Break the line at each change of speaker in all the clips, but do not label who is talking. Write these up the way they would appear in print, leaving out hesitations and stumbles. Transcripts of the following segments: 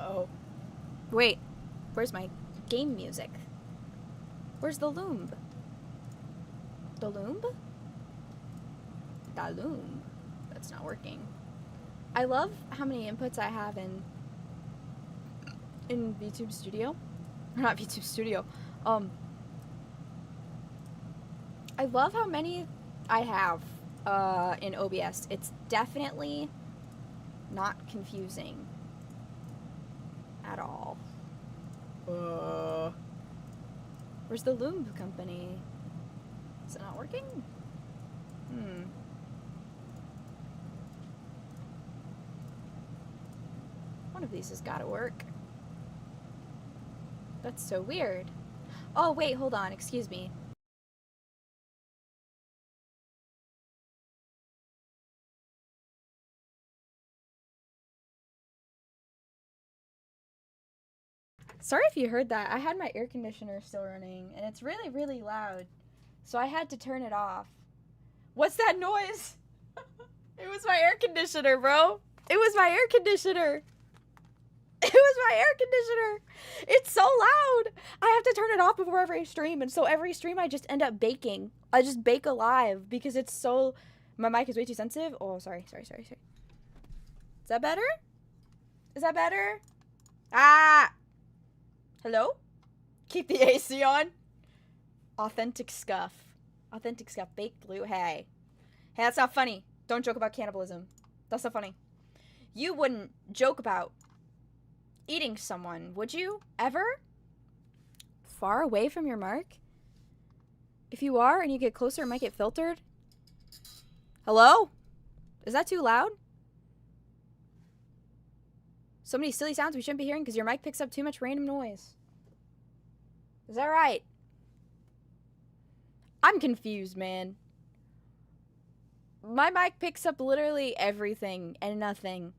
Uh-oh. Wait. Where's my game music? Where's the loom? The loom? The loom. That's not working. I love how many inputs I have in VTube Studio. Or not VTube Studio. I love how many I have in OBS. It's definitely not confusing at all. Where's the loom company? Is it not working? One of these has got to work. That's so weird. Oh, wait, hold on. Excuse me. Sorry if you heard that. I had my air conditioner still running, and it's really, really loud. So I had to turn it off. What's that noise? It was my air conditioner, bro. It was my air conditioner. It was my air conditioner. It's so loud. I have to turn it off before every stream, and so every stream I just end up baking. I just bake alive because it's so... My mic is way too sensitive. Oh, sorry. Is that better? Is that better? Ah! Hello? Keep the AC on. Authentic scuff. Authentic scuff. Baked glue. Hey. Hey, that's not funny. Don't joke about cannibalism. That's not funny. You wouldn't joke about eating someone, would you? Ever? Far away from your mark? If you are and you get closer, it might get filtered. Hello? Is that too loud? So many silly sounds we shouldn't be hearing because your mic picks up too much random noise. Is that right? I'm confused, man. My mic picks up literally everything and nothing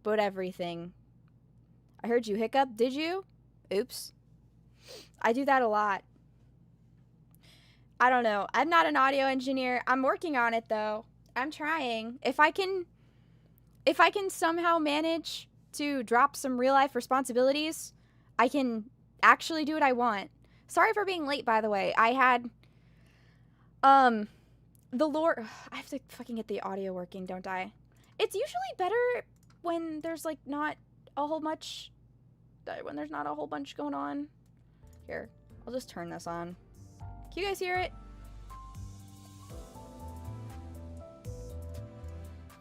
but everything. I heard you hiccup. Did you? Oops. I do that a lot. I don't know. I'm not an audio engineer. I'm working on it, though. I'm trying. If I can somehow manage to drop some real-life responsibilities, I can actually do what I want. Sorry for being late, by the way. I had, the lore... I have to fucking get the audio working, don't I? It's usually better when there's, like, not a whole much... When there's not a whole bunch going on. Here, I'll just turn this on. Can you guys hear it?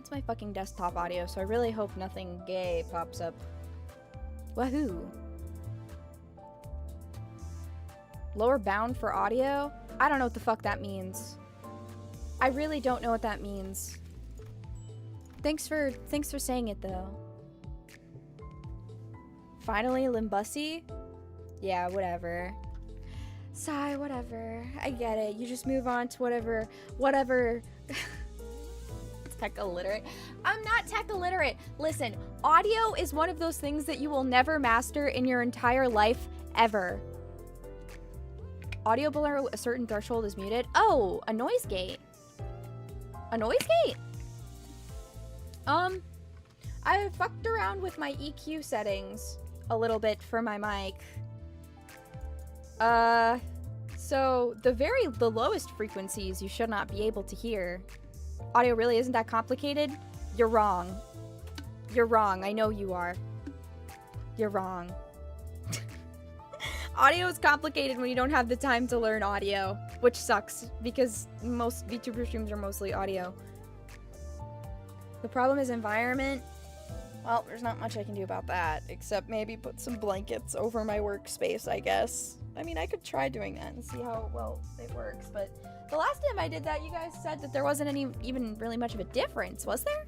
It's my fucking desktop audio, so I really hope nothing gay pops up. Wahoo! Lower bound for audio? I don't know what the fuck that means. I really don't know what that means. Thanks for saying it, though. Finally, Limbussy? Yeah, whatever. Sigh, whatever. I get it. You just move on to whatever. Tech illiterate. I'm not tech illiterate. Listen, audio is one of those things that you will never master in your entire life, ever. Audio below a certain threshold is muted. Oh, a noise gate. A noise gate? I fucked around with my EQ settings a little bit for my mic. So the lowest frequencies you should not be able to hear. Audio really isn't that complicated? You're wrong. You're wrong. I know you are. You're wrong. Audio is complicated when you don't have the time to learn audio, which sucks because most VTuber streams are mostly audio. The problem is environment. Well, there's not much I can do about that, except maybe put some blankets over my workspace, I guess. I mean, I could try doing that and see how well it works, but the last time I did that, you guys said that there wasn't even really much of a difference, was there?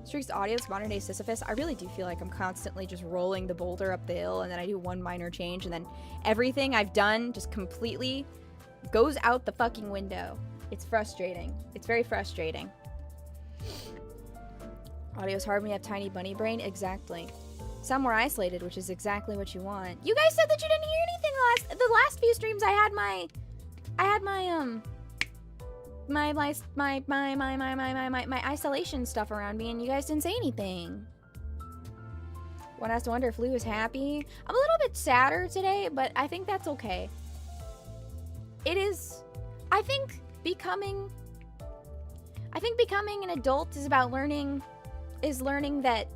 Streaks Audio's modern day Sisyphus. I really do feel like I'm constantly just rolling the boulder up the hill, and then I do one minor change, and then everything I've done just completely goes out the fucking window. It's frustrating. It's very frustrating. Audio's hard when you have tiny bunny brain. Exactly. Sound more isolated, which is exactly what you want. You guys said that you didn't hear anything the last few streams. I had my isolation stuff around me, and you guys didn't say anything. One has to wonder if Lou is happy. I'm a little bit sadder today, but I think that's okay. It is, I think becoming an adult is about learning that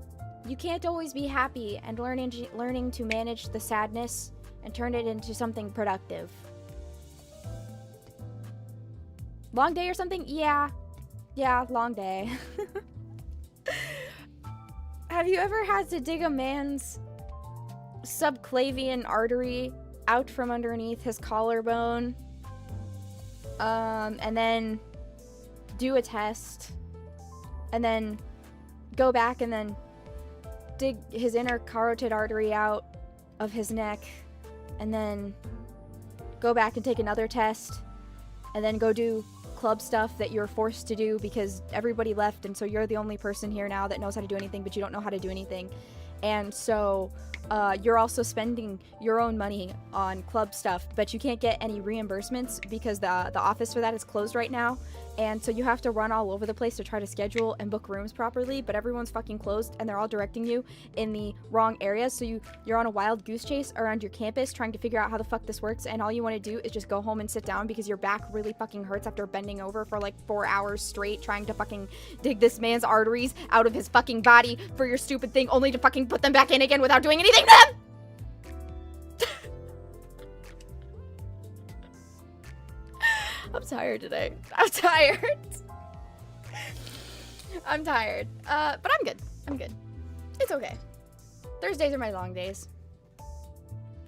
you can't always be happy, and learning to manage the sadness and turn it into something productive. Long day or something? Yeah, long day. Have you ever had to dig a man's subclavian artery out from underneath his collarbone? And then do a test, and then go back and then dig his inner carotid artery out of his neck, and then go back and take another test, and then go do club stuff that you're forced to do because everybody left, and so you're the only person here now that knows how to do anything, but you don't know how to do anything. And so you're also spending your own money on club stuff, but you can't get any reimbursements because the office for that is closed right now. And so you have to run all over the place to try to schedule and book rooms properly, but everyone's fucking closed and they're all directing you in the wrong areas. So you're on a wild goose chase around your campus trying to figure out how the fuck this works, and all you want to do is just go home and sit down because your back really fucking hurts after bending over for like 4 hours straight trying to fucking dig this man's arteries out of his fucking body for your stupid thing, only to fucking put them back in again without doing anything to them! I'm tired today. I'm tired. I'm tired. But I'm good. I'm good. It's okay. Thursdays are my long days.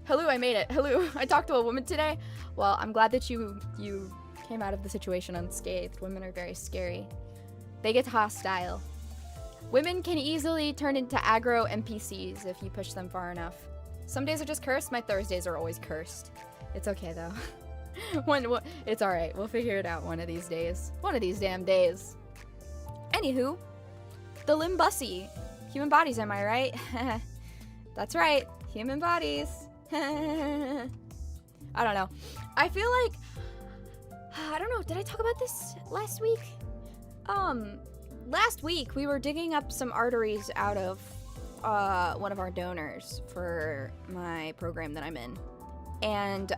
Hello, I made it. Hello, I talked to a woman today. Well, I'm glad that you came out of the situation unscathed. Women are very scary. They get hostile. Women can easily turn into aggro NPCs if you push them far enough. Some days are just cursed. My Thursdays are always cursed. It's okay though. It's alright. We'll figure it out one of these days. One of these damn days. Anywho, the limbusy. Human bodies, am I right? That's right. Human bodies. I don't know. I feel like... I don't know. Did I talk about this last week? Last week we were digging up some arteries out of one of our donors for my program that I'm in. And,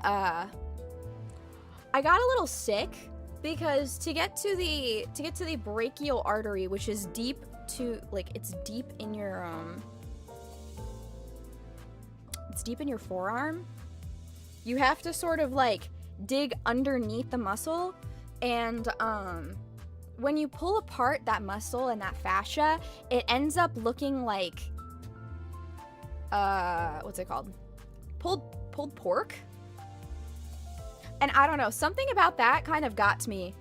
I got a little sick because to get to the brachial artery, which is deep to, like, it's deep in your forearm, you have to sort of like dig underneath the muscle, and when you pull apart that muscle and that fascia, it ends up looking like what's it called? Pulled pork. And I don't know, something about that kind of got to me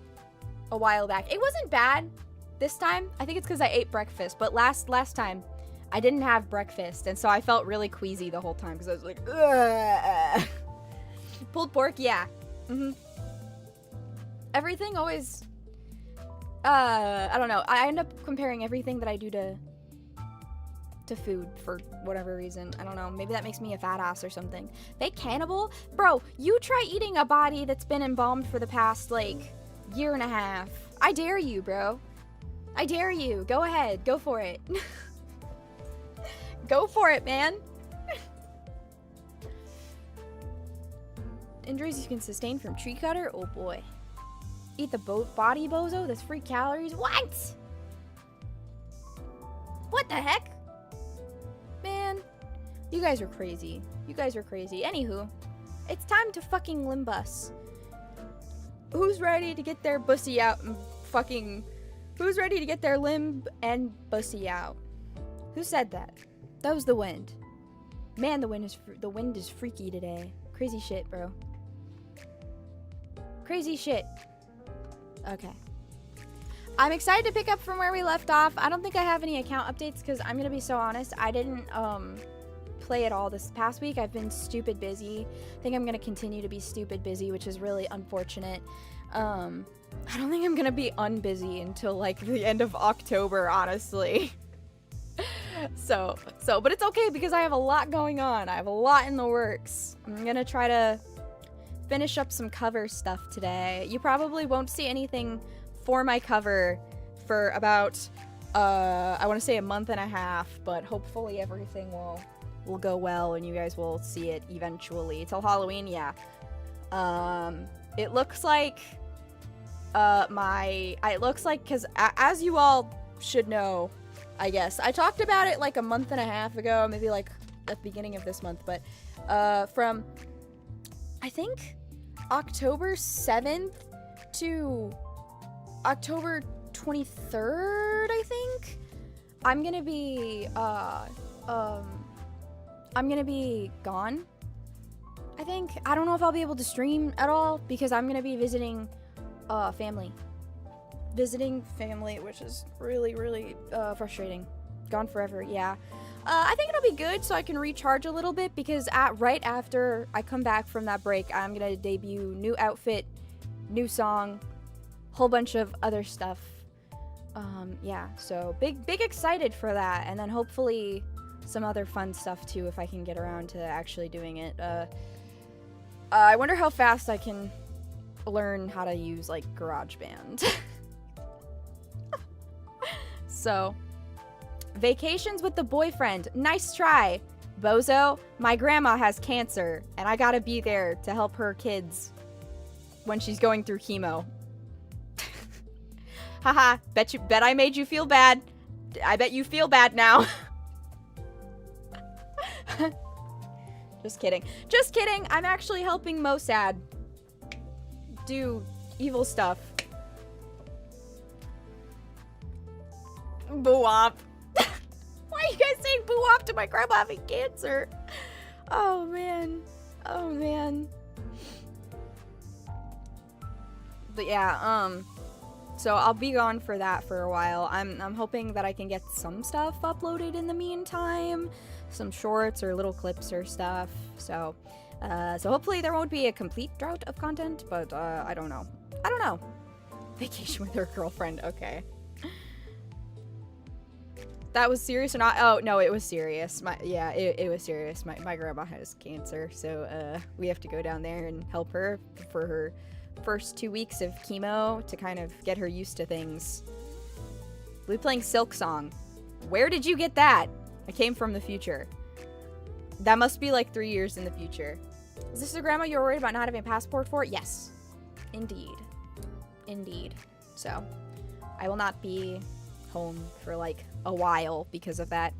a while back. It wasn't bad this time. I think it's because I ate breakfast. But last time, I didn't have breakfast. And so I felt really queasy the whole time because I was like, ugh. Pulled pork, yeah. Mm-hmm. Everything always... I don't know. I end up comparing everything that I do to food for whatever reason. I don't know. Maybe that makes me a fat ass or something. Fake cannibal? Bro, you try eating a body that's been embalmed for the past, like, year and a half. I dare you, bro. I dare you. Go ahead. Go for it. Go for it, man. Injuries you can sustain from tree cutter? Oh, boy. Eat the body bozo? That's free calories? What? What the heck? Man, you guys are crazy. You guys are crazy. Anywho, it's time to fucking limbus. Who's ready to get their bussy out and fucking... Who's ready to get their limb and bussy out? Who said that? That was the wind. Man, the wind is freaky today. Crazy shit, bro. Crazy shit. Okay. I'm excited to pick up from where we left off. I don't think I have any account updates because I'm gonna be so honest, I didn't play at all this past week. I've been stupid busy. I think I'm gonna continue to be stupid busy, which is really unfortunate. I don't think I'm gonna be unbusy until like the end of October, honestly. But it's okay because I have a lot going on. I have a lot in the works. I'm gonna try to finish up some cover stuff today. You probably won't see anything for my cover for about I want to say a month and a half, but hopefully everything will go well and you guys will see it eventually. Till Halloween, yeah. It looks like it looks like, because as you all should know, I guess I talked about it like a month and a half ago, maybe like at the beginning of this month, but from I think October 7th to October 23rd, I think I'm gonna be gone. I think. I don't know if I'll be able to stream at all because I'm gonna be visiting family, which is really, really frustrating. Gone forever, yeah. I think it'll be good so I can recharge a little bit because right after I come back from that break, I'm gonna debut new outfit, new song, whole bunch of other stuff. Yeah, so big excited for that, and then hopefully some other fun stuff too if I can get around to actually doing it. I wonder how fast I can learn how to use like GarageBand. So, vacations with the boyfriend. Nice try, bozo. My grandma has cancer, and I gotta be there to help her kids when she's going through chemo. Haha, bet I made you feel bad. I bet you feel bad now. Just kidding. Just kidding. I'm actually helping Mossad do evil stuff. Boo-wop. Why are you guys saying boo-wop to my grandma having cancer? Oh, man. Oh, man. But yeah, so I'll be gone for that for a while. I'm hoping that I can get some stuff uploaded in the meantime. Some shorts or little clips or stuff. So hopefully there won't be a complete drought of content, but I don't know. I don't know. Vacation with her girlfriend. Okay. That was serious or not? Oh, no, it was serious. It was serious. My grandma has cancer, so we have to go down there and help her for her first 2 weeks of chemo to kind of get her used to things. We'll be playing Silk Song. Where did you get that? I came from the future. That must be like 3 years in the future. Is this the grandma you're worried about not having a passport for? Yes. Indeed. Indeed. So, I will not be home for like a while because of that.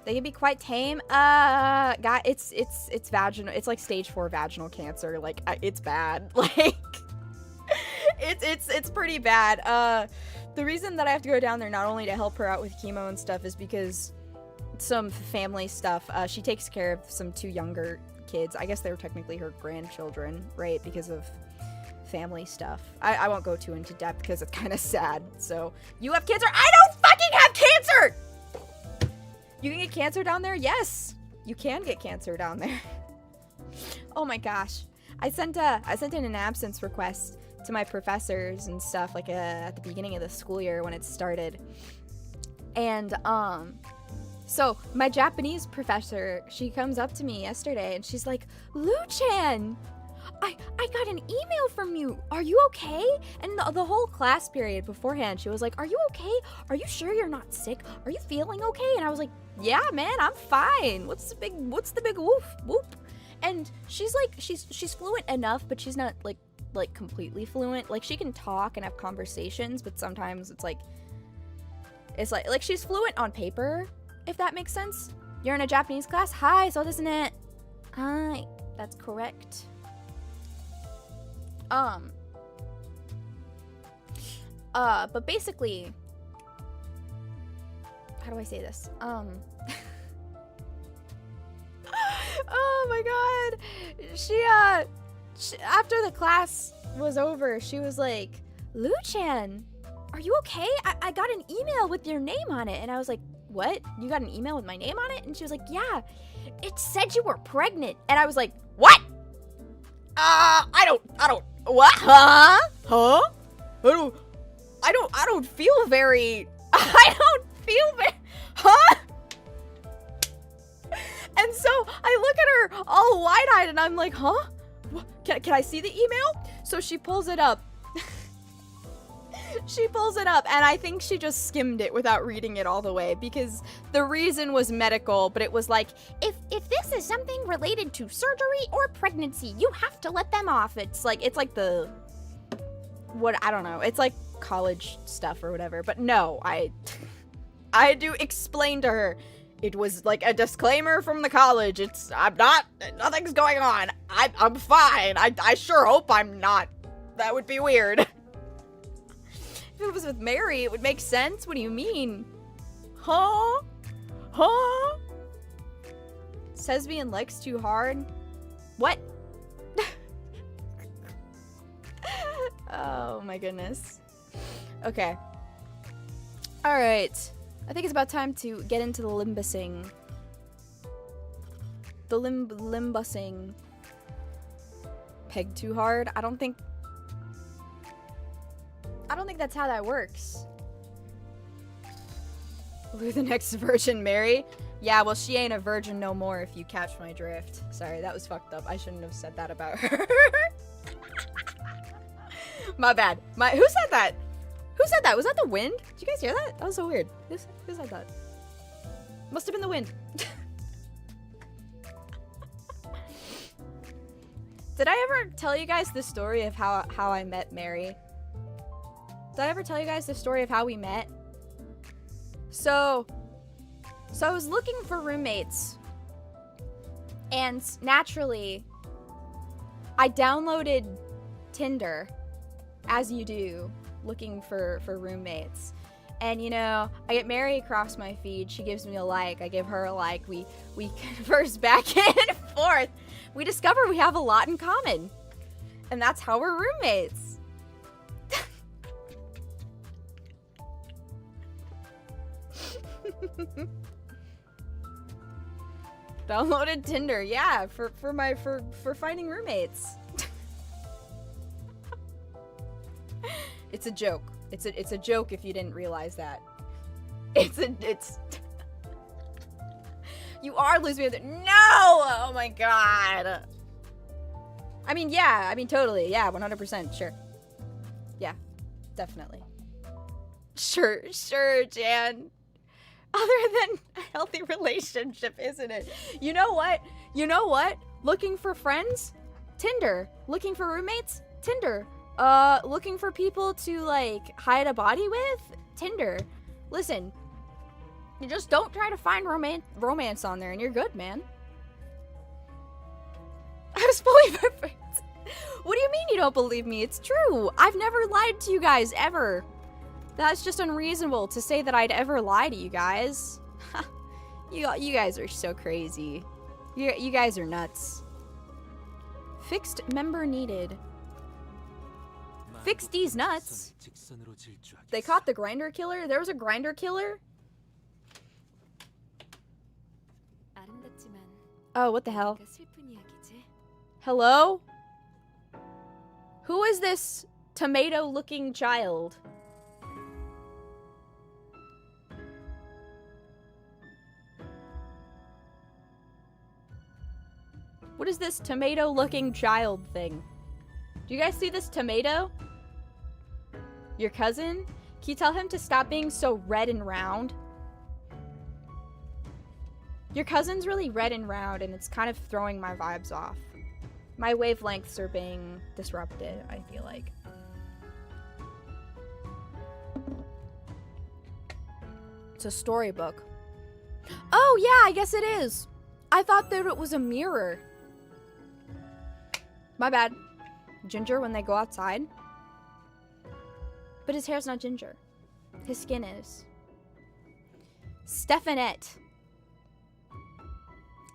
They can be quite tame. God, it's vaginal. It's like stage 4 vaginal cancer. Like, it's bad. Like, it's pretty bad. The reason that I have to go down there not only to help her out with chemo and stuff is because some family stuff. She takes care of some 2 younger kids. I guess they were technically her grandchildren, right? Because of family stuff. I won't go too into depth because it's kind of sad. So, you have cancer? I don't fucking have cancer! You can get cancer down there? Yes! You can get cancer down there. Oh my gosh. I sent in an absence request to my professors and stuff, like, at the beginning of the school year when it started. And, so, my Japanese professor, she comes up to me yesterday and she's like, Lu-chan! I got an email from you. Are you okay? And the whole class period beforehand, she was like, are you okay? Are you sure you're not sick? Are you feeling okay? And I was like, yeah, man, I'm fine. What's the big whoop? And she's like, she's fluent enough, but she's not like completely fluent. Like, she can talk and have conversations, but sometimes it's like she's fluent on paper, if that makes sense. You're in a Japanese class? Hi, so isn't it? Hi, that's correct. But basically, how do I say this? Oh my god. She, after the class was over, she was like, Lu-chan, are you okay? I got an email with your name on it. And I was like, what? You got an email with my name on it? And she was like, yeah, it said you were pregnant. And I was like, what? I don't, what? Huh? I don't feel very, huh? And so I look at her all wide-eyed and I'm like, huh? Can I see the email? So she pulls it up. She pulls it up, and I think she just skimmed it without reading it all the way, because the reason was medical, but it was like, if this is something related to surgery or pregnancy, you have to let them off. It's like the, what, I don't know, it's like college stuff or whatever, but no, I had to explain to her, it was like a disclaimer from the college, nothing's going on, I'm fine, I sure hope I'm not, that would be weird. If it was with Mary, it would make sense. What do you mean? Huh? Huh? Says being likes too hard? What? Oh my goodness. Okay. Alright. I think it's about time to get into the limbusing. The limbusing. Peg too hard? I don't think that's how that works. We're the next virgin, Mary. Yeah, well, she ain't a virgin no more, if you catch my drift. Sorry, that was fucked up. I shouldn't have said that about her. My bad. Who said that? Who said that? Was that the wind? Did you guys hear that? That was so weird. Who said that? Must have been the wind. Did I ever tell you guys the story of how I met Mary? Did I ever tell you guys the story of how we met? So I was looking for roommates, and naturally, I downloaded Tinder, as you do, looking for roommates. And you know, I get Mary across my feed, she gives me a like, I give her a like, we converse back and forth. We discover we have a lot in common, and that's how we're roommates. Downloaded Tinder, yeah, for finding roommates. It's a joke. It's a joke if you didn't realize that. It's You are losing me. No! Oh my god. I mean, yeah, totally. Yeah, 100%, sure. Yeah, definitely. Sure, Jan. Other than a healthy relationship, isn't it? You know what? Looking for friends? Tinder. Looking for roommates? Tinder. Looking for people to, like, hide a body with? Tinder. Listen, you just don't try to find romance on there and you're good, man. I was fully perfect. What do you mean you don't believe me? It's true. I've never lied to you guys, ever. That's just unreasonable to say that I'd ever lie to you guys. You guys are so crazy. You guys are nuts. Fixed member needed. Fix these nuts. They caught the grinder killer? There was a grinder killer? Oh, what the hell? Hello? Who is this tomato-looking child? What is this tomato-looking child thing? Do you guys see this tomato? Your cousin? Can you tell him to stop being so red and round? Your cousin's really red and round, and it's kind of throwing my vibes off. My wavelengths are being disrupted, I feel like. It's a storybook. Oh, yeah, I guess it is. I thought that it was a mirror. My bad. Ginger when they go outside. But his hair's not ginger. His skin is. Stephanette.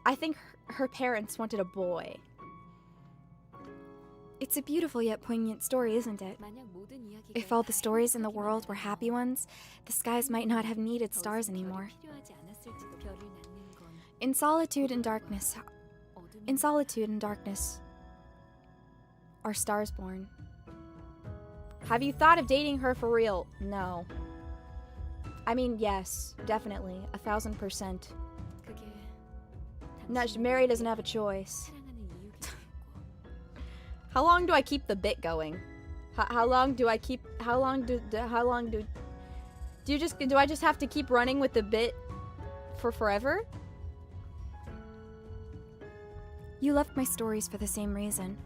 I think her parents wanted a boy. It's a beautiful yet poignant story, isn't it? If all the stories in the world were happy ones, the skies might not have needed stars anymore. In solitude and darkness are stars born. Have you thought of dating her for real? No. I mean, yes, definitely, 1000%. No, Mary doesn't have a choice. How long do I keep the bit going? How long do I keep how long do I just have to keep running with the bit for forever?
You loved my stories for the same reason.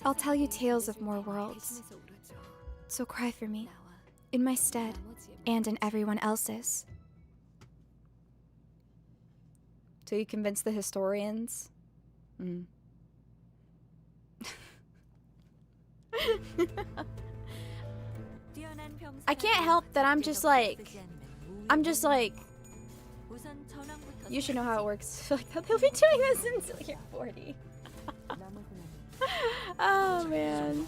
I'll tell you tales of more worlds. So cry for me, in my stead, and in everyone else's.
Till you convince the historians? I can't help that I'm just like, you should know how it works. Like, they'll be doing this until you're 40. Oh man.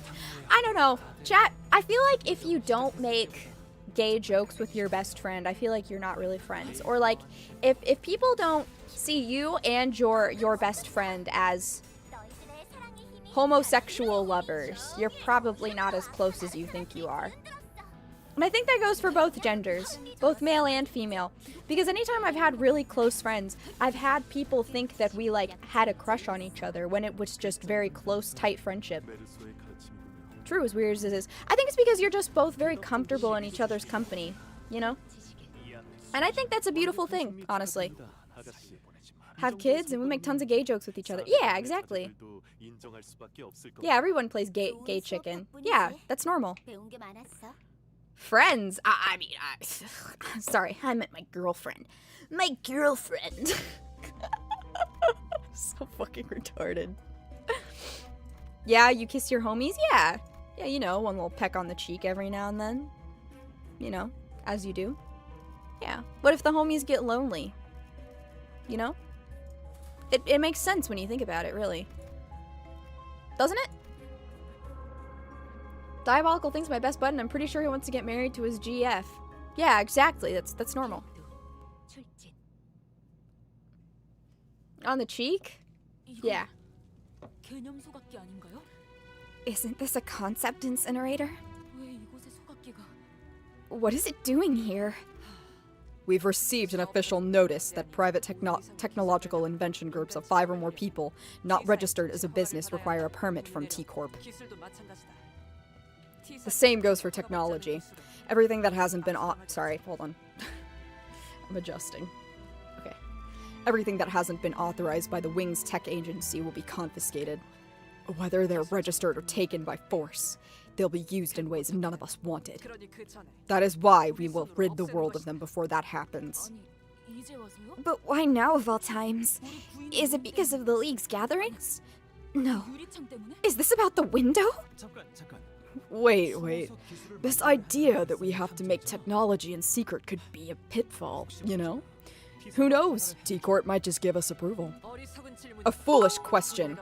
I don't know. Chat, I feel like if you don't make gay jokes with your best friend, I feel like you're not really friends. Or like, if people don't see you and your best friend as homosexual lovers, you're probably not as close as you think you are. And I think that goes for both genders, both male and female. Because anytime I've had really close friends, I've had people think that we like had a crush on each other when it was just very close, tight friendship. True, as weird as it is. I think it's because you're just both very comfortable in each other's company, you know? And I think that's a beautiful thing, honestly. Have kids and we make tons of gay jokes with each other. Yeah, exactly. Yeah, everyone plays gay chicken. Yeah, that's normal. Friends? I mean, sorry, I meant my girlfriend. My girlfriend. So fucking retarded. Yeah, you kiss your homies? Yeah. Yeah, you know, one little peck on the cheek every now and then. You know, as you do. Yeah. What if the homies get lonely? You know? It makes sense when you think about it, really. Doesn't it? Diabolical thinks my best bud, and I'm pretty sure he wants to get married to his GF. Yeah, exactly. That's normal. On the cheek? Yeah.
Isn't this a concept incinerator? What is it doing here?
We've received an official notice that private technological invention groups of 5 or more people not registered as a business require a permit from T Corp. The same goes for technology. Everything that hasn't been sorry, hold on. I'm adjusting. Okay. Everything that hasn't been authorized by the Wings Tech Agency will be confiscated. Whether they're registered or taken by force, they'll be used in ways none of us wanted. That is why we will rid the world of them before that happens.
But why now of all times? Is it because of the League's gatherings? No. Is this about the window?
Wait. This idea that we have to make technology in secret could be a pitfall, you know? Who knows? T-Corp might just give us approval. A foolish question.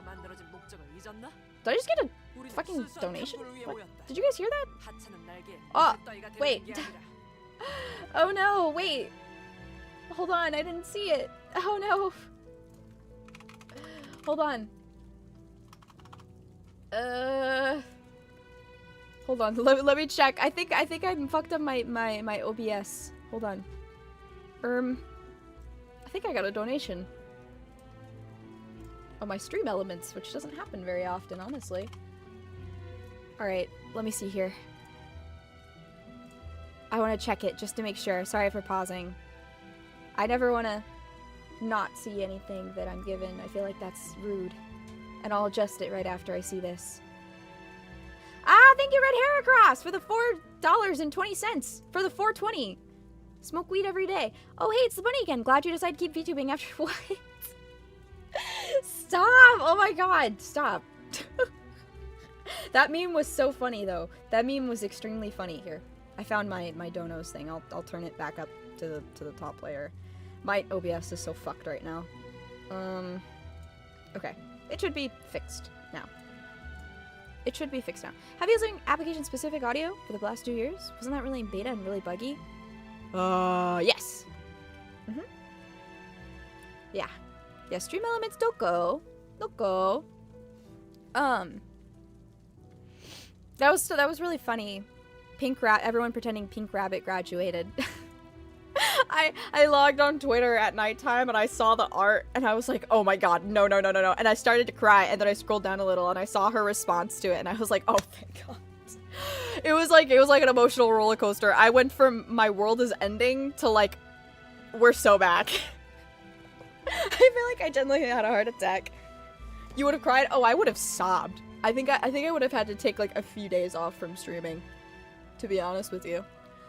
Did I just get a fucking donation? What? Did you guys hear that? Oh, wait. Oh no, wait. Hold on, I didn't see it. Oh no. Hold on. Hold on, let me check. I think I fucked up my OBS. Hold on. I think I got a donation. Oh, my stream elements, which doesn't happen very often, honestly. Alright, let me see here. I want to check it just to make sure. Sorry for pausing. I never want to not see anything that I'm given. I feel like that's rude. And I'll adjust it right after I see this. Ah, thank you, Red Heracross, for the $4.20 for the 420. Smoke weed every day. Oh, hey, it's the bunny again. Glad you decided to keep VTubing after what? Stop! Oh my god, stop. That meme was so funny, though. That meme was extremely funny. Here, I found my donos thing. I'll turn it back up to the top layer. My OBS is so fucked right now. Okay. It should be fixed now. It should be fixed now. Have you using application-specific audio for the last 2 years? Wasn't that really in beta and really buggy? Yes. Yeah. Yeah, stream elements don't go. That was really funny. Everyone pretending Pink Rabbit graduated.
I logged on Twitter at nighttime and I saw the art and I was like, oh my god, no, no, no, no, no. And I started to cry and then I scrolled down a little and I saw her response to it and I was like, oh thank god. It was like an emotional roller coaster. I went from my world is ending to like, we're so back. I feel like I genuinely had a heart attack. You would have cried? Oh, I would have sobbed. I think I would have had to take like a few days off from streaming, to be honest with you.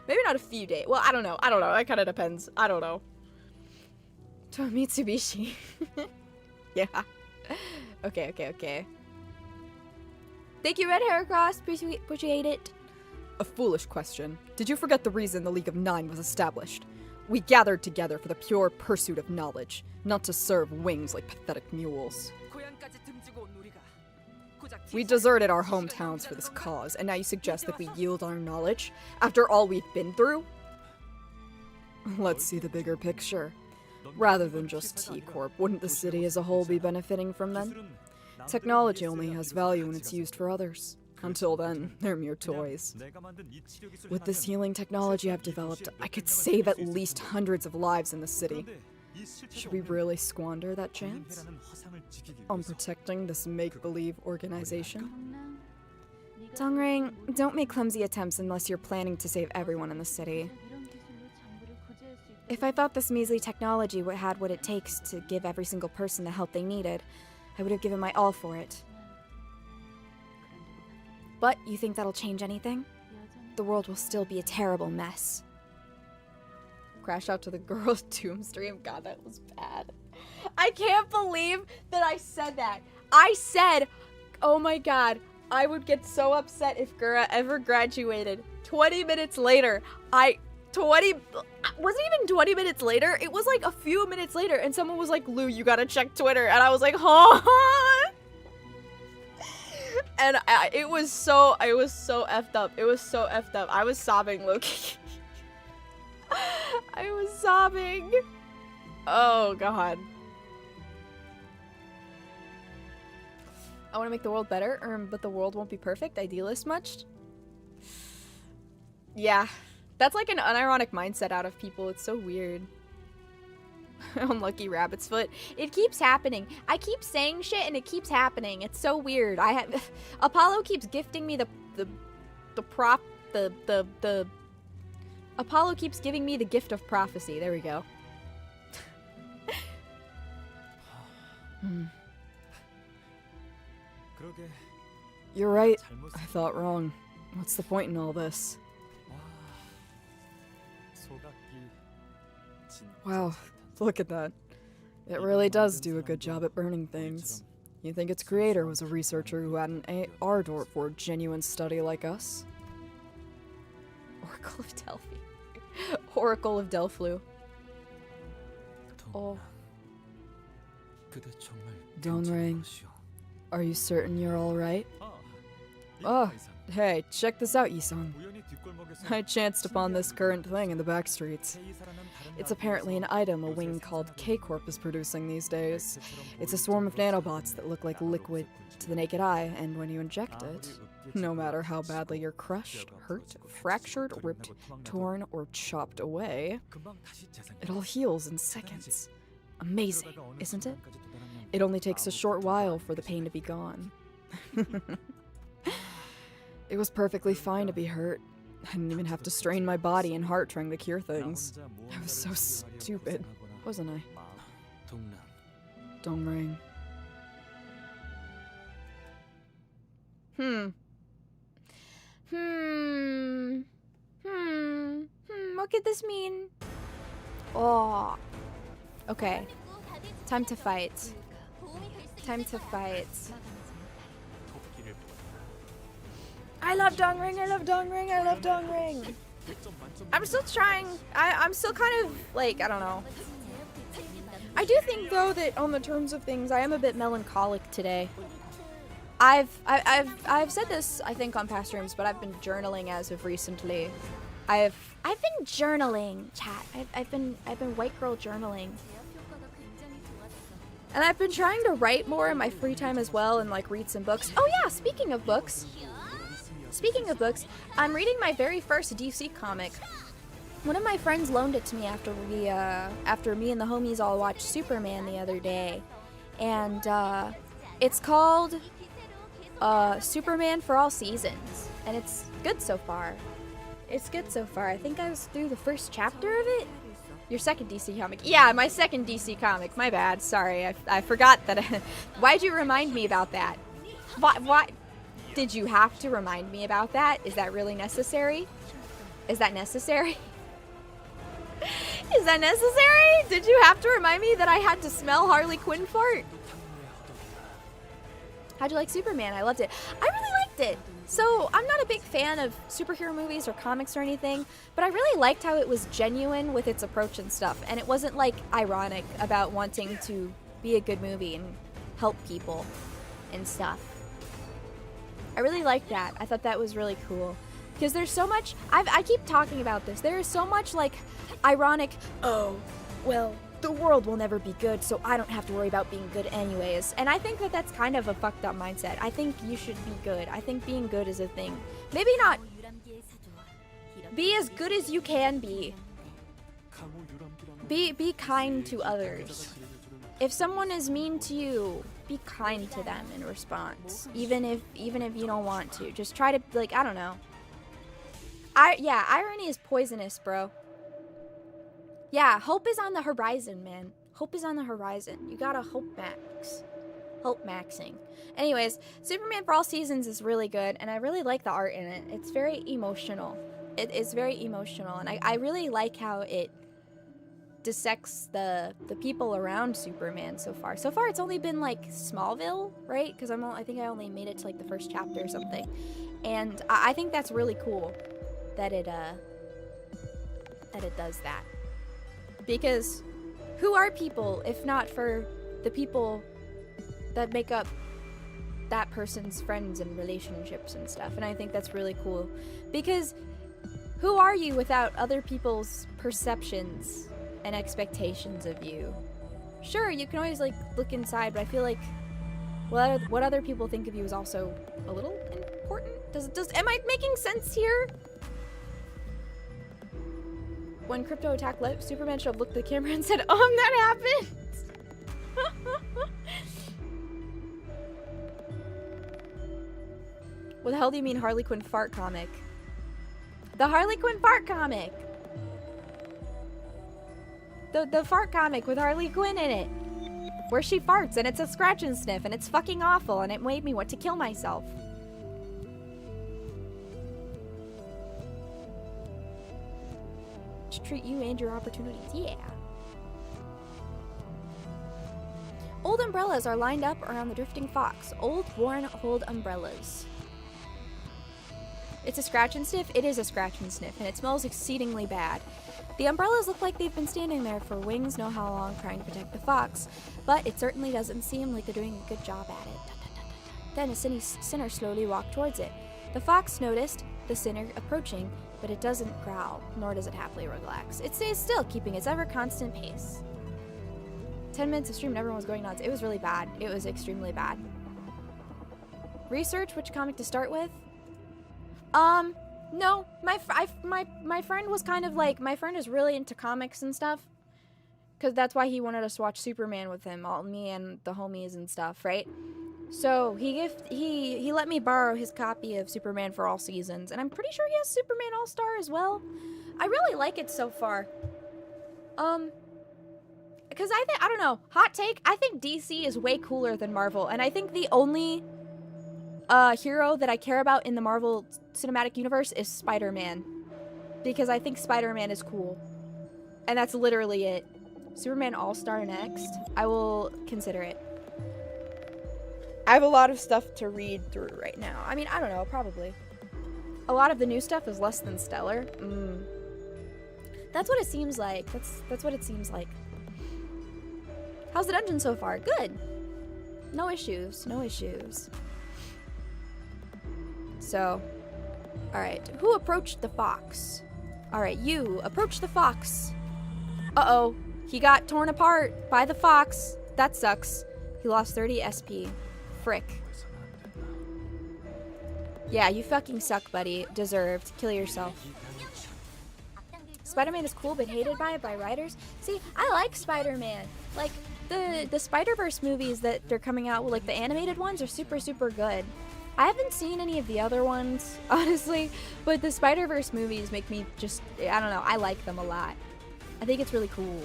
Maybe not a few days. Well, I don't know. That kind of depends. I don't know. To Mitsubishi. Yeah. Okay. Thank you, Red Hair Cross. Appreciate it. A foolish question. Did you forget the reason the League of Nine was established? We gathered together for the pure pursuit of knowledge, not to serve wings like pathetic mules. We deserted our hometowns for this cause, and now you suggest that we yield our knowledge after all we've been through? Let's see the bigger picture. Rather than just T-Corp, wouldn't the city as a whole be benefiting from them? Technology only has value when it's used for others. Until then, they're mere toys. With this healing technology I've developed, I could save at least hundreds of lives in the city. Should we really squander that chance? On protecting this make-believe organization? Dongring, don't make clumsy attempts unless you're planning to save everyone in the city. If I thought this measly technology had what it takes to give every single person the help they needed, I would have given my all for it. But you think that'll change anything? The world will still be a terrible mess. Crash out to the girls' Doom stream. God, that was bad. I can't believe that I said that. I said, oh my god, I would get so upset if Gura ever graduated. 20 minutes later, wasn't even 20 minutes later, it was like a few minutes later, and someone was like, Lou, you gotta check Twitter, and I was like, huh? And it was so effed up. It was so effed up. I was sobbing, Loki. I was sobbing. Oh, God. I want to make the world better, but the world won't be perfect. Idealist much? Yeah. That's like an unironic mindset out of people. It's so weird. Unlucky rabbit's foot. It keeps happening. I keep saying shit and it keeps happening. It's so weird. Apollo keeps gifting me Apollo keeps giving me the gift of prophecy. There we go. You're right. I thought wrong. What's the point in all this? Wow, look at that. It really does do a good job at burning things. You think its creator was a researcher who had an ardor for genuine study like us? Oracle of Delphi. Oracle of Delphi. Oh. Donring, are you certain you're alright? Oh, hey, check this out, Yi-san. I chanced upon this current thing in the back streets. It's apparently an item a wing called K-Corp is producing these days. It's a swarm of nanobots that look like liquid to the naked eye, and when you inject it, no matter how badly you're crushed, hurt, fractured, ripped, torn, or chopped away, it all heals in seconds. Amazing, isn't it? It only takes a short while for the pain to be gone. It was perfectly fine to be hurt. I didn't even have to strain my body and heart trying to cure things. I was so stupid, wasn't I? Dongring. What could this mean? Oh. Okay. Time to fight. Time to fight. I love Dongring, I love Dongring, I love Dongring. I'm still trying. I'm still kind of like, I don't know. I do think though that on the terms of things, I am a bit melancholic today. I've said this I think on past streams, but I've been journaling as of recently. I've been journaling, chat. I've been white girl journaling. And I've been trying to write more in my free time as well and like read some books. Oh yeah, speaking of books, I'm reading my very first DC comic.
One of my friends loaned it to me after me and the homies all watched Superman the other day, and it's called Superman for All Seasons, and it's good so far. It's good so far. I think I was through the first chapter of it. Your second DC comic. Yeah, my second DC comic. My bad. Sorry, I forgot that. Why'd you remind me about that? Why? Did you have to remind me about that? Is that really necessary? Is that necessary? Is that necessary? Did you have to remind me that I had to smell Harley Quinn fart? How'd you like Superman? I loved it. I really liked it. So, I'm not a big fan of superhero movies or comics or anything, but I really liked how it was genuine with its approach and stuff, and it wasn't like ironic about wanting to be a good movie and help people and stuff. I really liked that. I thought that was really cool. Because there's so much, I keep talking about this, there is so much like ironic, oh, well, the world will never be good, so I don't have to worry about being good anyways. And I think that that's kind of a fucked up mindset. I think you should be good. I think being good is a thing. Maybe not be as good as you can be. Be kind to others. If someone is mean to you, be kind to them in response. Even if you don't want to. Just try to, like, I don't know. Yeah, irony is poisonous, bro. Yeah, hope is on the horizon, man. Hope is on the horizon. You gotta hope max. Hope maxing. Anyways, Superman for All Seasons is really good, and I really like the art in it. It's very emotional. It is very emotional, and I really like how it dissects the people around Superman so far. So far, it's only been like Smallville, right? Because I think I only made it to like the first chapter or something, and I think that's really cool that it does that. Because who are people if not for the people that make up that person's friends and relationships and stuff? And I think that's really cool. Because who are you without other people's perceptions and expectations of you? Sure, you can always like look inside, but I feel like what other people think of you is also a little important. Am I making sense here? When Crypto attacked Superman should have looked at the camera and said, that happened! What the hell do you mean Harley Quinn fart comic? The Harley Quinn fart comic! The fart comic with Harley Quinn in it! Where she farts and it's a scratch and sniff and it's fucking awful and it made me want to kill myself. To treat you and your opportunities, yeah. Old umbrellas are lined up around the drifting fox. Old, worn, old umbrellas. It's a scratch and sniff? It is a scratch and sniff, and it smells exceedingly bad. The umbrellas look like they've been standing there for wings know how long trying to protect the fox, but it certainly doesn't seem like they're doing a good job at it. Then a sinner slowly walked towards it. The fox noticed the sinner approaching, but it doesn't growl, nor does it happily relax. It stays still, keeping its ever-constant pace. 10 minutes of stream and everyone was going nuts. It was really bad. It was extremely bad. Research which comic to start with? No. My friend was kind of like, my friend is really into comics and stuff. Because that's why he wanted us to watch Superman with him, me and the homies and stuff, right? So he let me borrow his copy of Superman for All Seasons, and I'm pretty sure he has Superman All-Star as well. I really like it so far. Because I don't know, hot take, I think DC is way cooler than Marvel, and I think the only hero that I care about in the Marvel Cinematic Universe is Spider-Man. Because I think Spider-Man is cool. And that's literally it. Superman All-Star next. I will consider it. I have a lot of stuff to read through right now. I mean, I don't know, probably. A lot of the new stuff is less than stellar. That's what it seems like. That's what it seems like. How's the dungeon so far? Good. No issues. No issues. So, alright. Who approached the fox? Alright, you approach the fox. Uh-oh. He got torn apart by the fox. That sucks. He lost 30 SP. Frick. Yeah, you fucking suck, buddy. Deserved. Kill yourself. Spider-Man is cool but hated by writers. See, I like Spider-Man. Like, the Spider-Verse movies that they're coming out with, like the animated ones, are super, super good. I haven't seen any of the other ones, honestly, but the Spider-Verse movies make me just, I don't know, I like them a lot. I think it's really cool.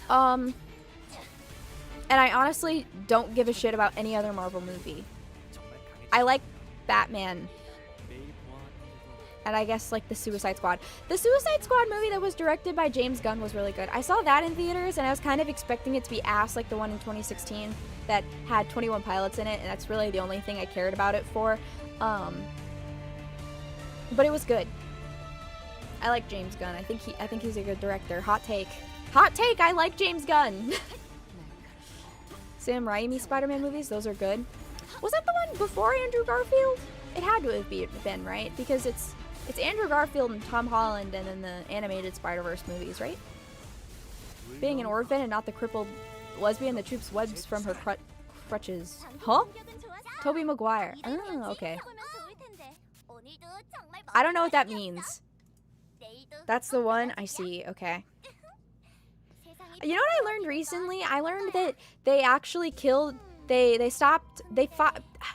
And I honestly don't give a shit about any other Marvel movie. I like Batman. And I guess, like, the Suicide Squad. The Suicide Squad movie that was directed by James Gunn was really good. I saw that in theaters, and I was kind of expecting it to be ass like the one in 2016 that had 21 Pilots in it, and that's really the only thing I cared about it for. But it was good. I like James Gunn. I think he's a good director. Hot take. Hot take! I like James Gunn! Sam Raimi Spider-Man movies, those are good. Was that the one before Andrew Garfield? It had to have been, right? Because it's Andrew Garfield and Tom Holland and then the animated Spider-Verse movies, right? Being an orphan and not the crippled lesbian that troops webs from her crutches. Huh? Tobey Maguire. Oh, okay. I don't know what that means. That's the one? I see, okay. You know what I learned recently? I learned that they actually killed... I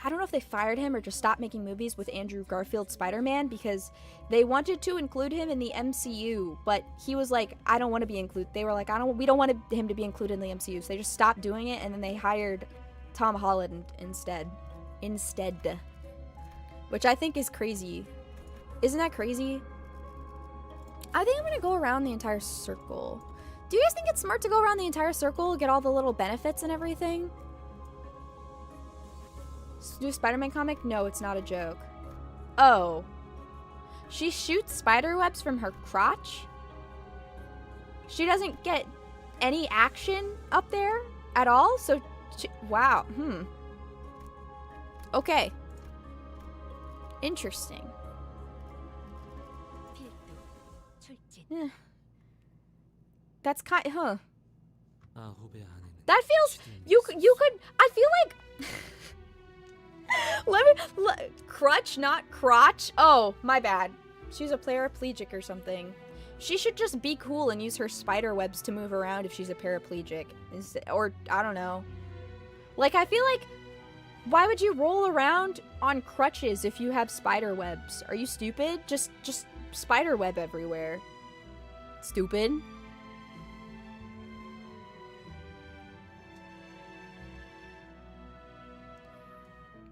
don't know if they fired him or just stopped making movies with Andrew Garfield Spider-Man because they wanted to include him in the MCU, but he was like, I don't want to be included. They were like, we don't want him to be included in the MCU, so they just stopped doing it, and then they hired Tom Holland instead. Which I think is crazy. Isn't that crazy? I think I'm gonna go around the entire circle. Do you guys think it's smart to go around the entire circle, get all the little benefits and everything? Do Spider-Man comic? No, it's not a joke. Oh. She shoots spider webs from her crotch? She doesn't get any action up there at all? So, wow. Okay. Interesting. Yeah. That's kind, huh. That feels, you could, I feel like... crutch, not crotch. Oh, my bad. She's a paraplegic or something. She should just be cool and use her spider webs to move around if she's a paraplegic. Or, I don't know. Like, I feel like, why would you roll around on crutches if you have spider webs? Are you stupid? Just spider web everywhere. Stupid.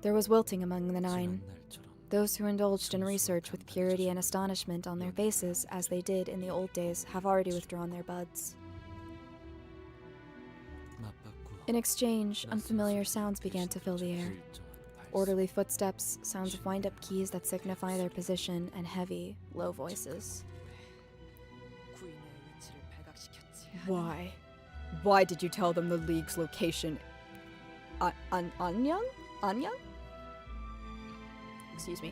There was wilting among the nine, those who indulged in research with purity and astonishment on their faces, as they did in the old days, have already withdrawn their buds. In exchange, unfamiliar sounds began to fill the air. Orderly footsteps, sounds of wind-up keys that signify their position, and heavy, low voices.
Why? Why did you tell them the League's location? Anyang? Anyang? Excuse me.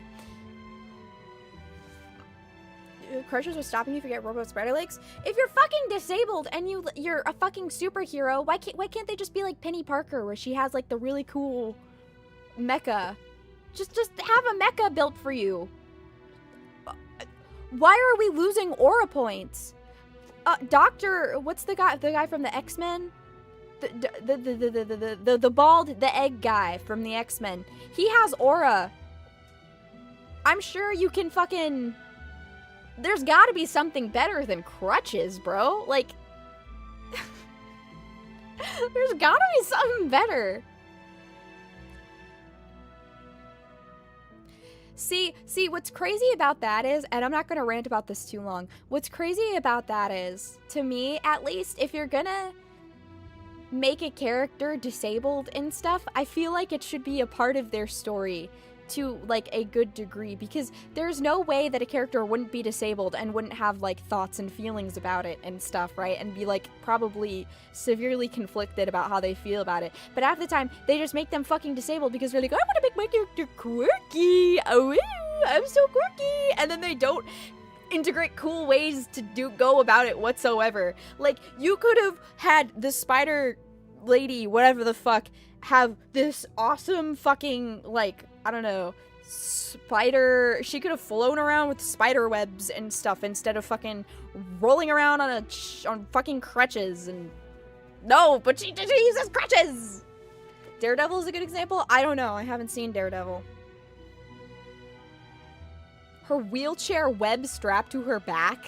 Crushers was stopping you if you get robot spider legs? If you're fucking disabled and you're a fucking superhero, why can't they just be like Penny Parker, where she has like the really cool mecha? Just have a mecha built for you. Why are we losing aura points? Doctor, what's the guy from the X-Men? The bald, the egg guy from the X-Men. He has aura. I'm sure you can fucking... There's gotta be something better than crutches, bro. Like... There's gotta be something better. See, what's crazy about that is, and I'm not gonna rant about this too long, what's crazy about that is, to me, at least, if you're gonna make a character disabled and stuff, I feel like it should be a part of their story to, like, a good degree, because there's no way that a character wouldn't be disabled and wouldn't have, like, thoughts and feelings about it and stuff, right? And be, like, probably severely conflicted about how they feel about it. But half the time, they just make them fucking disabled because they're like, I want to make my character quirky. Oh, I'm so quirky. And then they don't integrate cool ways to go about it whatsoever. Like, you could have had the spider lady, whatever the fuck, have this awesome fucking, like, I don't know, She could have flown around with spider webs and stuff instead of fucking rolling around on fucking crutches. And no, but she uses crutches. Daredevil is a good example. I don't know. I haven't seen Daredevil. Her wheelchair web strapped to her back.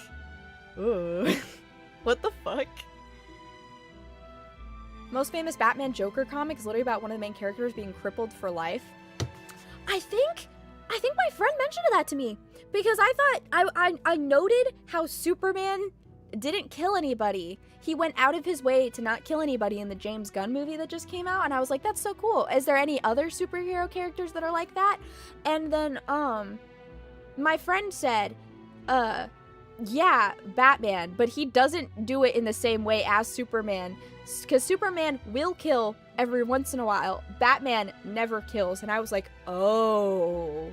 Ooh. What the fuck? Most famous Batman Joker comic is literally about one of the main characters being crippled for life. I think my friend mentioned that to me because I thought I noted how Superman didn't kill anybody. He went out of his way to not kill anybody in the James Gunn movie that just came out, and I was like, that's so cool. Is there any other superhero characters that are like that? And then my friend said, yeah, Batman, but he doesn't do it in the same way as Superman. Because Superman will kill every once in a while. Batman never kills. And I was like, oh.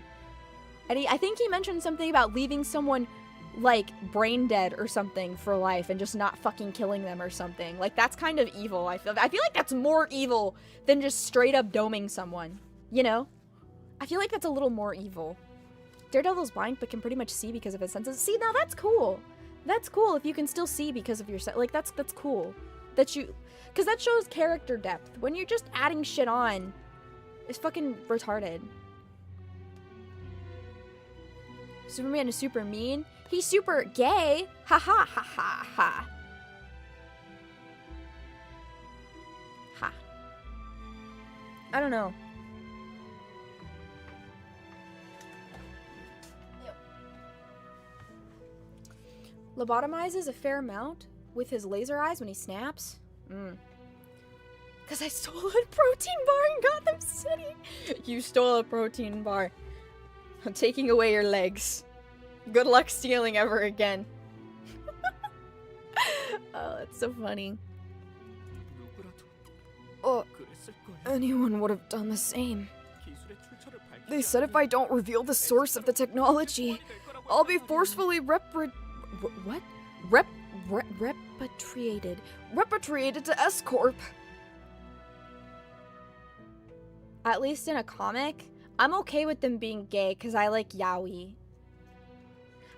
And I think he mentioned something about leaving someone, like, brain dead or something for life and just not fucking killing them or something. Like, that's kind of evil. I feel like that's more evil than just straight up doming someone. You know? I feel like that's a little more evil. Daredevil's blind but can pretty much see because of his senses. See, now that's cool. That's cool if you can still see because of your like, that's cool. Because that shows character depth. When you're just adding shit on, it's fucking retarded. Superman is super mean. He's super gay. Ha ha ha ha ha. Ha. I don't know. Lobotomizes a fair amount with his laser eyes when he snaps. Because I stole a protein bar in Gotham City. You stole a protein bar. I'm taking away your legs. Good luck stealing ever again. Oh, that's so funny. Oh, anyone would have done the same. They said if I don't reveal the source of the technology, I'll be forcefully repatriated to S-Corp. At least in a comic, I'm okay with them being gay because I like yaoi.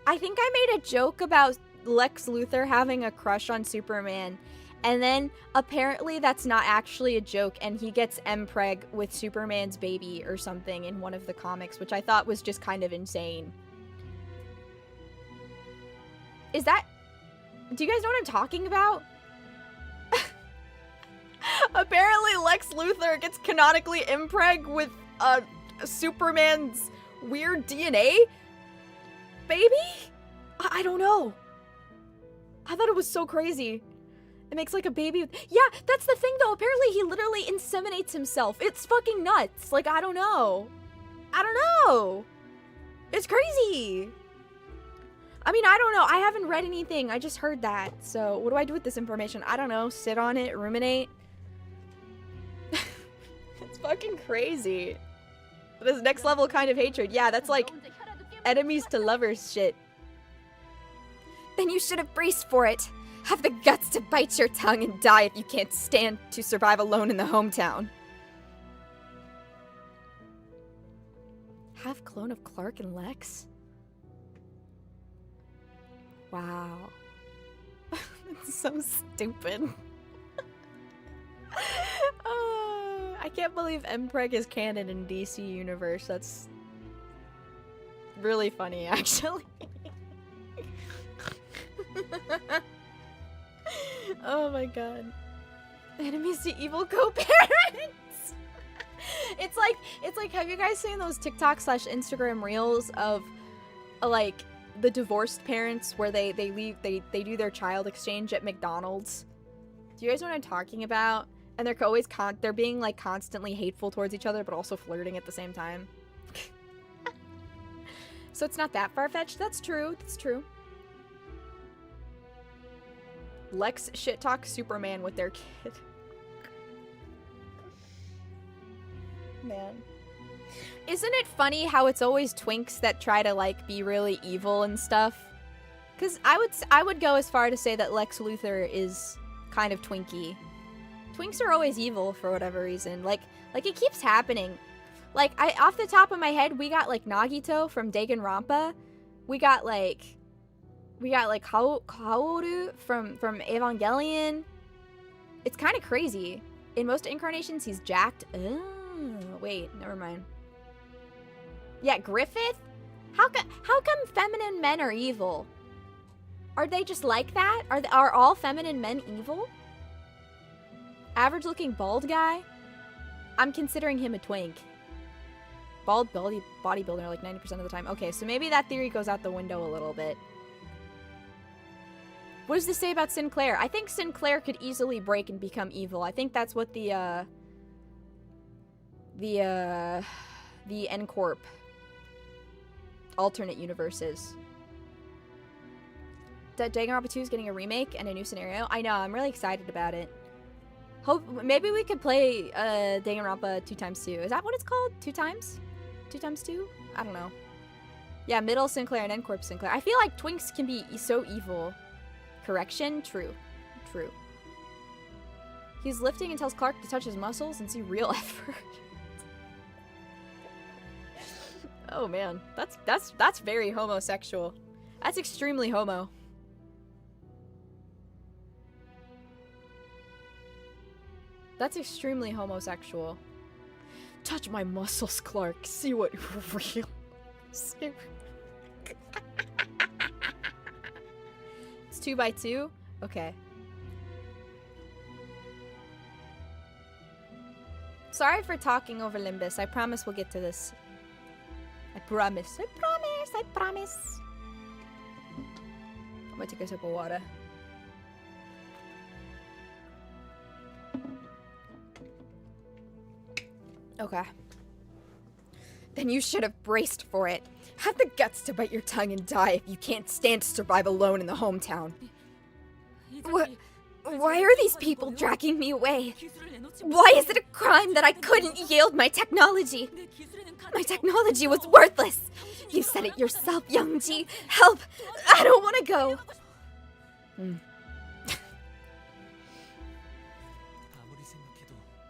I think I made a joke about Lex Luthor having a crush on Superman, and then apparently that's not actually a joke, and he gets M-preg with Superman's baby or something in one of the comics, which I thought was just kind of insane. Is that... Do you guys know what I'm talking about? Apparently Lex Luthor gets canonically impreg with Superman's weird DNA baby? I don't know. I thought it was so crazy. It makes like a baby with... Yeah, that's the thing though. Apparently he literally inseminates himself. It's fucking nuts. Like, I don't know. I don't know. It's crazy. I mean, I don't know. I haven't read anything. I just heard that. So what do I do with this information? I don't know. Sit on it, ruminate. It's fucking crazy. This next level kind of hatred. Yeah, that's like enemies to lovers shit. Then you should have braced for it. Have the guts to bite your tongue and die if you can't stand to survive alone in the hometown. Half clone of Clark and Lex? Wow. That's so stupid. I can't believe M-preg is canon in DC Universe. That's really funny, actually. Oh my god. Enemies to evil co-parents! It's like, have you guys seen those TikTok / Instagram reels of, like, the divorced parents where they do their child exchange at McDonald's? Do you guys know what I'm talking about? And they're always they're being like constantly hateful towards each other, but also flirting at the same time. So it's not that far-fetched. That's true. That's true. Lex shit talks Superman with their kid. Man. Isn't it funny how it's always twinks that try to like be really evil and stuff? Because I would go as far to say that Lex Luthor is kind of twinky. Twinks are always evil for whatever reason. Like it keeps happening.
Like, off the top of my head, we got like Nagito from Danganronpa. We got like Kaoru from Evangelion. It's kind of crazy. In most incarnations, he's jacked. Oh, wait, never mind. Yeah, Griffith? How come feminine men are evil? Are they just like that? Are all feminine men evil? Average looking bald guy? I'm considering him a twink. Bald bodybuilder like 90% of the time. Okay, so maybe that theory goes out the window a little bit. What does this say about Sinclair? I think Sinclair could easily break and become evil. I think that's what the N-Corp alternate universe is. That Danganronpa 2 is getting a remake and a new scenario. I know, I'm really excited about it. Hope maybe we could play Danganronpa 2x2. Is that what it's called? 2 times? 2x2? I don't know. Yeah, middle Sinclair and N-Corp Sinclair. I feel like twinks can be so evil. Correction? True. True. He's lifting and tells Clark to touch his muscles and see real effort. Oh man, that's very homosexual. That's extremely homo. That's extremely homosexual. Touch my muscles, Clark. See what real. It's 2x2? Okay. Sorry for talking over Limbus. I promise we'll get to this. I promise. I promise. I promise. I'm gonna take a sip of water. Okay. Then you should have braced for it. Have the guts to bite your tongue and die if you can't stand to survive alone in the hometown. Why are these people dragging me away? Why is it a crime that I couldn't yield my technology? My technology was worthless. You said it yourself, Youngji. Help! I don't want to go.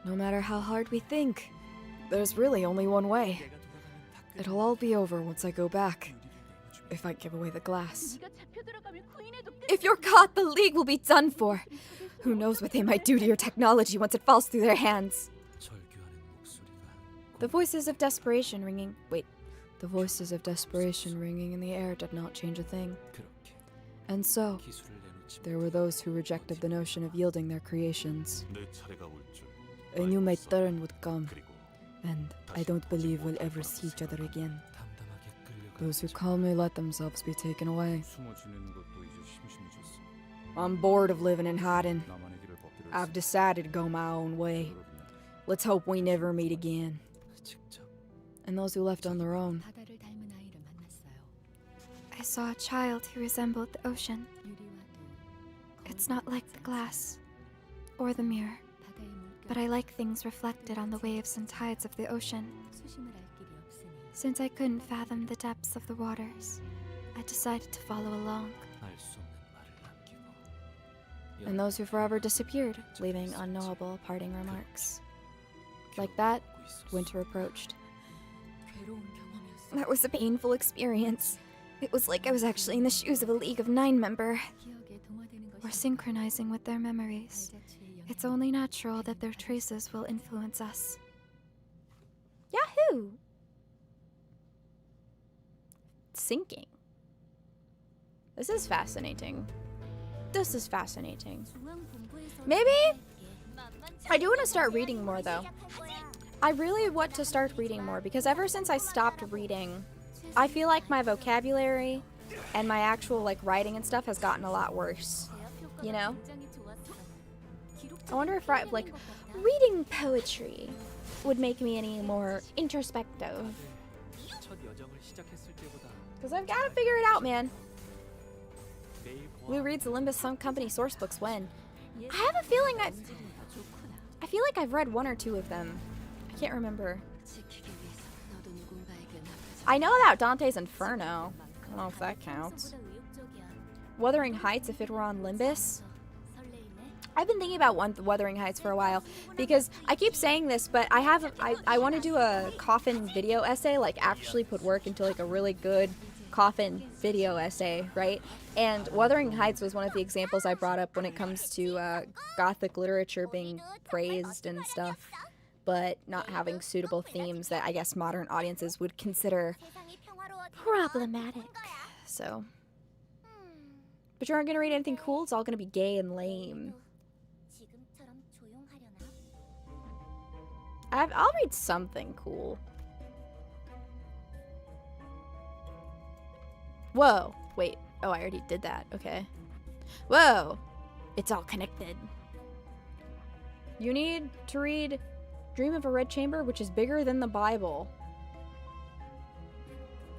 No matter how hard we think, there's really only one way. It'll all be over once I go back. If I give away the glass. If you're caught, the League will be done for. Who knows what they might do to your technology once it falls through their hands. The voices of desperation ringing... Wait. The voices of desperation ringing in the air did not change a thing. And so, there were those who rejected the notion of yielding their creations. I knew my turn would come, and I don't believe we'll ever see each other again. Those who calmly let themselves be taken away. I'm bored of living in hiding. I've decided to go my own way. Let's hope we never meet again. And those who left on their own. I saw a child who resembled the ocean. It's not like the glass or the mirror, but I like things reflected on the waves and tides of the ocean. Since I couldn't fathom the depths of the waters, I decided to follow along. And those who forever disappeared, leaving unknowable parting remarks. Like that, winter approached. That was a painful experience. It was like I was actually in the shoes of a League of 9 member. We're synchronizing with their memories. It's only natural that their traces will influence us. Yahoo! Syncing. This is fascinating. This is fascinating. Maybe I do want to start reading more though. I really want to start reading more because ever since I stopped reading, I feel like my vocabulary and my actual like writing and stuff has gotten a lot worse. You know? I wonder if like reading poetry would make me any more introspective. Because I've got to figure it out, man. Who reads the Limbus Some Company sourcebooks when? I have a feeling I feel like I've read 1 or 2 of them. I can't remember. I know about Dante's Inferno. I don't know if that counts. Wuthering Heights if it were on Limbus.
I've been thinking about Wuthering Heights for a while because I keep saying this, but I want to do a coffin video essay, like actually put work into like a really good coffin video essay, right? And Wuthering Heights was one of the examples I brought up when it comes to Gothic literature being praised and stuff, but not having suitable themes that I guess modern audiences would consider problematic. So, but you aren't gonna read anything cool. It's all gonna be gay and lame. I'll read something cool. Whoa, wait. Oh, I already did that. Okay. Whoa, it's all connected. You need to read Dream of a Red Chamber, which is bigger than the Bible.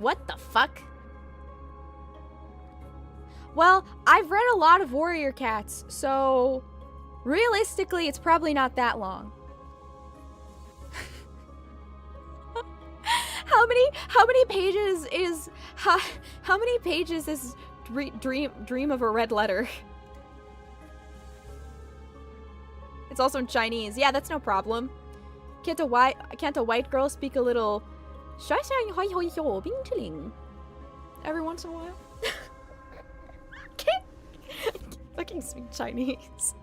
What the fuck? Well, I've read a lot of Warrior Cats, so realistically, it's probably not that long. How many pages is Dream of a Red Letter? It's also in Chinese. Yeah, that's no problem. Can't a white girl speak a little every once in a while? Can't fucking speak Chinese.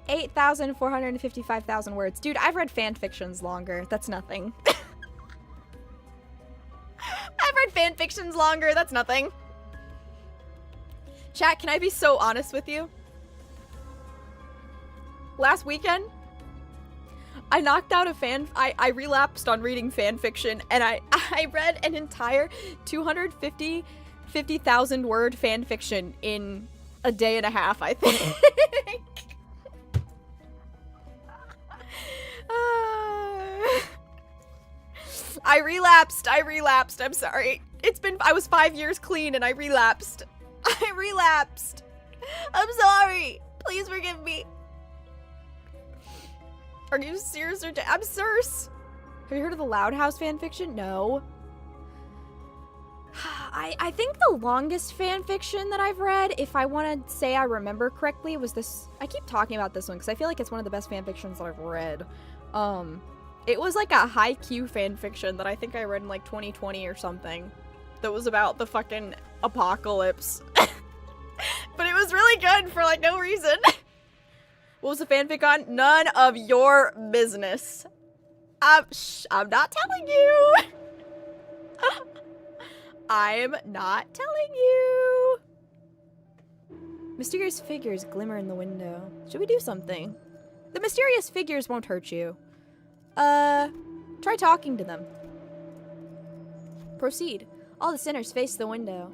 8,455,000 words. Dude, I've read fan fictions longer. That's nothing. I've read fan fictions longer. That's nothing. Chat, can I be so honest with you? Last weekend, I knocked out a I relapsed on reading fan fiction, and I read an entire 250,000 word fan fiction in a day and a half, I think. I relapsed. I'm sorry. I was 5 years clean and I relapsed. I'm sorry. Please forgive me. Are you serious or I'm serious? Have you heard of the Loud House fanfiction? No. I think the longest fanfiction that I've read, if I want to say I remember correctly, was this. I keep talking about this one because I feel like it's one of the best fanfictions that I've read. It was like a high-Q fanfiction that I think I read in like 2020 or something. That was about the fucking apocalypse. But it was really good for like no reason. What was the fanfic on? None of your business. I'm not telling you. I'm not telling you. Mysterious figures glimmer in the window. Should we do something? The mysterious figures won't hurt you. Try talking to them. Proceed. All the sinners face the window.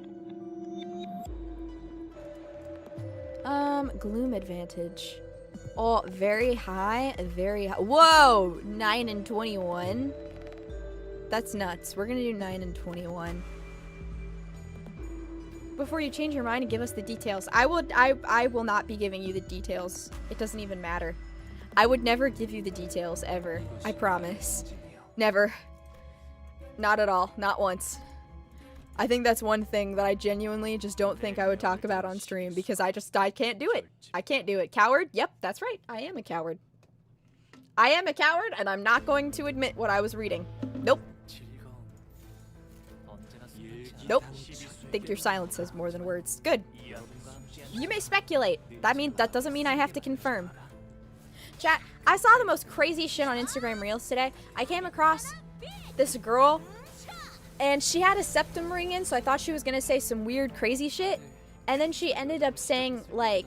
Gloom advantage. Oh, very high, very high. Whoa! 9 and 21. That's nuts. We're gonna do 9 and 21. Before you change your mind and give us the details. I will not be giving you the details. It doesn't even matter. I would never give you the details, ever. I promise. Never. Not at all. Not once. I think that's one thing that I genuinely just don't think I would talk about on stream because I can't do it. I can't do it. Coward? Yep, that's right. I am a coward. I am a coward, and I'm not going to admit what I was reading. Nope. Nope. I think your silence says more than words. Good. You may speculate. That doesn't mean I have to confirm. Chat, I saw the most crazy shit on Instagram Reels today. I came across this girl, and she had a septum ring in, so I thought she was gonna say some weird crazy shit. And then she ended up saying, like,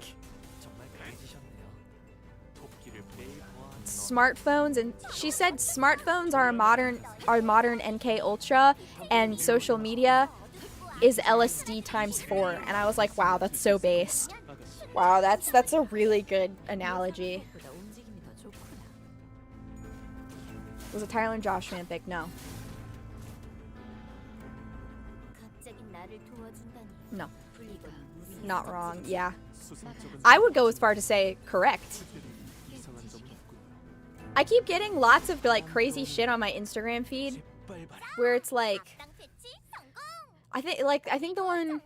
smartphones, and she said smartphones are modern NK Ultra, and social media is LSD times 4. And I was like, wow, that's so based. Wow, that's a really good analogy. Was it Tyler and Josh fanfic? No. No. Not wrong. Yeah. I would go as far to say correct. I keep getting lots of like crazy shit on my Instagram feed where it's like
I think the one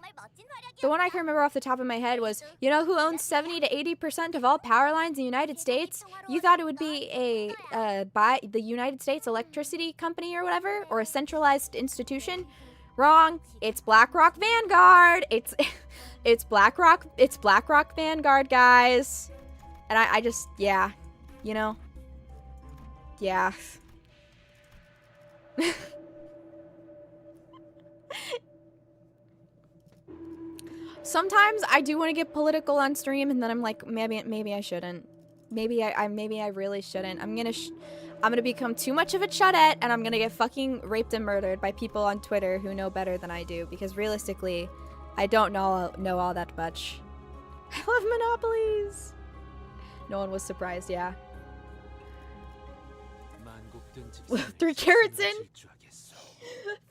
I can remember off the top of my head was, you know who owns 70 to 80% of all power lines in the United States? You thought it would be the United States Electricity Company or whatever, or a centralized institution? Wrong. It's BlackRock Vanguard. It's BlackRock Vanguard, guys. And I just, yeah, you know, yeah. Sometimes I do want to get political on stream, and then I'm like, maybe I shouldn't. Maybe I really shouldn't. I'm gonna become too much of a chudette, and I'm gonna get fucking raped and murdered by people on Twitter who know better than I do. Because realistically, I don't know all that much. I love monopolies. No one was surprised, yeah. 3 carats in.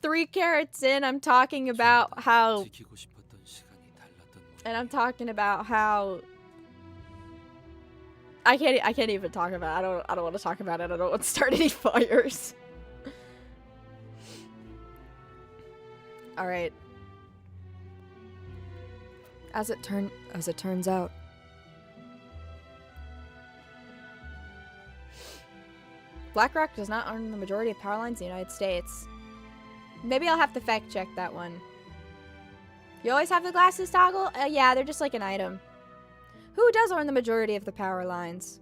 3 carats in. I'm talking about how. And I'm talking about how I can't even talk about it. I don't want to talk about it. I don't want to start any fires. All right. As it turns out, BlackRock does not own the majority of power lines in the United States. Maybe I'll have to fact check that one. You always have the glasses toggle? Yeah, they're just like an item. Who does own the majority of the power lines?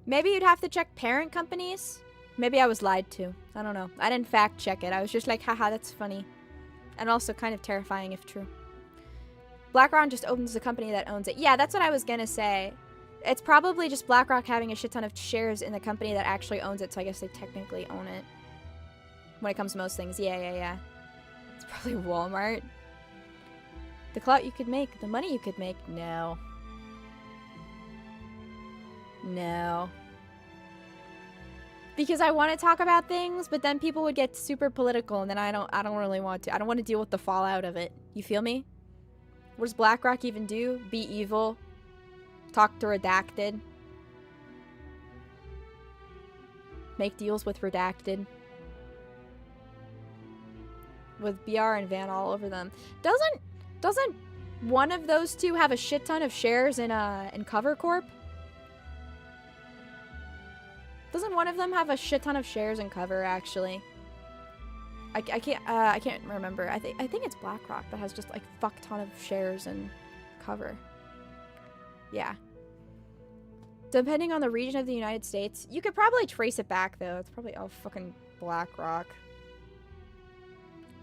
Maybe you'd have to check parent companies? Maybe I was lied to. I don't know. I didn't fact check it. I was just like, haha, that's funny. And also kind of terrifying if true. BlackRock just owns the company that owns it. Yeah, that's what I was gonna say. It's probably just BlackRock having a shit ton of shares in the company that actually owns it, so I guess they technically own it. When it comes to most things. Yeah. It's probably Walmart. The clout you could make, the money you could make. No. Because I want to talk about things, but then people would get super political, and then I don't really want to. I don't want to deal with the fallout of it. You feel me? What does BlackRock even do? Be evil? Talk to Redacted? Make deals with Redacted? With BR and Van all over them. Doesn't one of those two have a shit ton of shares in Cover Corp? Doesn't one of them have a shit ton of shares in Cover, actually? I can't remember. I think it's BlackRock that has just like fuck ton of shares in Cover. Yeah. Depending on the region of the United States, you could probably trace it back though. It's probably all fucking BlackRock.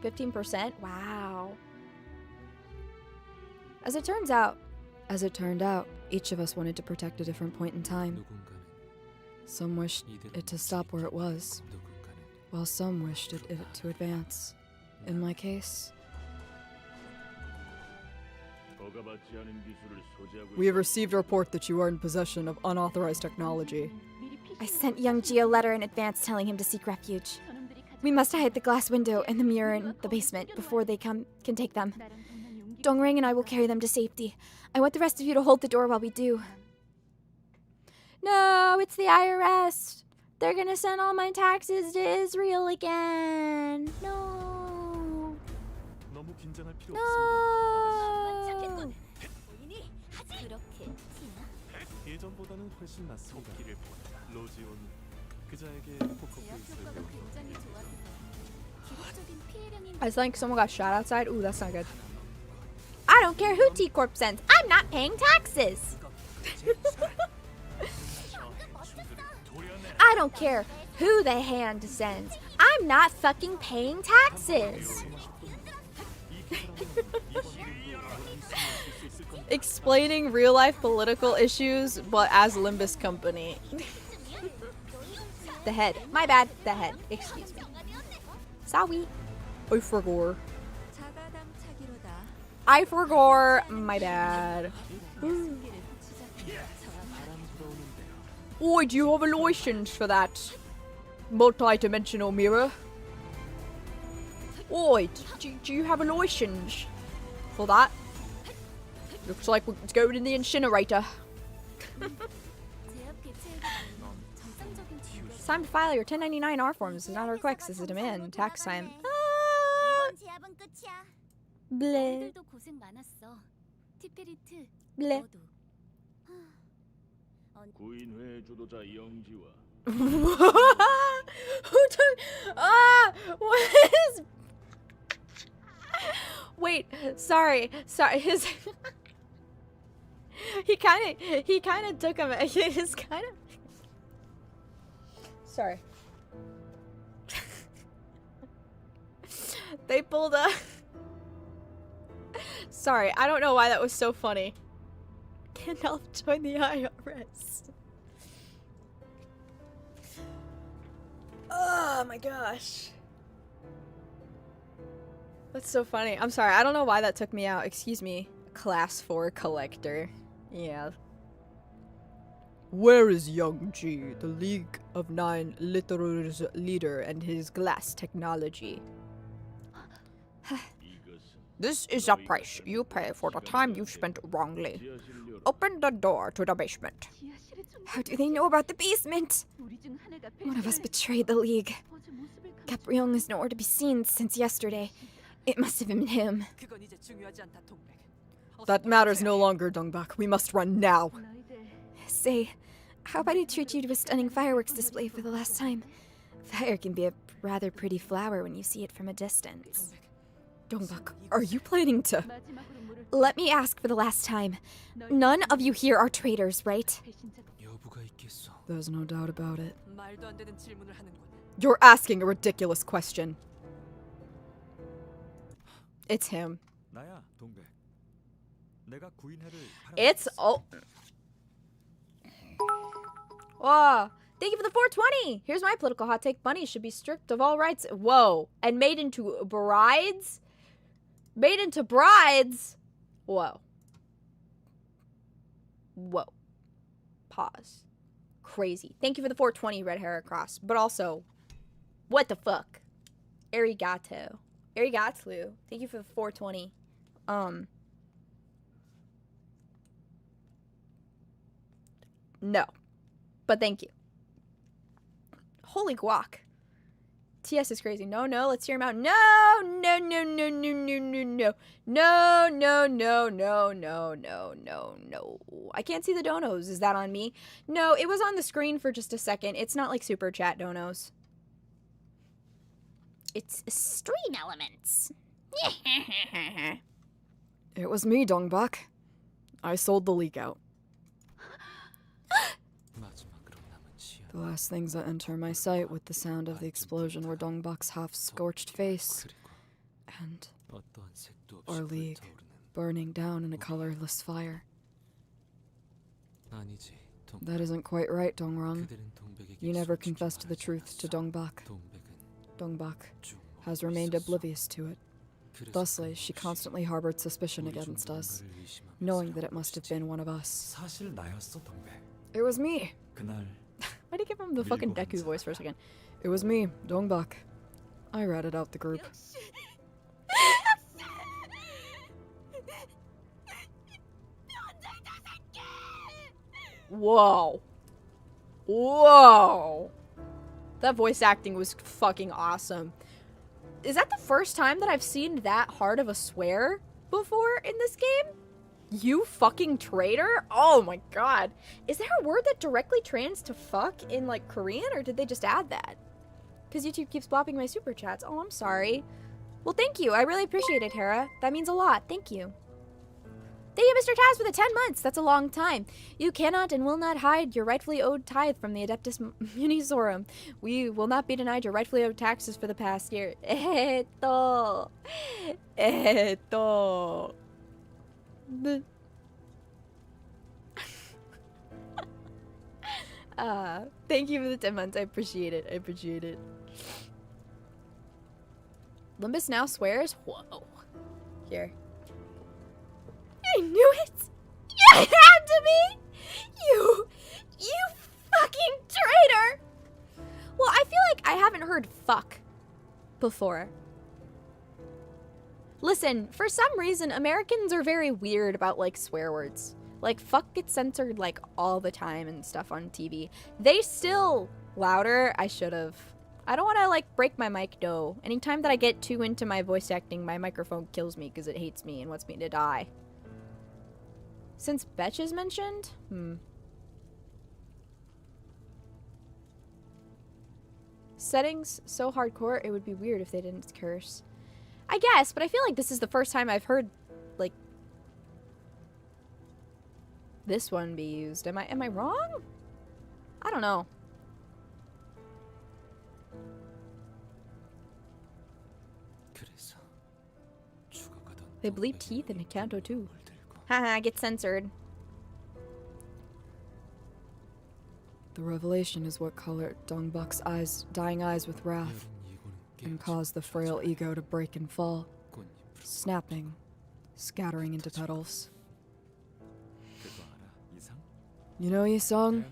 15%? Wow. As it turned out, each of us wanted to protect a different point in time. Some wished it to stop where it was, while some wished it to advance. In my case, we have received a report that you are in possession of unauthorized technology.
I sent young G a letter in advance telling him to seek refuge. We must hide the glass window and the mirror in the basement before they can take them. Dongring and I will carry them to safety. I want the rest of you to hold the door while we do. No, it's the IRS. They're gonna send all my taxes to Israel again. No. No.
I think someone got shot outside. Ooh, that's not good. I don't care who T Corp sends. I'm not paying taxes. I don't care who the hand sends. I'm not fucking paying taxes. Explaining real life political issues, but as Limbus company. The head. My bad. The head. Excuse me. Sorry. I forgot. My bad. Oi, do you have a license for that multi-dimensional mirror? Oi, do you have a license for that? Looks like it's going in the incinerator. It's time to file your 1099 R forms. It's not a request, it's a demand. Tax time.
bleh.
너희들도 고생 많았어. 티페리트,
bleh.
너도.
구인회 주도자 영지와
Who took? What is? Wait, sorry. His. he kind of took him. His kind of. Sorry. They pulled a. Sorry, I don't know why that was so funny. Can help join the IRS. Oh my gosh. That's so funny. I'm sorry, I don't know why that took me out. Excuse me. Class 4 collector. Yeah. Where is Young G, the League of Nine Litterers leader, and his glass technology? This is a price you pay for the time you spent wrongly. Open the door to the basement.
How do they know about the basement? One of us betrayed the League. Capriong is nowhere to be seen since yesterday. It must have been him.
That matters no longer, Dongbak. We must run now.
Say, how about I treat you to a stunning fireworks display for the last time? Fire can be a rather pretty flower when you see it from a distance.
Dongbak, are you planning to...
Let me ask for the last time. None of you here are traitors, right?
There's no doubt about it. You're asking a ridiculous question. It's him.
It's oh. Whoa. Thank you for the 420. Here's my political hot take. Bunnies should be stripped of all rights. Whoa. And made into brides? Made into brides? Whoa. Whoa. Pause. Crazy. Thank you for the 420, Red Hair Cross. But also, what the fuck? Arigato. Arigatsu. Thank you for the 420. No. But thank you. Holy guac. TS is crazy. No, let's hear him out. No. No. I can't see the donos. Is that on me? No, it was on the screen for just a second. It's not like super chat donos. It's stream elements.
It was me, Dongbak. I sold the leak out. The last things that enter my sight with the sound of the explosion were Dongbak's half-scorched face and our league burning down in a colorless fire. That isn't quite right, Dongrang. You never confessed the truth to Dongbak. Dongbak has remained oblivious to it. Thusly, she constantly harbored suspicion against us, knowing that it must have been one of us. It was me.
Why'd you give him the fucking Deku voice for a second?
It was me, Dongbak. I ratted out the group.
Whoa. Whoa. That voice acting was fucking awesome. Is that the first time that I've seen that hard of a swear before in this game? You fucking traitor? Oh my god. Is there a word that directly trans to fuck in like Korean, or did they just add that? Because YouTube keeps blopping my super chats. Oh, I'm sorry. Well, thank you. I really appreciate it, Hera. That means a lot. Thank you. Thank you, Mr. Taz, for the 10 months. That's a long time. You cannot and will not hide your rightfully owed tithe from the Adeptus Munisorum. We will not be denied your rightfully owed taxes for the past year. Eto. Thank you for the 10 months. I appreciate it. Limbus now swears? Whoa. Here. I knew it! You had to be! You fucking traitor! Well, I feel like I haven't heard fuck before. Listen, for some reason, Americans are very weird about, like, swear words. Like, fuck gets censored, like, all the time and stuff on TV. They still... Louder? I should've.
I don't want to, like, break my mic, though. Anytime that I get too into my voice acting, my microphone kills me because it hates me and wants me to die. Since Betch is mentioned? Settings so hardcore, it would be weird if they didn't curse. I guess, but I feel like this is the first time I've heard, like, this one be used. Am I wrong? I don't know. They bleep teeth in Canto too. Haha, get censored. The revelation is what colored Dongbuk's dying eyes with wrath and caused the frail ego to break and fall, snapping, scattering into petals. You know, Yisung?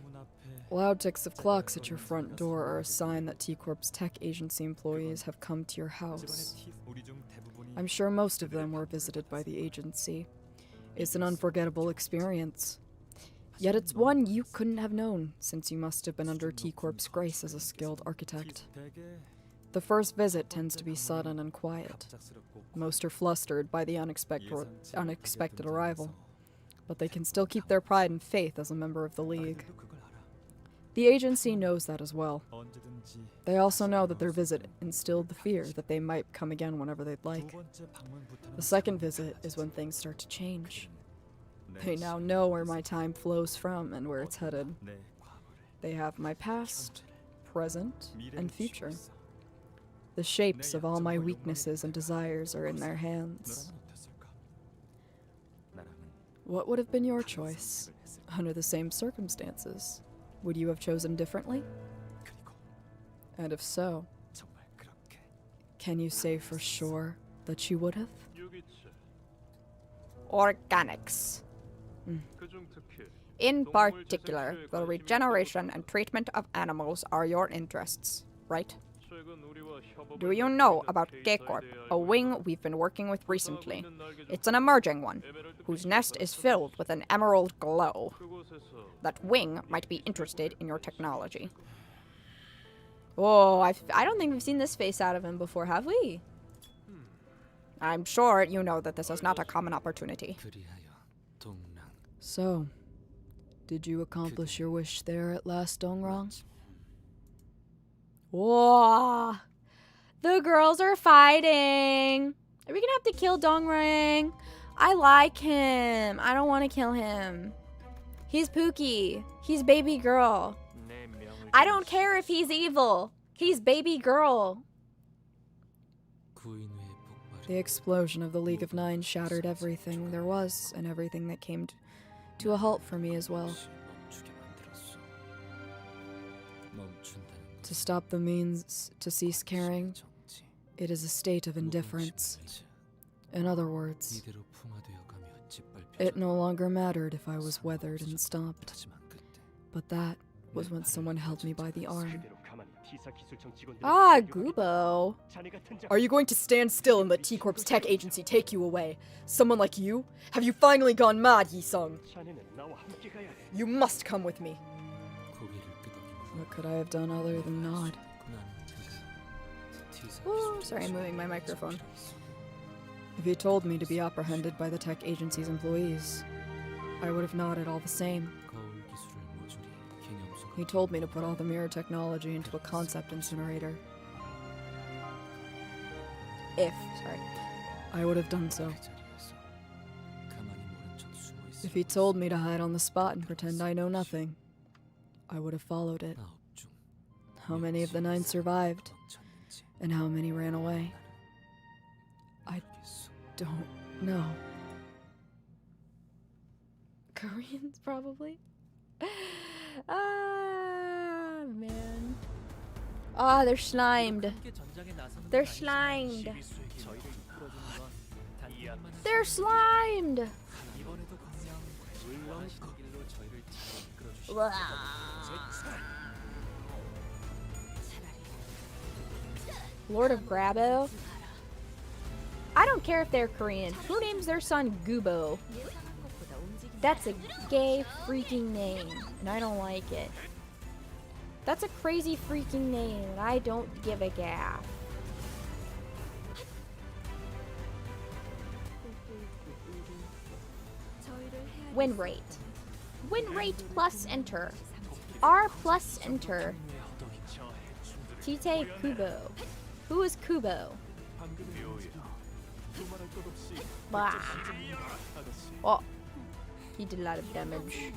Loud ticks of clocks at your front door are a sign that T-Corp's tech agency employees have come to your house. I'm sure most of them were visited by the agency. It's an unforgettable experience. Yet it's one you couldn't have known, since you must have been under T-Corp's grace as a skilled architect. The first visit tends to be sudden and quiet. Most are flustered by the unexpected arrival, but they can still keep their pride and faith as a member of the League. The agency knows that as well. They also know that their visit instilled the fear that they might come again whenever they'd like. The second visit is when things start to change. They now know where my time flows from and where it's headed. They have my past, present, and future. The shapes of all my weaknesses and desires are in their hands. What would have been your choice under the same circumstances? Would you have chosen differently? And if so, can you say for sure that you would have? Organics. In particular, the regeneration and treatment of animals are your interests, right? Do you know about K-Corp, a wing we've been working with recently? It's an emerging one, whose nest is filled with an emerald glow. That wing might be interested in your technology. Oh, I don't think we've seen this face out of him before, have we? I'm sure you know that this is not a common opportunity. So, did you accomplish your wish there at last, Dongrong? Whoa! The girls are fighting! Are we gonna have to kill Dongrang? I like him. I don't want to kill him. He's Pookie. He's baby girl. I don't care if he's evil. He's baby girl. The explosion of the League of Nine shattered everything there was and everything that came to a halt for me as well. To stop the means to cease caring, it is a state of indifference. In other words, it no longer mattered if I was weathered and stomped. But that was when someone held me by the arm. Ah, Gubo. Are you going to stand still and let T-Corp's tech agency take you away? Someone like you? Have you finally gone mad, Yi-sung? You must come with me. What could I have done other than nod? Oh, sorry, I'm moving my microphone. If he told me to be apprehended by the tech agency's employees, I would have nodded all the same. He told me to put all the mirror technology into a concept incinerator. I would have done so. If he told me to hide on the spot and pretend I know nothing, I would have followed it. How many of the 9 survived? And how many ran away? I don't know. Koreans, probably? Ah, man. Ah, they're slimed. They're slimed. They're slimed! Lord of Grabo? I don't care if they're Korean. Who names their son Gubo? That's a gay freaking name, and I don't like it.
That's a crazy freaking name, and I don't give a gaff. Win rate. Win rate plus enter. R plus enter. Tite Kubo. Who is Kubo? Bah. Oh. He did a lot of damage.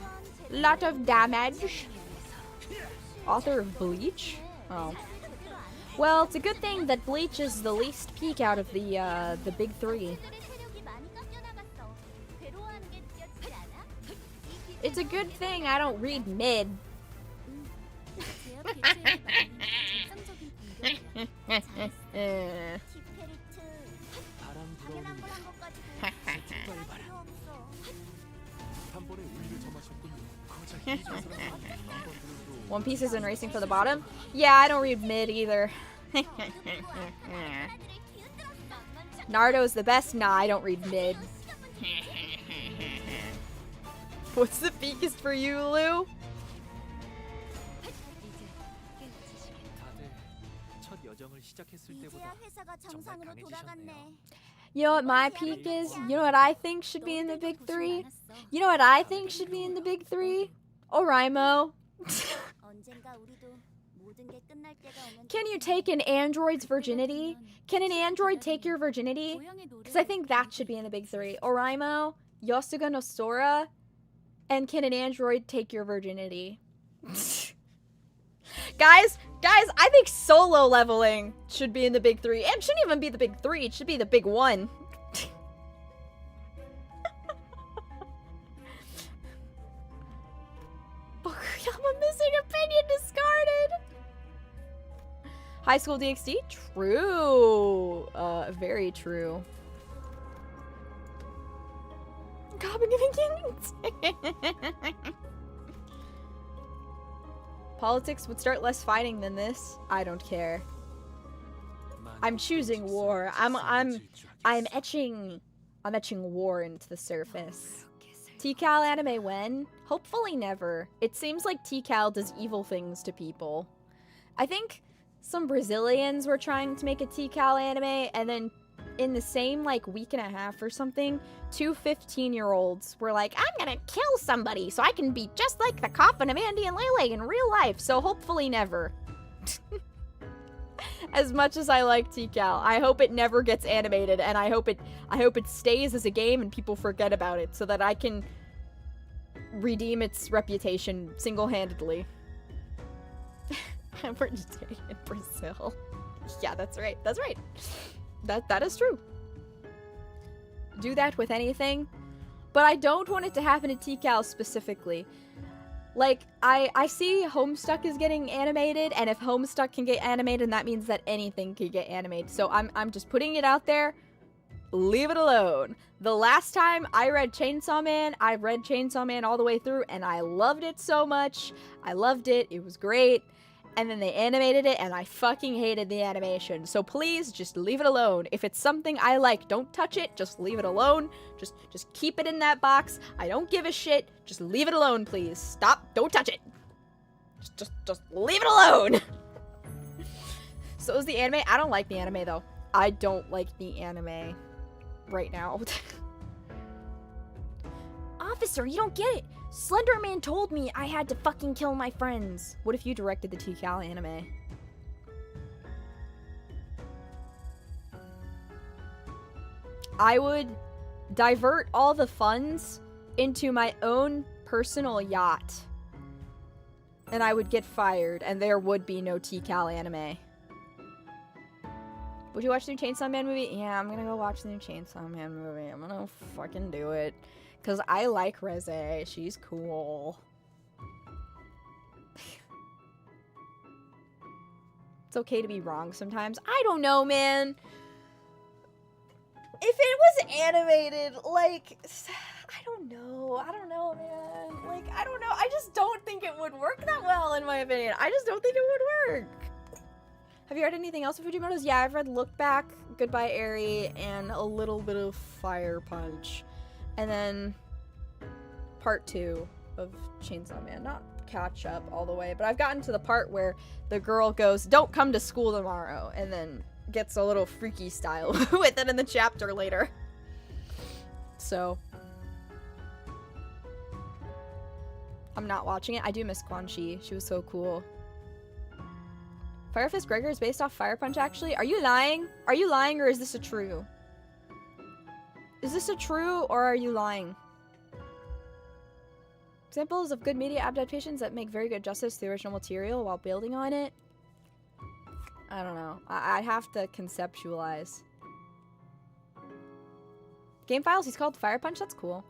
Lot of damage. Author of Bleach? Oh. Well, it's a good thing that Bleach is the least peak out of the big three. It's a good thing I don't read mid. One Piece isn't racing for the bottom? Yeah, I don't read mid either. Naruto's the best? Nah, I don't read mid. What's the peakest for you, Lou? You know what my peak is? You know what I think should be in the big three? You know what I think should be in the big three? Oraimo. Can you take an android's virginity? Can an android take your virginity? Because I think that should be in the big three. Oraimo, Yosuga no Sora, and can an android take your virginity? Guys, I think solo leveling should be in the big three. It shouldn't even be the big three, it should be the big one. I'm missing opinion discarded. High School DxD? True. Very true. Politics would start less fighting than this. I don't care. I'm choosing war. I'm etching war into the surface. TCal anime when? Hopefully never. It seems like TCal does evil things to people. I think some Brazilians were trying to make a TCal anime, and then in the same like week and a half or something, 2 15-year-olds were like, I'm gonna kill somebody so I can be just like the coffin of Andy and Lele in real life. So hopefully never. As much as I like TCal, I hope it never gets animated, and I hope it stays as a game and people forget about it so that I can redeem its reputation single-handedly. We're just in Brazil. Yeah, that's right. That's right. That is true. Do that with anything, but I don't want it to happen to TCal specifically. Like, I see Homestuck is getting animated, and if Homestuck can get animated, that means that anything can get animated. So I'm just putting it out there. Leave it alone. The last time I read Chainsaw Man, I read Chainsaw Man all the way through, and I loved it so much. I loved it. It was great. And then they animated it, and I fucking hated the animation. So please, just leave it alone. If it's something I like, don't touch it. Just leave it alone. Just keep it in that box. I don't give a shit. Just leave it alone, please. Stop. Don't touch it. Just leave it alone. So is the anime? I don't like the anime, though. I don't like the anime right now. Officer, you don't get it. Slenderman told me I had to fucking kill my friends. What if you directed the TCal anime? I would divert all the funds into my own personal yacht. And I would get fired, and there would be no TCal anime. Would you watch the new Chainsaw Man movie? Yeah, I'm gonna go watch the new Chainsaw Man movie. I'm gonna fucking do it. Because I like Reze. She's cool. It's okay to be wrong sometimes. I don't know, man. If it was animated, like, I don't know, man. Like, I don't know. I just don't think it would work that well, in my opinion. I just don't think it would work. Have you read anything else of Fujimoto's? Yeah, I've read Look Back, Goodbye Eri, and a little bit of Fire Punch. And then part 2 of Chainsaw Man.
catch up all the way, but I've gotten to the part where the girl goes, "Don't come to school tomorrow," and then gets a little freaky style with it in the chapter later. So I'm not watching it. I do miss Quan Chi. She was so cool. Fire Fist Gregor is based off Fire Punch, actually. Are you lying? Are you lying, or is this a true? Is this a true, or are you lying? Examples of good media adaptations that make very good justice to the original material while building on it? I don't know. I'd have to conceptualize. Game Files, he's called Fire Punch? That's cool.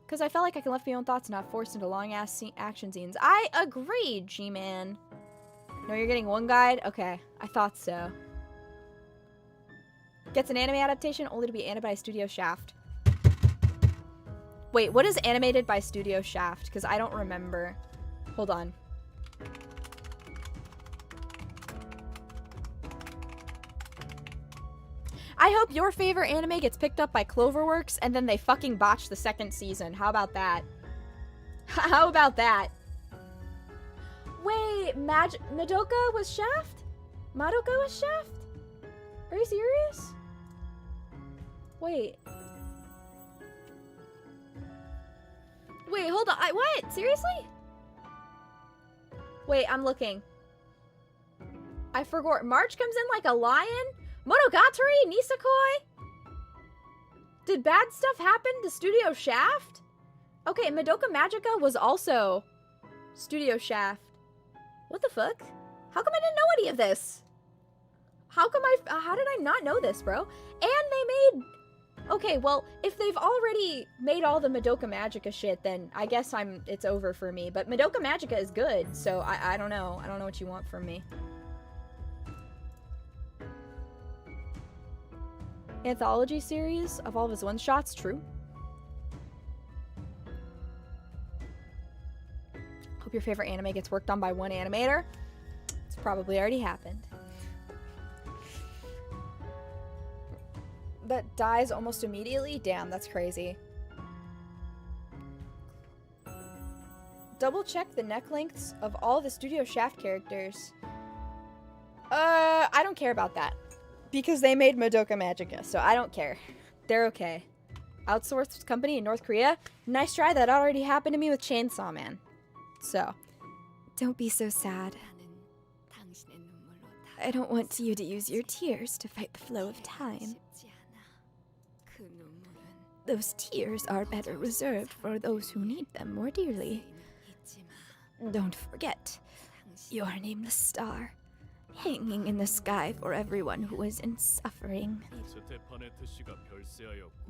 Because I felt like I can left my own thoughts and not forced into long-ass action scenes. I agree, G-Man. No, you're getting one guide? Okay, I thought so. Gets an anime adaptation only to be animated by Studio Shaft. Wait, what is animated by Studio Shaft? Because I don't remember. Hold on. I hope your favorite anime gets picked up by Cloverworks and then they fucking botch the second season. How about that? How about that? Wait, Madoka was Shaft? Madoka was Shaft? Are you serious? Wait. Wait, hold on. What? Seriously? Wait, I'm looking. I forgot. March comes in like a lion? Monogatari? Nisekoi? Did bad stuff happen to Studio Shaft? Okay, Madoka Magica was also Studio Shaft. What the fuck? How come I didn't know any of this? How did I not know this, bro? And they made... Okay, well, if they've already made all the Madoka Magica shit, then I guess it's over for me. But Madoka Magica is good, so I don't know. I don't know what you want from me. Anthology series of all of his one-shots, true. Hope your favorite anime gets worked on by one animator. It's probably already happened. That dies almost immediately? Damn, that's crazy. Double check the neck lengths of all the Studio Shaft characters. I don't care about that. Because they made Madoka Magica, so I don't care. They're okay. Outsourced company in North Korea? Nice try, that already happened to me with Chainsaw Man. So.
Don't be so sad. I don't want you to use your tears to fight the flow of time. Those tears are better reserved for those who need them more dearly. Don't forget, your nameless star, hanging in the sky for everyone who is in suffering.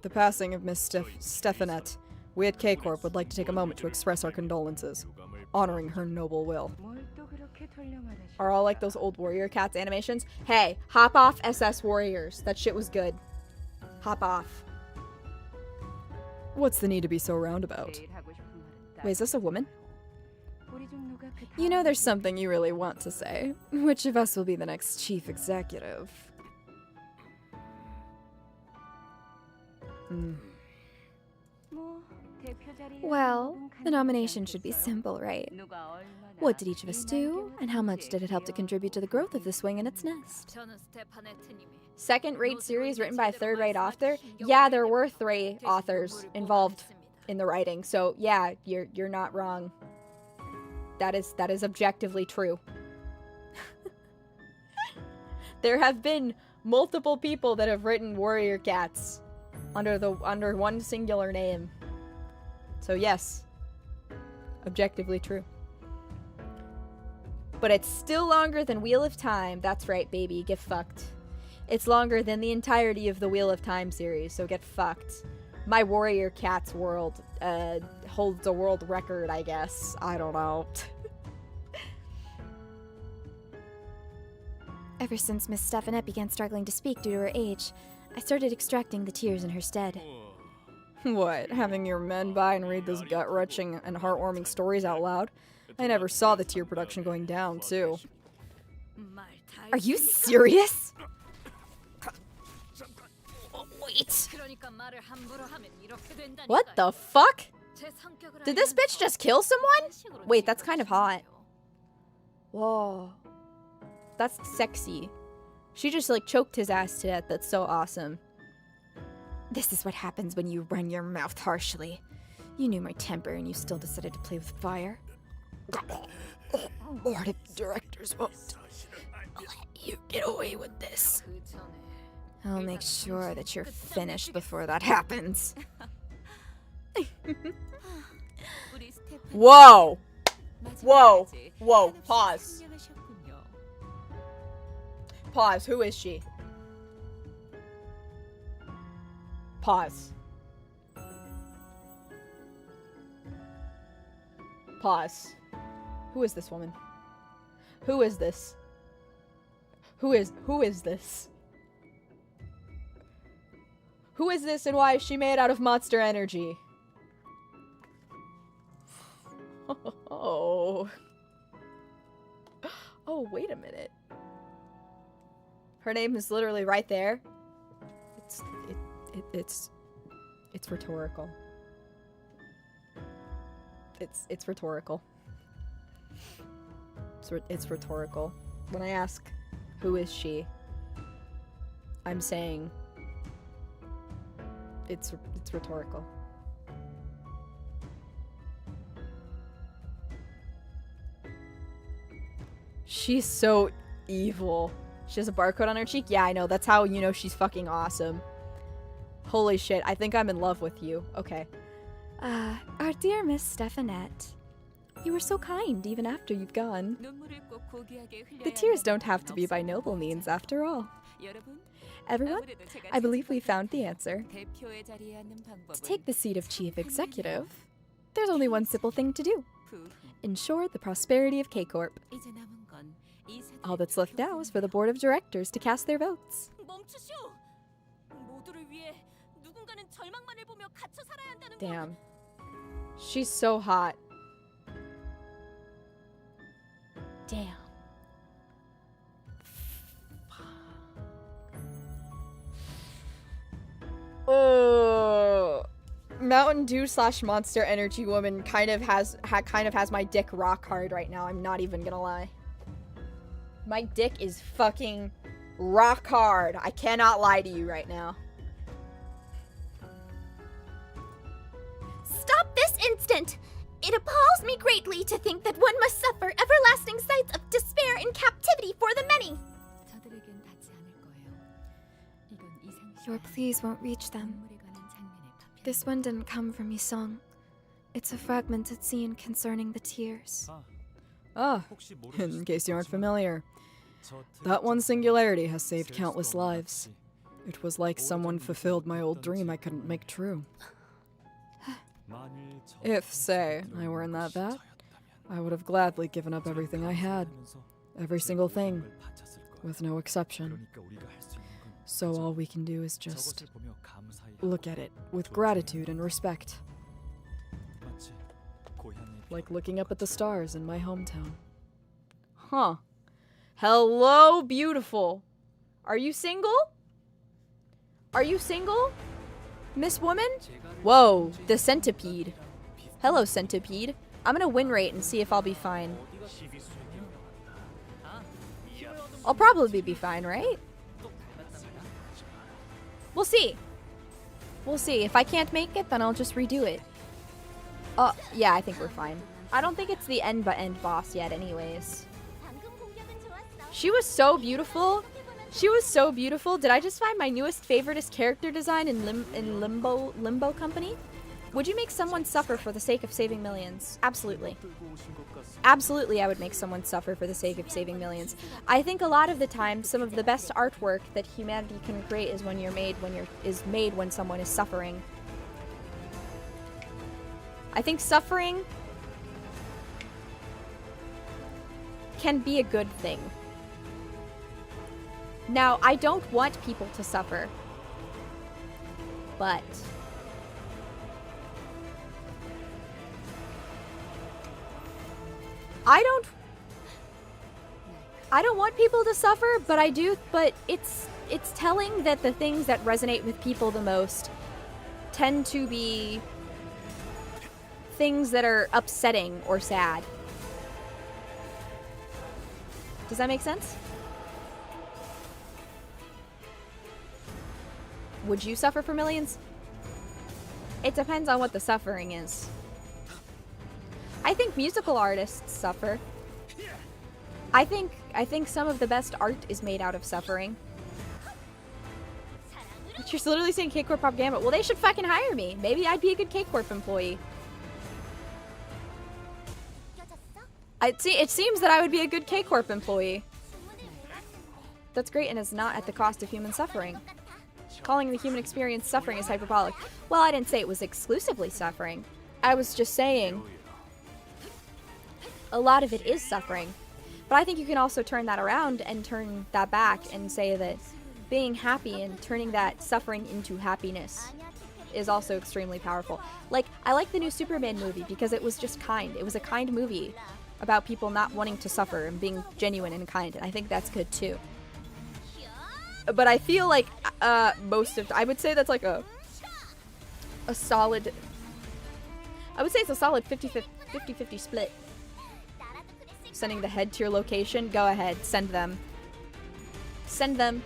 The passing of Miss Stephanette. We at K-Corp would like to take a moment to express our condolences, honoring her noble will. Are all like those old Warrior Cats animations? Hey, hop off SS Warriors. That shit was good. Hop off. What's the need to be so roundabout? Wait, is this a woman? You know there's something you really want to say. Which of us will be the next chief executive?
Well, the nomination should be simple, right? What did each of us do, and how much did it help to contribute to the growth of the swing in its nest?
Second-rate series written by a third-rate author? Yeah, there were 3 authors involved in the writing, so yeah, you're not wrong. That is objectively true. There have been multiple people that have written Warrior Cats under one singular name. So yes, objectively true. But it's still longer than Wheel of Time. That's right, baby, get fucked. It's longer than the entirety of the Wheel of Time series, so get fucked. My Warrior Cats world holds a world record, I guess. I don't know.
Ever since Miss Stephanette began struggling to speak due to her age, I started extracting the tears in her stead.
What, having your men by and read those gut-wrenching and heartwarming stories out loud? I never saw the tear production going down, too.
Are you serious? Wait.
What the fuck?
Did this bitch just kill someone? Wait, that's kind of hot. Whoa. That's sexy. She just like choked his ass to death. That's so awesome. This is what happens when you run your mouth harshly. You knew my temper and you still decided to play with fire. Board of directors won't let you get away with this. I'll make sure that you're finished before that happens.
Whoa! Whoa! Whoa! Pause. Pause. Who is she? Pause. Pause. Who is this woman? Who is this? Who is this? Who is this and why is she made out of monster energy? Oh. Oh, wait a minute. Her name is literally right there. It's rhetorical. It's rhetorical. It's rhetorical. When I ask, who is she? I'm saying it's rhetorical. She's so evil. She has a barcode on her cheek? Yeah, I know. That's how you know she's fucking awesome. Holy shit, I think I'm in love with you. Okay.
Our dear Miss Stephanette. You were so kind even after you've gone. The tears don't have to be by noble means after all. Everyone, I believe we found the answer. To take the seat of chief executive, there's only one simple thing to do. Ensure the prosperity of K-Corp. All that's left now is for the board of directors to cast their votes.
Damn. She's so hot.
Damn.
Oh, Mountain Dew / Monster Energy woman kind of has my dick rock hard right now. I'm not even gonna lie. My dick is fucking rock hard. I cannot lie to you right now.
Stop this instant! It appalls me greatly to think that one must suffer everlasting sights of despair in captivity for the many. Your pleas won't reach them. This one didn't come from Yisong. It's a fragmented scene concerning the tears.
Ah, in case you aren't familiar, that one singularity has saved countless lives. It was like someone fulfilled my old dream I couldn't make true. If, say, I were in that vat, I would have gladly given up everything I had. Every single thing. With no exception. So all we can do is just look at it with gratitude and respect. Like looking up at the stars in my hometown. Huh. Hello, beautiful. Are you single? Are you single? Miss Woman? Whoa, the centipede. Hello, centipede. I'm gonna win rate and see if I'll be fine. I'll probably be fine, right? We'll see. We'll see. If I can't make it, then I'll just redo it. Yeah, I think we're fine. I don't think it's the end boss yet anyways. She was so beautiful. She was so beautiful. Did I just find my newest favoritist character design in Limbo Company? Would you make someone suffer for the sake of saving millions? Absolutely. Absolutely, I would make someone suffer for the sake of saving millions. I think a lot of the time, some of the best artwork that humanity can create is made when someone is suffering. I think suffering can be a good thing. Now, I don't want people to suffer, but I don't want people to suffer, but I do, but it's telling that the things that resonate with people the most tend to be
things that are upsetting or sad. Does that make sense? Would you suffer for millions? It depends on what the suffering is. I think musical artists suffer. I think some of the best art is made out of suffering. But you're literally saying K-Corp propaganda. Well, they should fucking hire me. Maybe I'd be a good K-Corp employee. It seems that I would be a good K-Corp employee. That's great, and it's not at the cost of human suffering. Calling the human experience suffering is hyperbolic. Well, I didn't say it was exclusively suffering. I was just saying a lot of it is suffering. But I think you can also turn that around and turn that back and say that being happy and turning that suffering into happiness is also extremely powerful. Like, I like the new Superman movie because it was just kind. It was a kind movie about people not wanting to suffer and being genuine and kind. And I think that's good too. But I feel like I would say that's like a solid, I would say it's a solid 50-50 split. Sending the head to your location, go ahead, send them. Send them.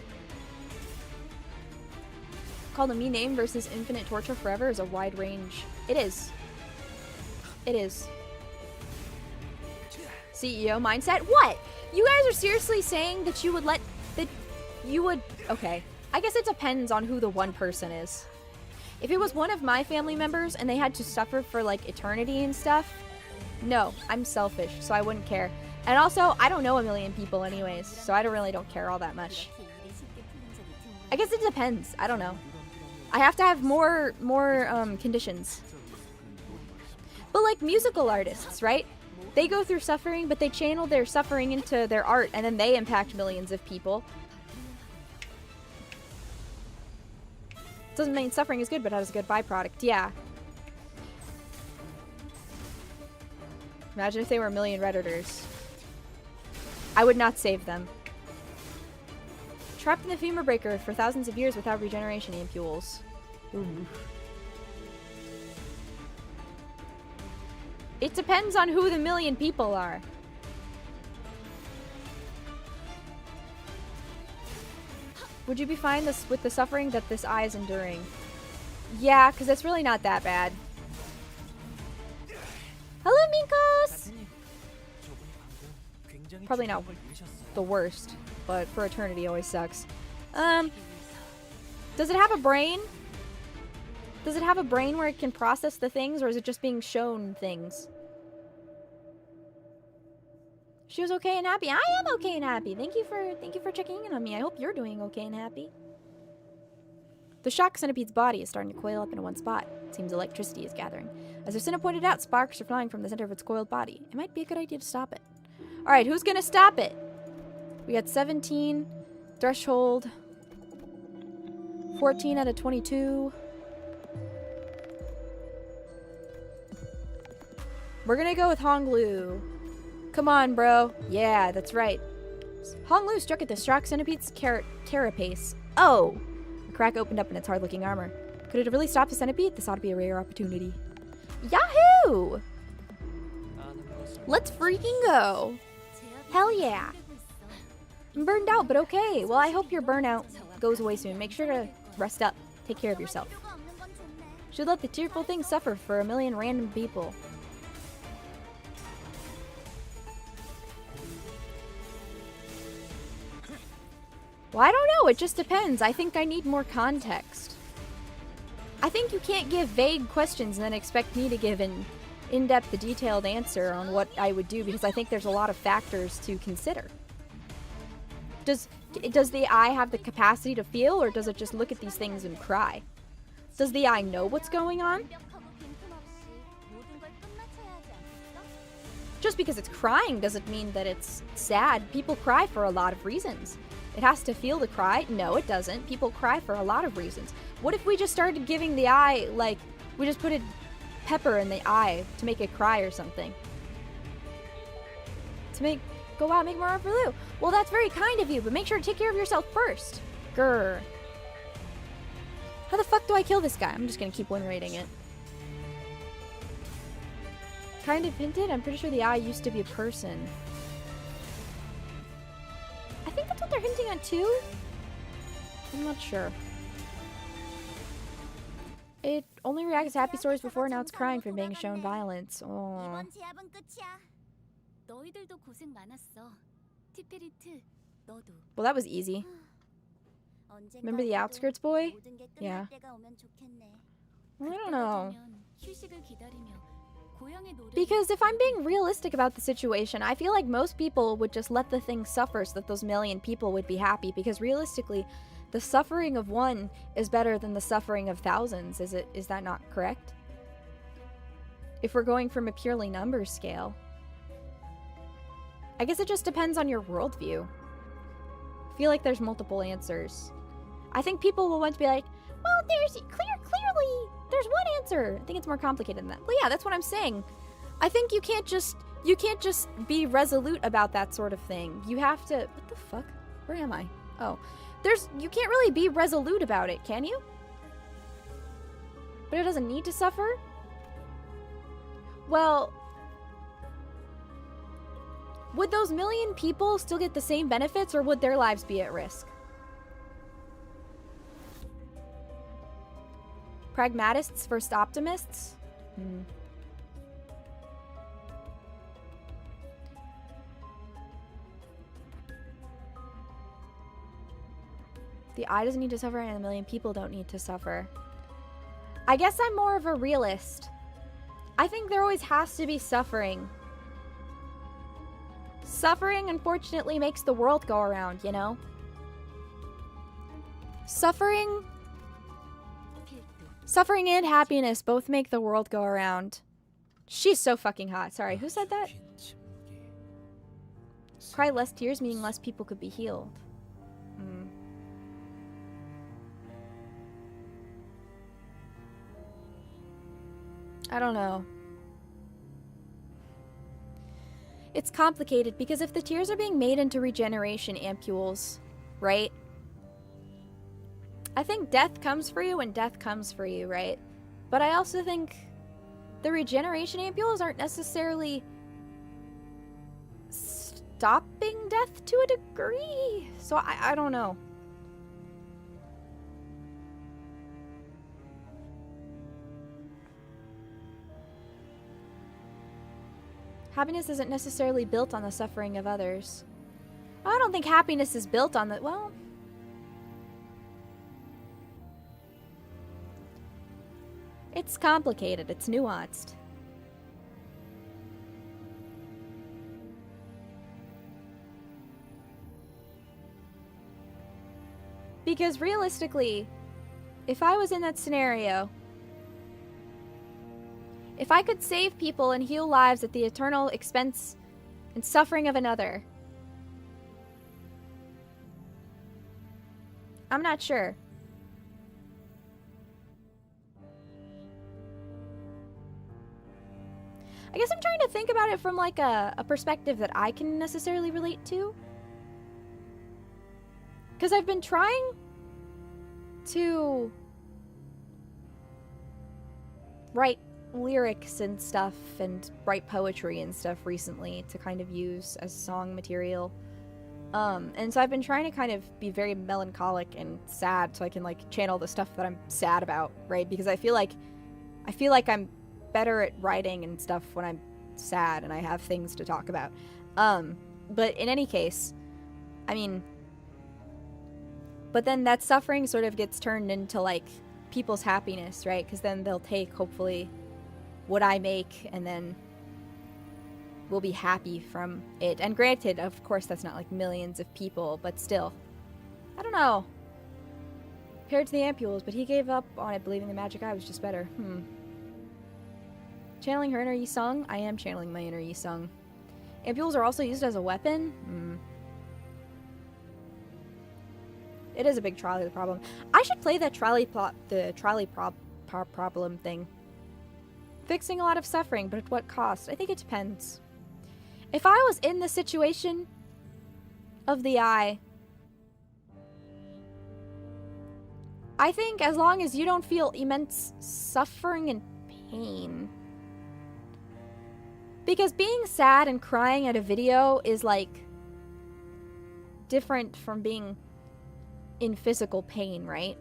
Call the me name versus infinite torture forever is a wide range. It is. It is. CEO mindset? What? You guys are seriously saying that you would let, that you would, okay. I guess it depends on who the one person is. If it was one of my family members and they had to suffer for like eternity and stuff, no, I'm selfish, so I wouldn't care. And also, I don't know a million people anyways, so I don't care all that much. I guess it depends. I don't know. I have to have more conditions. But like musical artists, right? They go through suffering, but they channel their suffering into their art, and then they impact millions of people. Doesn't mean suffering is good, but has a good byproduct. Yeah. Imagine if they were a million Redditors. I would not save them. Trapped in the femur breaker for thousands of years without regeneration ampules. Ooh. It depends on who the million people are. Would you be fine with the suffering that this eye is enduring? Yeah, because it's really not that bad. Hello, Minkos! Probably not the worst, but for eternity always sucks. Does it have a brain? Does it have a brain where it can process the things, or is it just being shown things? She was okay and happy. I am okay and happy. Thank you for checking in on me. I hope you're doing okay and happy. The shock centipede's body is starting to coil up into one spot. It seems electricity is gathering. As Ursinna pointed out, sparks are flying from the center of its coiled body. It might be a good idea to stop it. Alright, who's gonna stop it? We got 17. Threshold. 14 out of 22. We're gonna go with Honglu. Come on, bro. Yeah, that's right. Honglu struck at the shock centipede's carapace. Oh! A crack opened up in its hard-looking armor. Could it really stop the centipede? This ought to be a rare opportunity. Yahoo! Let's freaking go. Hell yeah. I'm burned out, but okay. Well, I hope your burnout goes away soon. Make sure to rest up. Take care of yourself. Should let the tearful thing suffer for a million random people. Well, I don't know. It just depends. I think I need more context. I think you can't give vague questions and then expect me to give an in-depth, detailed answer on what I would do, because I think there's a lot of factors to consider. Does the eye have the capacity to feel, or does it just look at these things and cry? Does the eye know what's going on? Just because it's crying doesn't mean that it's sad. People cry for a lot of reasons. It has to feel the cry? No, it doesn't. People cry for a lot of reasons. What if we just started giving the eye, like, we just put a pepper in the eye to make it cry or something? To go out, make more for Lou. Well, that's very kind of you, but make sure to take care of yourself first. Grr. How the fuck do I kill this guy? I'm just gonna keep win rating it. kind of hinted. I'm pretty sure the eye used to be a person. I think that's what they're hinting at too. I'm not sure. It only reacts to happy stories before, now it's crying from being shown violence. Oh.
이번 제압은 끝이야. 너희들도 고생 많았어. 티페리트, 너도.
Well, that was easy. Remember the outskirts boy? Yeah. I don't know. Because if I'm being realistic about the situation, I feel like most people would just let the thing suffer so that those million people would be happy. Because realistically, the suffering of one is better than the suffering of thousands. Is that not correct? If we're going from a purely numbers scale. I guess it just depends on your worldview. I feel like there's multiple answers. I think people will want to be like, well, clearly, there's one answer. I think it's more complicated than that. But yeah, that's what I'm saying. I think you can't just be resolute about that sort of thing. You have to, what the fuck? Where am I? Oh, you can't really be resolute about it, can you? But it doesn't need to suffer? Well, would those million people still get the same benefits, or would their lives be at risk? Pragmatists versus optimists? The eye doesn't need to suffer and a million people don't need to suffer. I guess I'm more of a realist. I think there always has to be suffering. Suffering, unfortunately, makes the world go around, you know? Suffering and happiness both make the world go around. She's so fucking hot. Sorry, who said that? Cry less tears, meaning less people could be healed. I don't know. It's complicated because if the tears are being made into regeneration ampules, right? I think death comes for you when death comes for you, right? But I also think the regeneration ampules aren't necessarily stopping death to a degree. So I don't know. Happiness isn't necessarily built on the suffering of others. I don't think happiness is built on the, well... It's complicated, it's nuanced. Because realistically, if I was in that scenario, if I could save people and heal lives at the eternal expense and suffering of another, I'm not sure. I guess I'm trying to think about it from like a perspective that I can necessarily relate to. Because I've been trying to write lyrics and stuff and write poetry and stuff recently to kind of use as song material. And so I've been trying to kind of be very melancholic and sad so I can like channel the stuff that I'm sad about, right? Because I feel like I'm better at writing and stuff when I'm sad and I have things to talk about. But in any case, I mean, but then that suffering sort of gets turned into like people's happiness, right? Because then they'll take hopefully what I make and then we'll be happy from it. And granted, of course, that's not like millions of people, but still, I don't know. Compared to the ampules, but he gave up on it, believing the magic eye was just better. Channeling her inner Yi Sung? I am channeling my inner Yi Sung. Ampules are also used as a weapon? It is a big trolley problem. I should play that trolley problem thing. Fixing a lot of suffering, but at what cost? I think it depends. If I was in the situation of the eye, I think as long as you don't feel immense suffering and pain, Because being sad and crying at a video is like different from being in physical pain, right?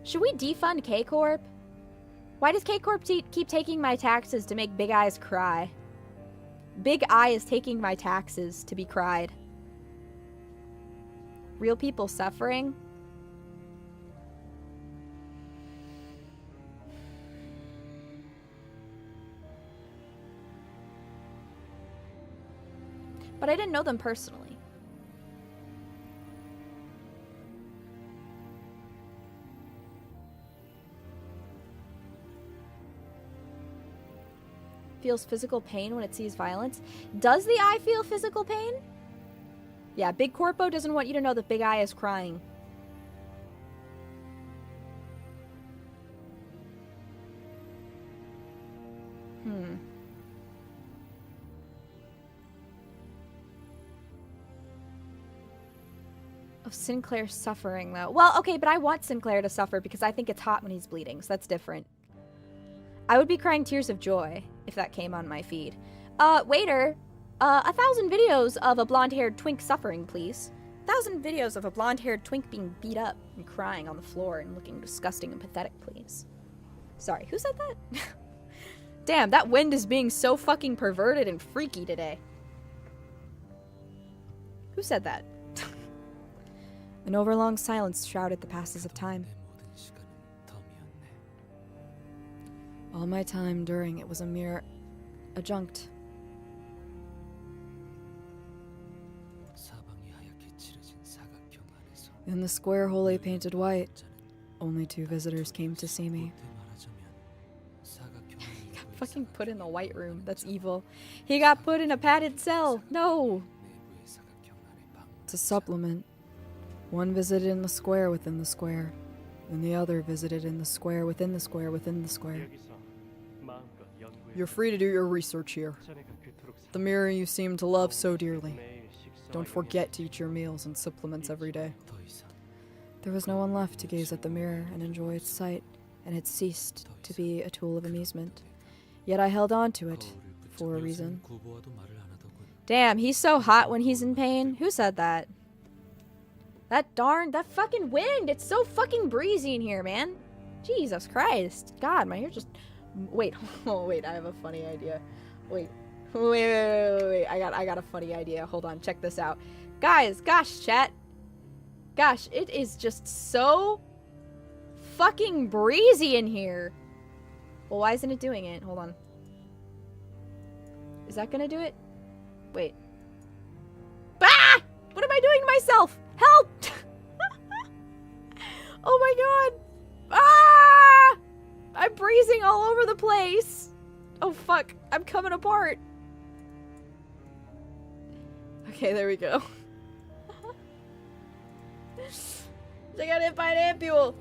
Should we defund K-Corp? Why does K-Corp keep taking my taxes to make Big Eyes cry? Big Eye is taking my taxes to be cried. Real people suffering? But I didn't know them personally. Feels physical pain when it sees violence. Does the eye feel physical pain? Yeah, Big Corpo doesn't want you to know that Big Eye is crying. Of Sinclair suffering, though. Well, okay, but I want Sinclair to suffer because I think it's hot when he's bleeding, so that's different. I would be crying tears of joy if that came on my feed. Waiter, 1,000 videos of a blonde-haired twink suffering, please. 1,000 videos of a blonde-haired twink being beat up and crying on the floor and looking disgusting and pathetic, please. Sorry, who said that? Damn, that wind is being so fucking perverted and freaky today. Who said that? An overlong silence shrouded the passes of time. All my time during it was a mere adjunct. In the square wholly painted white, only 2 visitors came to see me. He got fucking put in the white room. That's evil. He got put in a padded cell. No! To supplement, one visited in the square within the square, and the other visited in the square within the square within the square. You're free to do your research here. The mirror you seem to love so dearly. Don't forget to eat your meals and supplements every day. There was no one left to gaze at the mirror and enjoy its sight, and it ceased to be a tool of amusement. Yet I held on to it, for a reason. Damn, he's so hot when he's in pain. Who said that? That fucking wind! It's so fucking breezy in here, man! Jesus Christ. God, my hair just... Wait, oh wait, I have a funny idea. Wait. I got a funny idea. Hold on, check this out. Guys, gosh, chat. Gosh, it is just so fucking breezy in here. Well, why isn't it doing it? Hold on. Is that gonna do it? Wait. Ah! What am I doing to myself? Help! Oh my god! Ah! I'm breezing all over the place. Oh fuck, I'm coming apart. Okay, there we go. I got hit by an ampule.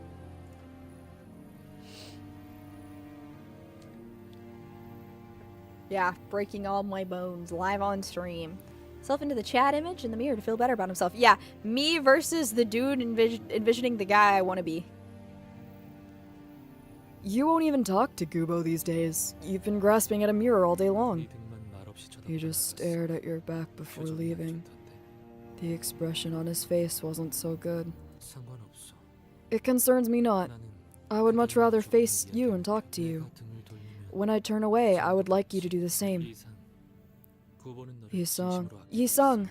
Yeah, breaking all my bones live on stream. Self into the chat image in the mirror to feel better about himself. Yeah, me versus the dude envisioning the guy I want to be. You won't even talk to Gubo these days. You've been grasping at a mirror all day long. He just stared at your back before leaving. The expression on his face wasn't so good. It concerns me not. I would much rather face you and talk to you. When I turn away, I would like you to do the same. Yi-sung,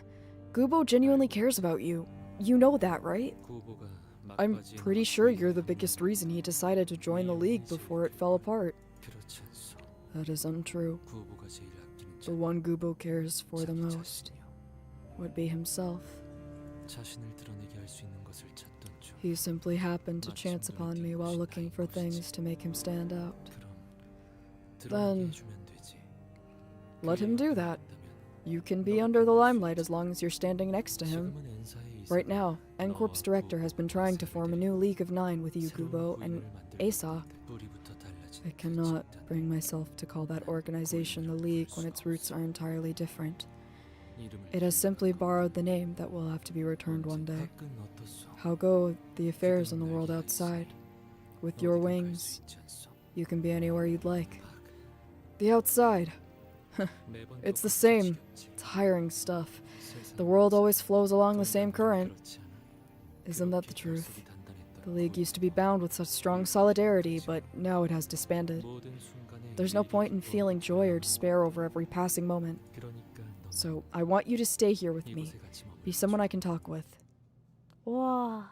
Gubo genuinely cares about you. You know that, right? I'm pretty sure you're the biggest reason he decided to join the League before it fell apart. That is untrue. The one Gubo cares for the most would be himself. He simply happened to chance upon me while looking for things to make him stand out. Then, let him do that. You can be under the limelight as long as you're standing next to him. Right now, N-Corp's director has been trying to form a new League of 9 with you, Gubo, and Asa. I cannot bring myself to call that organization the League when its roots are entirely different. It has simply borrowed the name that will have to be returned one day. How go the affairs in the world outside?
With your wings, you can be anywhere you'd like. The outside. It's the same. Tiring stuff. The world always flows along the same current. Isn't that the truth? The League used to be bound with such strong solidarity, but now it has disbanded. There's no point in feeling joy or despair over every passing moment. So, I want you to stay here with me. Be someone I can talk with.
Whoa.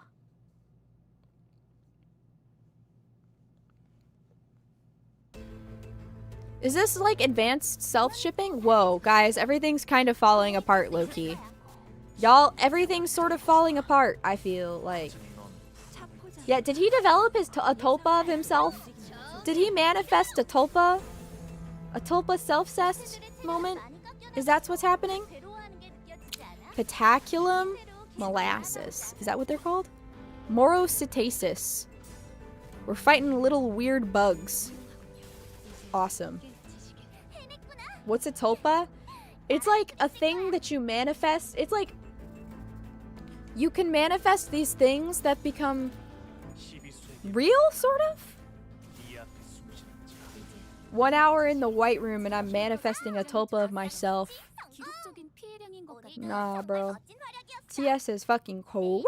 Is this like advanced self-shipping? Whoa, guys, everything's kind of falling apart, low-key. Y'all, everything's sort of falling apart, I feel like. Yeah, did he develop a tulpa of himself? Did he manifest a tulpa? A tulpa self-cessed moment? Is that what's happening? Petaculum molasses. Is that what they're called? Morocitasis. We're fighting little weird bugs. Awesome. What's a tulpa? It's like a thing that you manifest. It's like you can manifest these things that become real, sort of? 1 hour in the White Room and I'm manifesting a tulpa of myself. Nah, bro. TS is fucking crazy.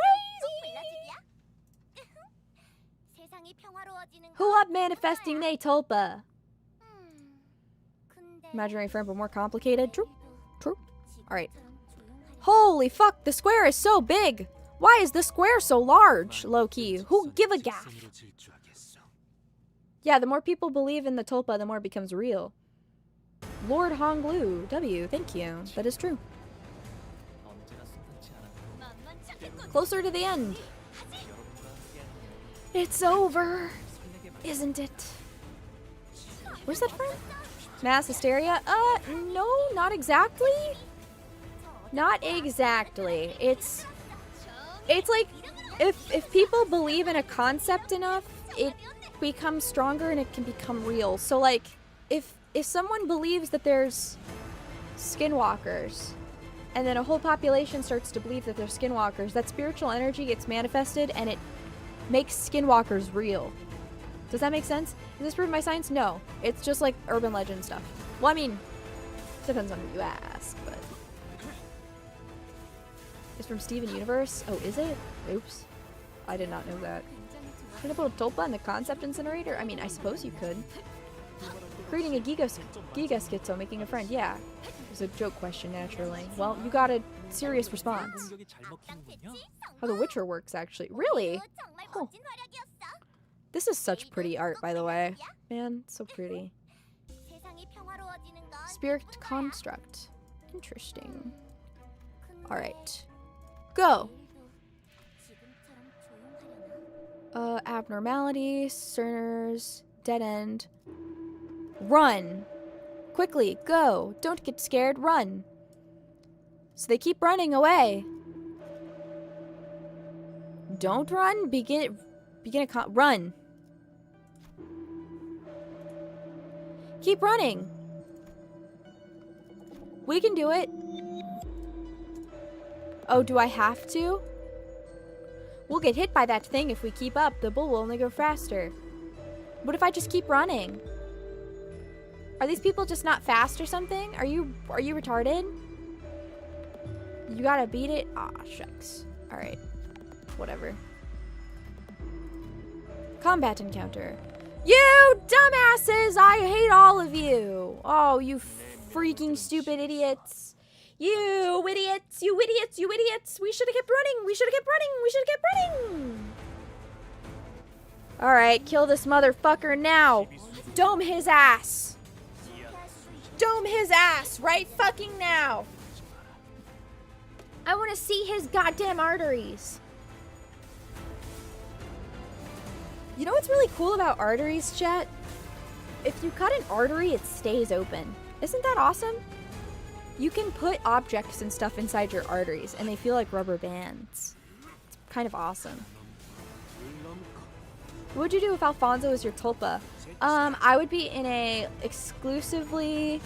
Who up manifesting they tulpa? Imaginary friend, but more complicated. True. True. Alright. Holy fuck, the square is so big. Why is the square so large, low-key? Who give a gaff? Yeah, the more people believe in the tulpa, the more it becomes real. Lord Honglu, W, thank you. That is true. Closer to the end. It's over, isn't it? Where's that from? Mass hysteria? No, not exactly. Not exactly. It's like if people believe in a concept enough, it becomes stronger and it can become real. So like if someone believes that there's skinwalkers and then a whole population starts to believe that they're skinwalkers, that spiritual energy gets manifested and it makes skinwalkers real. Does that make sense? Is this proven by science? No. It's just like urban legend stuff. Well, I mean, depends on who you ask, but... It's from Steven Universe? Oh, is it? Oops. I did not know that. Could I put a tulpa in the concept incinerator? I mean, I suppose you could. Creating a giga schizo, making a friend. Yeah. It was a joke question, naturally. Well, you got a serious response. How The Witcher works, actually. Really? Oh. This is such pretty art, by the way. Man, so pretty. Spirit construct. Interesting. Alright. Go! Abnormality, cerners, dead end. Run! Quickly, go! Don't get scared, run! So they keep running away. Don't run, begin run! Keep running! We can do it! Oh, do I have to? We'll get hit by that thing if we keep up. The bull will only go faster. What if I just keep running? Are these people just not fast or something? Are you retarded? You gotta beat it? Aw, shucks. Alright. Whatever. Combat encounter. You dumbasses! I hate all of you! Oh, you freaking stupid idiots. You idiots! You idiots! You idiots! We should have kept running! We should have kept running! We should have kept running! Alright, kill this motherfucker now! Dome his ass! Dome his ass right fucking now! I want to see his goddamn arteries! You know what's really cool about arteries, chat? If you cut an artery, it stays open. Isn't that awesome? You can put objects and stuff inside your arteries, and they feel like rubber bands. It's kind of awesome. What would you do if Alfonso was your tulpa? I would be in a exclusively...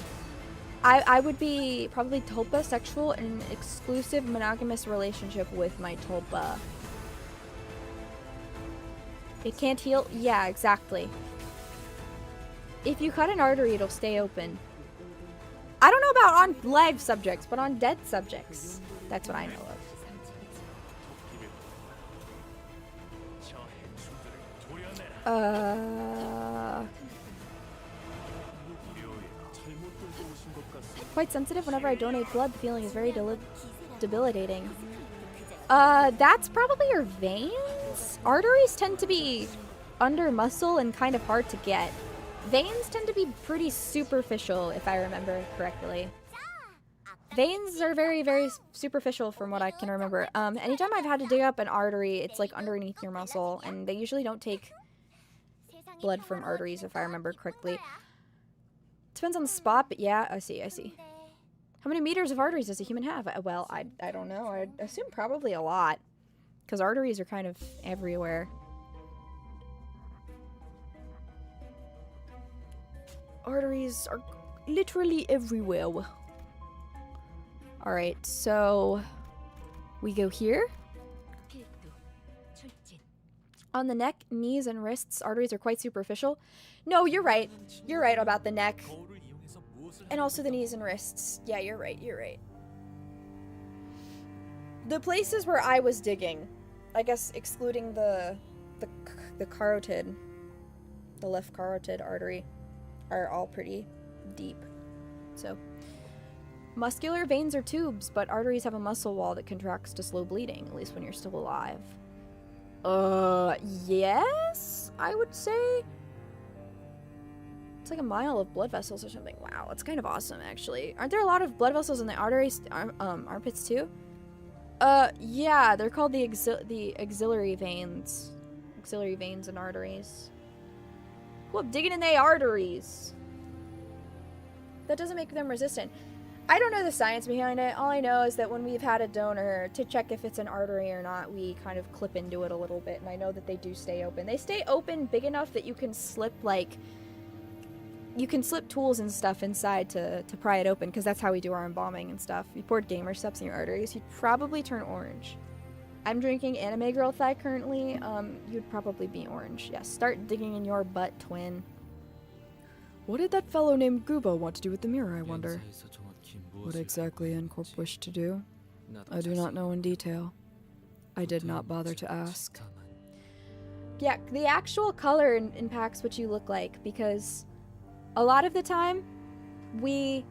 I would be probably tulpa sexual in an exclusive monogamous relationship with my tulpa.
It can't heal? Yeah, exactly. If you cut an artery, it'll stay open. I don't know about on live subjects, but on dead subjects, that's what I know of. Quite sensitive. Whenever I donate blood, the feeling is very debilitating. That's probably your veins? Arteries tend to be under muscle and kind of hard to get. Veins tend to be pretty superficial, if I remember correctly. Veins are very, very superficial from what I can remember. Anytime I've had to dig up an artery, it's like underneath your muscle, and they usually don't take blood from arteries, if I remember correctly. Depends on the spot, but yeah, I see. How many meters of arteries does a human have? Well, I don't know. I'd assume probably a lot, because arteries are kind of everywhere. Arteries are literally everywhere. Alright, so we go here. On the neck, knees, and wrists, arteries are quite superficial. No, you're right. You're right about the neck. And also the knees and wrists. Yeah, you're right. The places where I was digging, I guess excluding the carotid, the left carotid artery, are all pretty deep. So, muscular veins are tubes, but arteries have a muscle wall that contracts to slow bleeding, at least when you're still alive. Yes, I would say. It's like a mile of blood vessels or something. Wow, that's kind of awesome, actually. Aren't there a lot of blood vessels in the arteries, armpits too? Yeah, they're called the auxiliary veins. Auxiliary veins and arteries. Well, digging in the arteries. That doesn't make them resistant. I don't know the science behind it. All I know is that when we've had a donor, to check if it's an artery or not, we kind of clip into it a little bit, and I know that they do stay open. They stay open big enough that you can slip, like, you can slip tools and stuff inside to pry it open, because that's how we do our embalming and stuff. If you poured gamer steps in your arteries, you'd probably turn orange. I'm drinking Anime Girl Thigh currently. You'd probably be orange. Yes, start digging in your butt, twin.
What did that fellow named Gubo want to do with the mirror, I wonder? What exactly Ncorp wished to do? I do not know in detail. I did not bother to ask.
Yeah, the actual color impacts what you look like, because a lot of the time we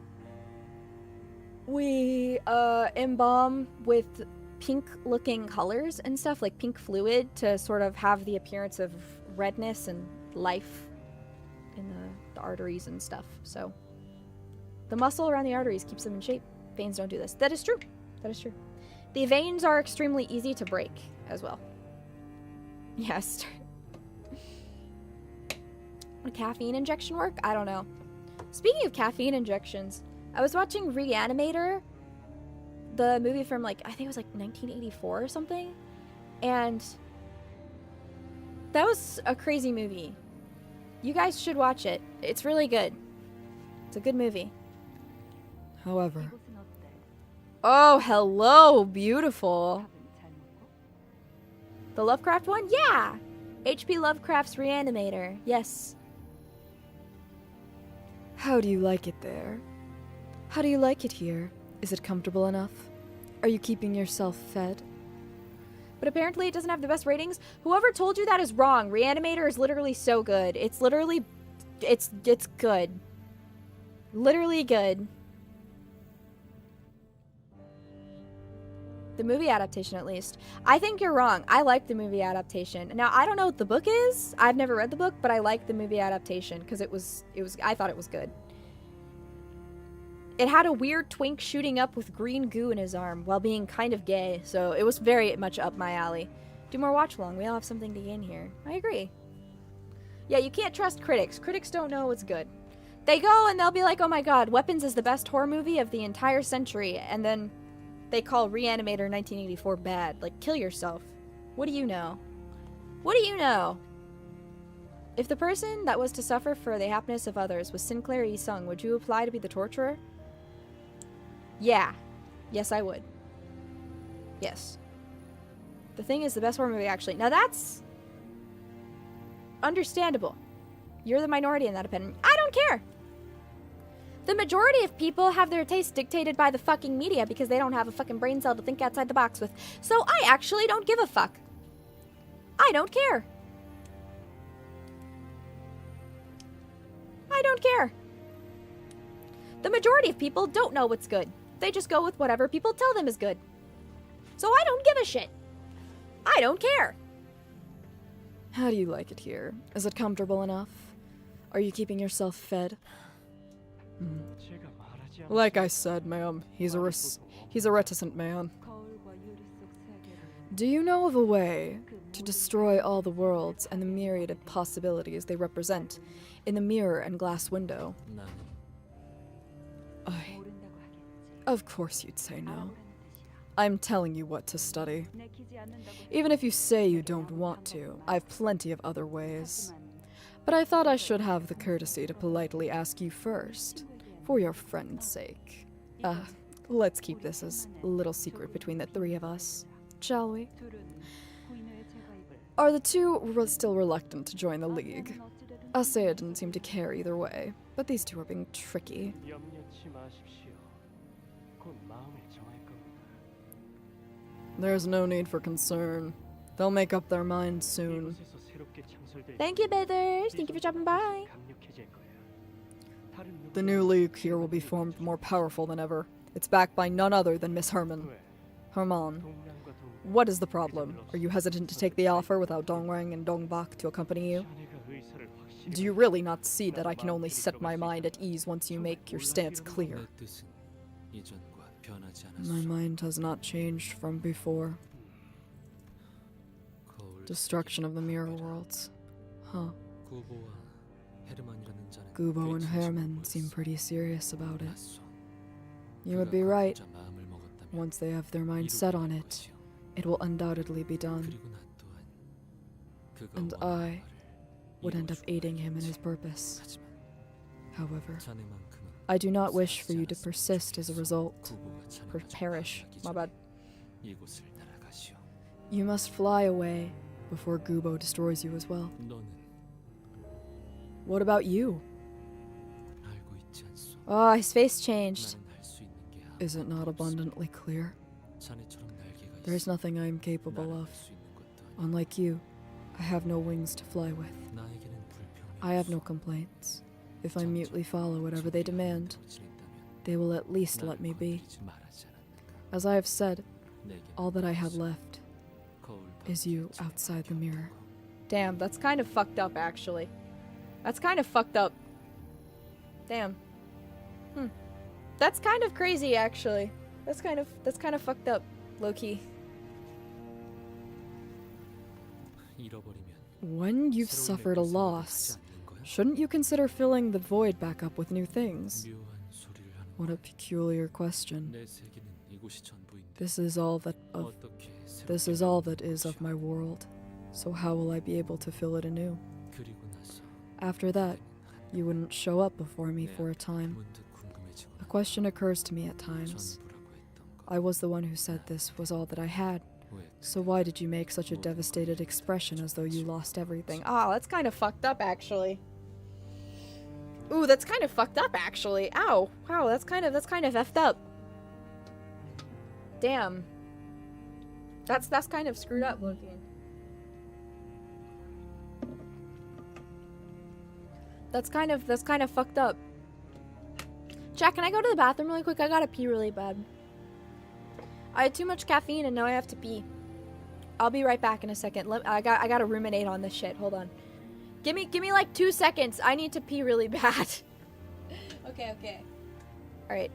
embalm with pink looking colors and stuff, like pink fluid, to sort of have the appearance of redness and life in the arteries and stuff. So the muscle around the arteries keeps them in shape. Veins don't do this. That is true. The veins are extremely easy to break as well. Yes. Would caffeine injection work? I don't know. Speaking of caffeine injections, I was watching Reanimator, the movie from, like, I think it was like 1984 or something, and that was a crazy movie. You guys should watch it. It's really good. It's a good movie.
However.
Oh, hello, beautiful. The Lovecraft one? Yeah! H.P. Lovecraft's Reanimator. Yes.
How do you like it there? How do you like it here? Is it comfortable enough? Are you keeping yourself fed?
But apparently it doesn't have the best ratings. Whoever told you that is wrong. Reanimator is literally so good. It's literally... It's good. Literally good. The movie adaptation, at least. I think you're wrong. I like the movie adaptation. Now, I don't know what the book is. I've never read the book, but I like the movie adaptation because I thought it was good. It had a weird twink shooting up with green goo in his arm while being kind of gay, so it was very much up my alley. Do more watch along. We all have something to gain here. I agree. Yeah, you can't trust critics. Critics don't know what's good. They go and they'll be like, oh my god, Weapons is the best horror movie of the entire century, and then they call Reanimator 1984 bad. Like, kill yourself. What do you know? What do you know? If the person that was to suffer for the happiness of others was Sinclair E. Sung, would you apply to be the torturer? Yeah. Yes, I would. Yes. The Thing is the best horror movie, actually. Now that's
Understandable. You're the minority in that opinion. I don't care. The majority of people have their taste dictated by the fucking media because they don't have a fucking brain cell to think outside the box with. So I actually don't give a fuck. I don't care. I don't care. The majority of people don't know what's good. They just go with whatever people tell them is good. So I don't give a shit. I don't care.
How do you like it here? Is it comfortable enough? Are you keeping yourself fed? Like I said, ma'am, he's a reticent man. Do you know of a way to destroy all the worlds and the myriad of possibilities they represent in the mirror and glass window? Of course you'd say no. I'm telling you what to study. Even if you say you don't want to, I've plenty of other ways. But I thought I should have the courtesy to politely ask you first, for your friend's sake. Let's keep this as a little secret between the three of us, shall we? Are the two still reluctant to join the League? Asaya didn't seem to care either way, but these two are being tricky. There's no need for concern. They'll make up their minds soon.
Thank you, Bithers. Thank you for dropping by.
The new league here will be formed more powerful than ever. It's backed by none other than Miss Herman. Herman. What is the problem? Are you hesitant to take the offer without Dongrang and Dongbak to accompany you? Do you really not see that I can only set my mind at ease once you make your stance clear? My mind has not changed from before. Destruction of the mirror worlds. Huh. Gubo and Herman seem pretty serious about it. You would be right. Once they have their mind set on it, it will undoubtedly be done. And I would end up aiding him in his purpose. However, I do not wish for you to persist as a result. Perish. My bad. You must fly away before Gubo destroys you as well. What about you?
Oh, his face changed.
Is it not abundantly clear? There is nothing I am capable of. Unlike you, I have no wings to fly with. I have no complaints. If I mutely follow whatever they demand, they will at least let me be. As I have said, all that I have left is you outside the mirror.
Damn, that's kind of fucked up, actually. That's kind of fucked up. Damn. That's kind of crazy, actually. That's kind of fucked up, low-key.
When you've suffered a loss, shouldn't you consider filling the void back up with new things? What a peculiar question. This is all that is of my world. So how will I be able to fill it anew? After that, you wouldn't show up before me for a time. A question occurs to me at times. I was the one who said this was all that I had. So why did you make such a devastated expression as though you lost everything?
Oh, that's kind of fucked up, actually. Ooh, that's kind of fucked up, actually. Ow. Wow, that's kind of effed up. Damn. That's kind of screwed up looking. That's kind of fucked up. Jack, can I go to the bathroom really quick? I gotta pee really bad. I had too much caffeine and now I have to pee. I'll be right back in a second. I gotta ruminate on this shit. Hold on. Give me like 2 seconds. I need to pee really bad. Okay. All right.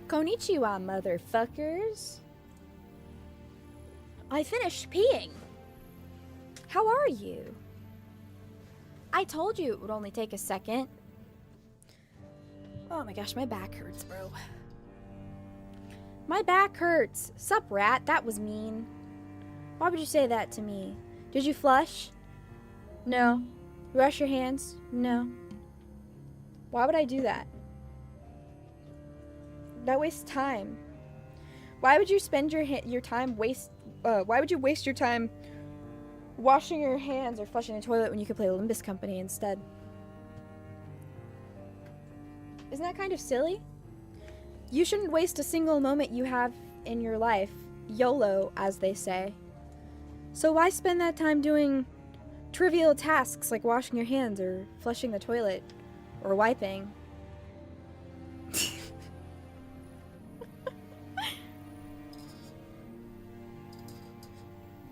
Konnichiwa, motherfuckers. I finished peeing. How are you? I told you it would only take a second. Oh my gosh, my back hurts, bro. My back hurts. Sup, rat? That was mean. Why would you say that to me? Did you flush? No. Wash your hands? No. Why would I do that? That wastes time. Why would you spend your time why would you waste your time washing your hands or flushing the toilet when you could play Limbus Company instead? Isn't that kind of silly? You shouldn't waste a single moment you have in your life. YOLO, as they say. So why spend that time doing trivial tasks like washing your hands or flushing the toilet or wiping?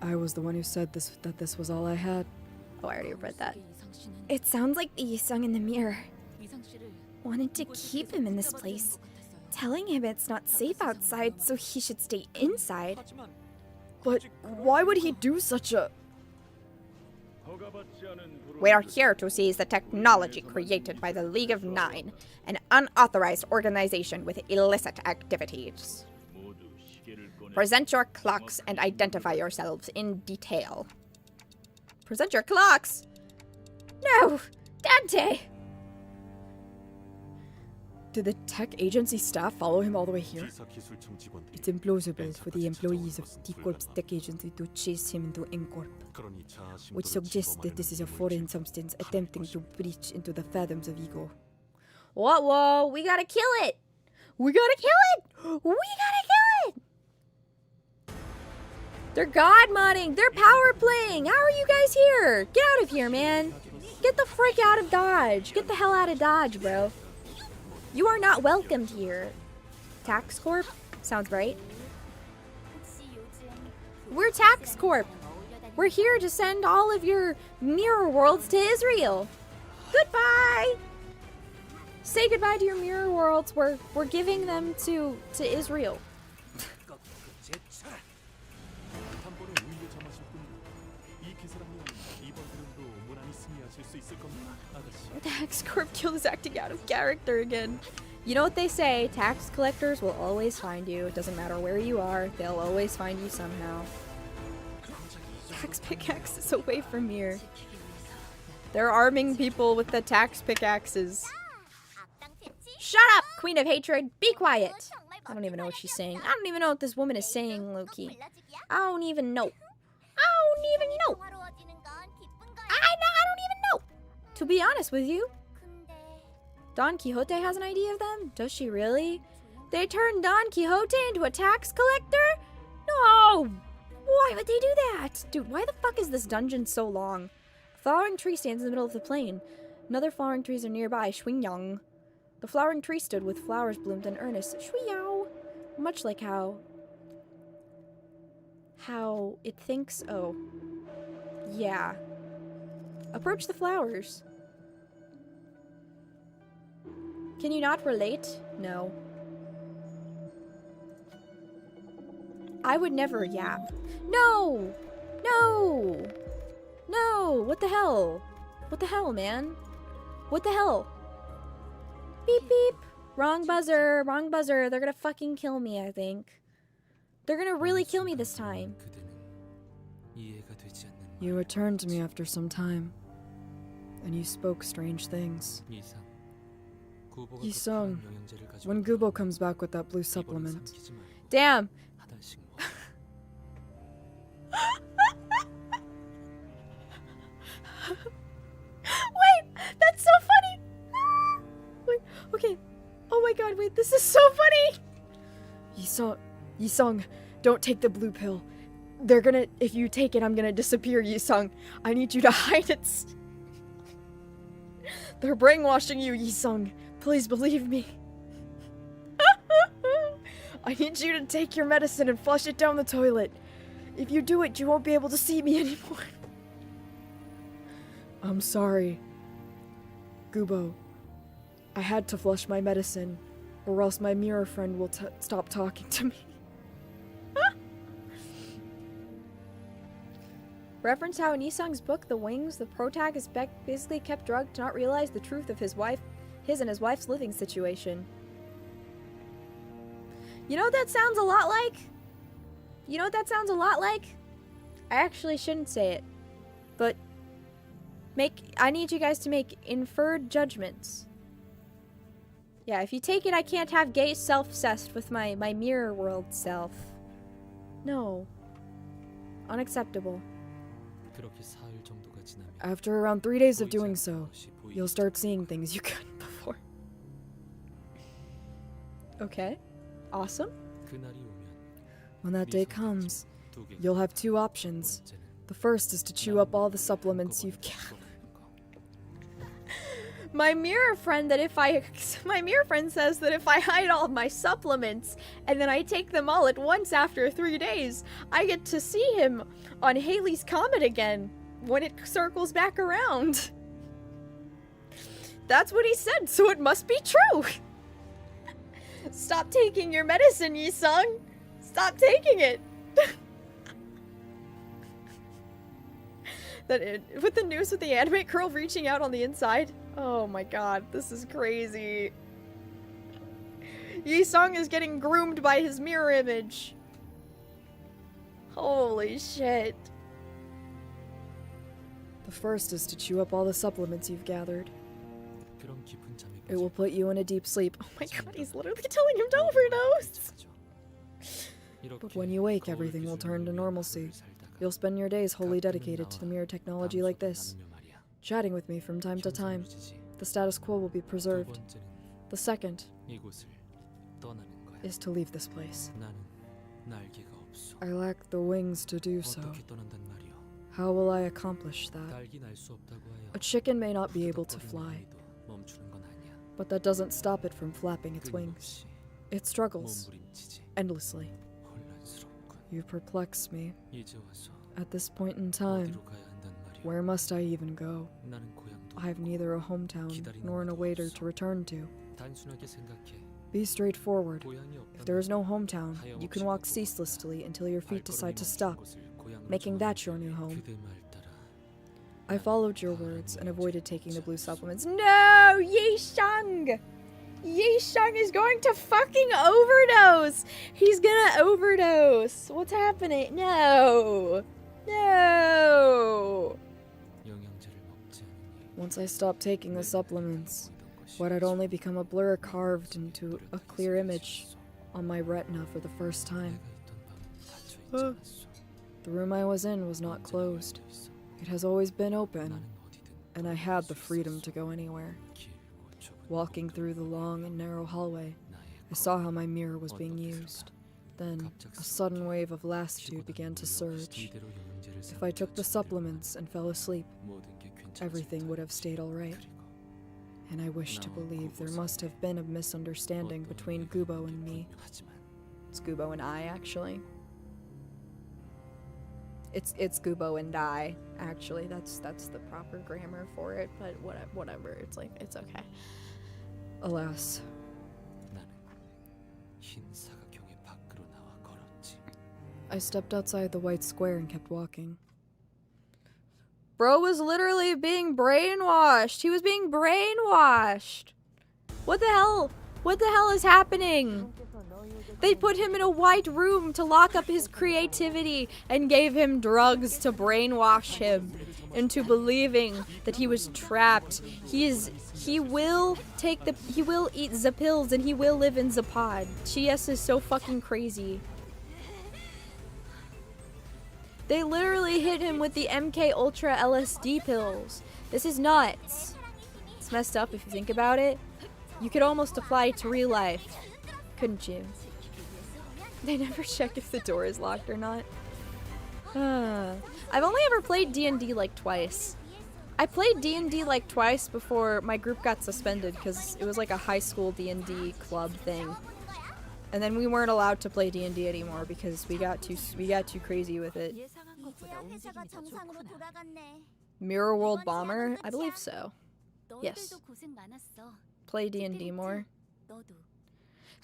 I was the one who said that this was all I had.
Oh, I already read that. It sounds like the Yisung in the mirror wanted to keep him in this place, telling him it's not safe outside, so he should stay inside.
But why would he do such a...
We are here to seize the technology created by the League of Nine, an unauthorized organization with illicit activities. Present your clocks and identify yourselves in detail. Present your clocks?
No! Dante!
Did the tech agency staff follow him all the way here? It's implausible for the employees of T-Corp's tech agency to chase him into N-Corp, which suggests that this is a foreign substance attempting to breach into the fathoms of ego.
Whoa, we gotta kill it! We gotta kill it! We gotta kill it! They're god modding! They're power playing! How are you guys here? Get out of here, man! Get the frick out of Dodge! Get the hell out of Dodge, bro. You are not welcomed here. Tax Corp? Sounds right. We're Tax Corp. We're here to send all of your mirror worlds to Israel. Goodbye! Say goodbye to your mirror worlds. We're giving them to Israel. Tax Corp Guild is acting out of character again. You know what they say, tax collectors will always find you. It doesn't matter where you are, they'll always find you somehow. Tax pickaxes away from here. They're arming people with the tax pickaxes. Shut up, Queen of Hatred! Be quiet! I don't even know what she's saying. I don't even know what this woman is saying, Loki. I don't even know. I don't even know. To be honest with you, Don Quixote has an idea of them? Does she really? They turned Don Quixote into a tax collector? No! Why would they do that? Dude, why the fuck is this dungeon so long? A flowering tree stands in the middle of the plain. Another flowering trees are nearby. Shuinyang. The flowering tree stood with flowers bloomed in earnest. Shuiyao. Much like how it thinks. Oh. Yeah. Approach the flowers. Can you not relate? No. I would never yap. No! No! No! What the hell? What the hell, man? What the hell? Beep beep. Wrong buzzer. Wrong buzzer. They're gonna fucking kill me, I think. They're gonna really kill me this time.
You returned to me after some time, and you spoke strange things. Yi-sung, when Gubo comes back with that blue supplement...
Damn! Wait! That's so funny! Wait, okay. Oh my god, wait, this is so funny!
Yi-sung, don't take the blue pill. They're gonna... If you take it, I'm gonna disappear, Yi-sung. I need you to hide it. They're brainwashing you, Yi-sung. Please believe me. I need you to take your medicine and flush it down the toilet. If you do it, you won't be able to see me anymore. I'm sorry. Gubo, I had to flush my medicine. or else my mirror friend will stop talking to me. Reference how in Isung's book, The Wings, the protag is basically kept drugged to not realize the truth of his and his wife's living situation. You know what that sounds a lot like? You know what that sounds a lot like? I actually shouldn't say it, but I need you guys to make inferred judgments. Yeah, if you take it, I can't have gay self-obsessed with my mirror world self. No. Unacceptable. After around 3 days of doing so, you'll start seeing things you couldn't before. Okay. Awesome. When that day comes, you'll have two options. The first is to chew up all the supplements you've gathered. My mirror friend says that if I hide all of my supplements and then I take them all at once after 3 days, I get to see him on Halley's Comet again when it circles back around. That's what he said, so it must be true. Stop taking your medicine, Yi-sung. Stop taking it. With the news with the anime girl reaching out on the inside. Oh my god, this is crazy. Yi-sung is getting groomed by his mirror image. Holy shit. The first is to chew up all the supplements you've gathered. It will put you in a deep sleep. Oh my god, he's literally telling him to overdose! But when you wake, everything will turn to normalcy. You'll spend your days wholly dedicated to the mirror technology like this, chatting with me from time to time. The status quo will be preserved. The second is to leave this place. I lack the wings to do so. How will I accomplish that? A chicken may not be able to fly, but that doesn't stop it from flapping its wings. It struggles endlessly. You perplex me. At this point in time, where must I even go? I have neither a hometown nor an awaiter to return to. Be straightforward. If there is no hometown, you can walk ceaselessly until your feet decide to stop, making that your new home. I followed your words and avoided taking the blue supplements. No! Yi-sung! Yi-sung is going to fucking overdose! He's gonna overdose! What's happening? No! No! Once I stopped taking the supplements, what had only become a blur carved into a clear image on my retina for the first time. The room I was in was not closed. It has always been open, and I had the freedom to go anywhere. Walking through the long and narrow hallway, I saw how my mirror was being used. Then, a sudden wave of lassitude began to surge. If I took the supplements and fell asleep, everything would have stayed alright. And I wish to believe there must have been a misunderstanding between Gubo and me. It's Gubo and I, actually. It's Gubo and I, actually. That's the proper grammar for it, but whatever. It's like, it's okay. Alas. I stepped outside the white square and kept walking. Bro was literally being brainwashed. He was being brainwashed. What the hell? What the hell is happening? They put him in a white room to lock up his creativity and gave him drugs to brainwash him into believing that he was trapped. He will eat the pills and he will live in the pod. GS is so fucking crazy. They literally hit him with the MK Ultra LSD pills. This is nuts. It's messed up if you think about it. You could almost apply it to real life, couldn't you? They never check if the door is locked or not. I've only ever played D&D like twice. I played D&D like twice before my group got suspended because it was like a high school D&D club thing. And then we weren't allowed to play D&D anymore because we got too crazy with it. Mirror World Bomber? I believe so. Yes. Play D&D more.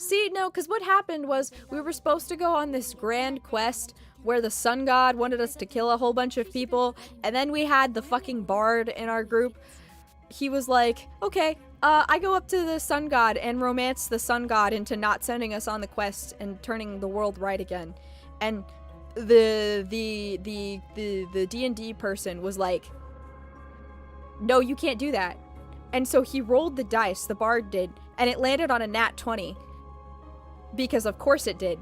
See, no, because what happened was we were supposed to go on this grand quest where the sun god wanted us to kill a whole bunch of people, and then we had the fucking bard in our group. He was like, okay, I go up to the sun god and romance the sun god into not sending us on the quest and turning the world right again. And the D&D person was like, no, you can't do that. And so he rolled the dice, the bard did, and it landed on a nat 20. Because of course it did.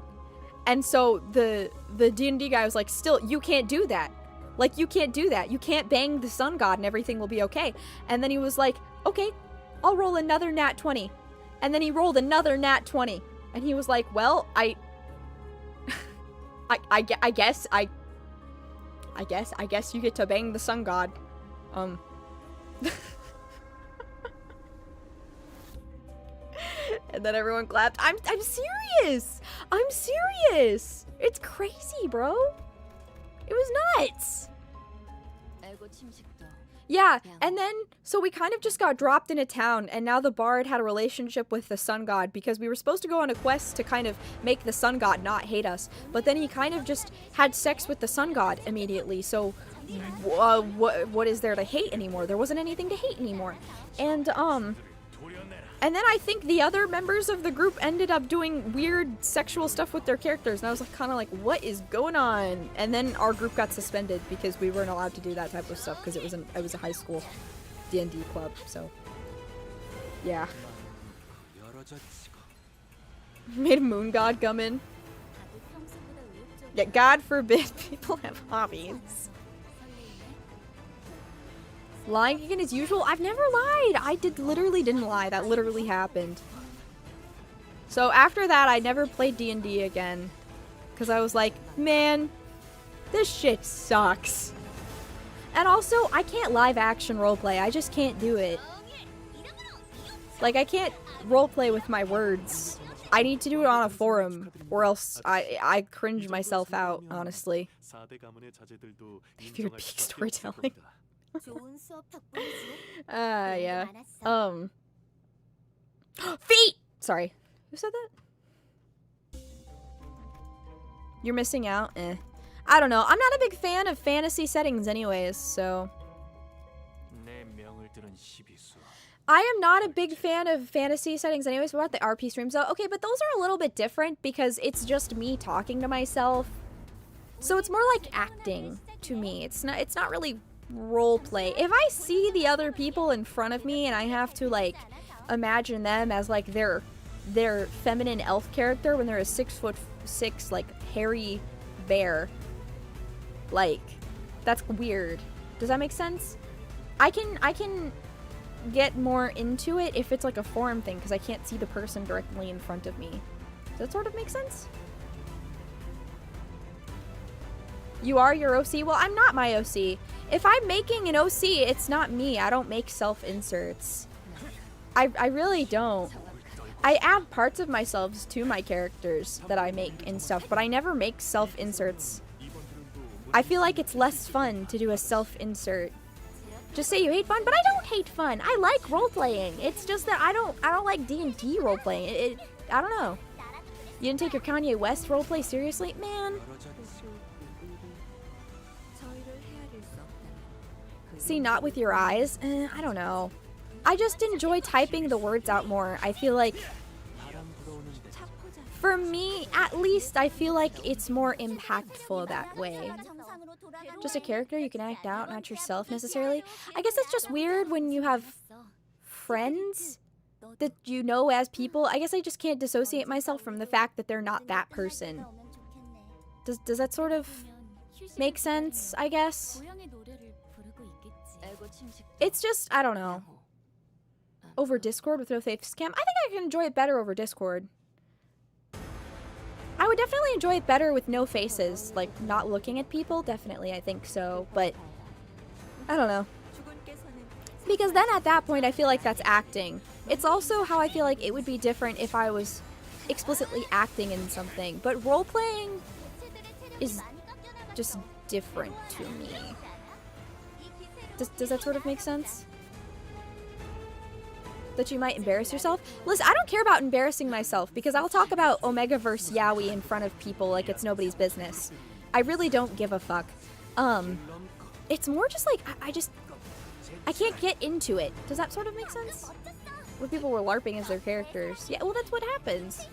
And so the D&D guy was like, still, you can't do that. Like, you can't do that. You can't bang the sun god and everything will be okay. And then he was like, okay, I'll roll another nat 20. And then he rolled another nat 20. And he was like, well, I guess you get to bang the sun god. And then everyone clapped. I'm serious. I'm serious. It's crazy, bro. It was nuts. Yeah, and then, so we kind of just got dropped in a town, and now the bard had a relationship with the sun god, because we were supposed to go on a quest to kind of make the sun god not hate us, but then he kind of just had sex with the sun god immediately, so what is there to hate anymore? There wasn't anything to hate anymore. And then I think the other members of the group ended up doing weird sexual stuff with their characters, and I was like, kind of like, what is going on? And then our group got suspended because we weren't allowed to do that type of stuff because it was a high school D&D club. So yeah, made a moon god come in. Yeah, God forbid people have hobbies. Lying again as usual? I've never lied. I literally didn't lie. That literally happened. So after that, I never played D&D again. Because I was like, man, this shit sucks. And also, I can't live action roleplay. I just can't do it. Like, I can't roleplay with my words. I need to do it on a forum, or else I cringe myself out, honestly. If you're peak storytelling. Yeah. Feet! Sorry. Who said that? You're missing out? Eh. I don't know. I'm not a big fan of fantasy settings anyways, so... I am not a big fan of fantasy settings anyways. What about the RP streams though? Okay, but those are a little bit different because it's just me talking to myself. So it's more like acting to me. It's not really role play. If I see the other people in front of me and I have to like imagine them as like their feminine elf character when they're a 6'6" like hairy bear, like that's weird. Does that make sense? I can get more into it if it's like a forum thing because I can't see the person directly in front of me. Does that sort of make sense? You are your OC? Well, I'm not my OC. If I'm making an OC, it's not me. I don't make self-inserts. I really don't. I add parts of myself to my characters that I make and stuff, but I never make self-inserts. I feel like it's less fun to do a self-insert. Just say you hate fun, but I don't hate fun. I like role-playing. It's just that I don't like D&D role-playing. I don't know. You didn't take your Kanye West roleplay seriously? Man. See, not with your eyes? I don't know. I just enjoy typing the words out more. I feel like, for me, at least, I feel like it's more impactful that way. Just a character you can act out, not yourself necessarily. I guess it's just weird when you have friends that you know as people. I guess I just can't dissociate myself from the fact that they're not that person. Does that sort of make sense, I guess? It's just, I don't know. Over Discord with no face cam? I think I can enjoy it better over Discord. I would definitely enjoy it better with no faces, like not looking at people, definitely I think so, but I don't know. Because then at that point I feel like that's acting. It's also how I feel like it would be different if I was explicitly acting in something, but role-playing is just different to me. Does that sort of make sense?
that you might embarrass yourself. Listen, I don't care about embarrassing myself because I'll talk about Omegaverse yaoi in front of people like it's nobody's business. I really don't give a fuck. It's more just like, I can't get into it. Does that sort of make sense? Where people were LARPing as their characters. Yeah, well, that's what happens.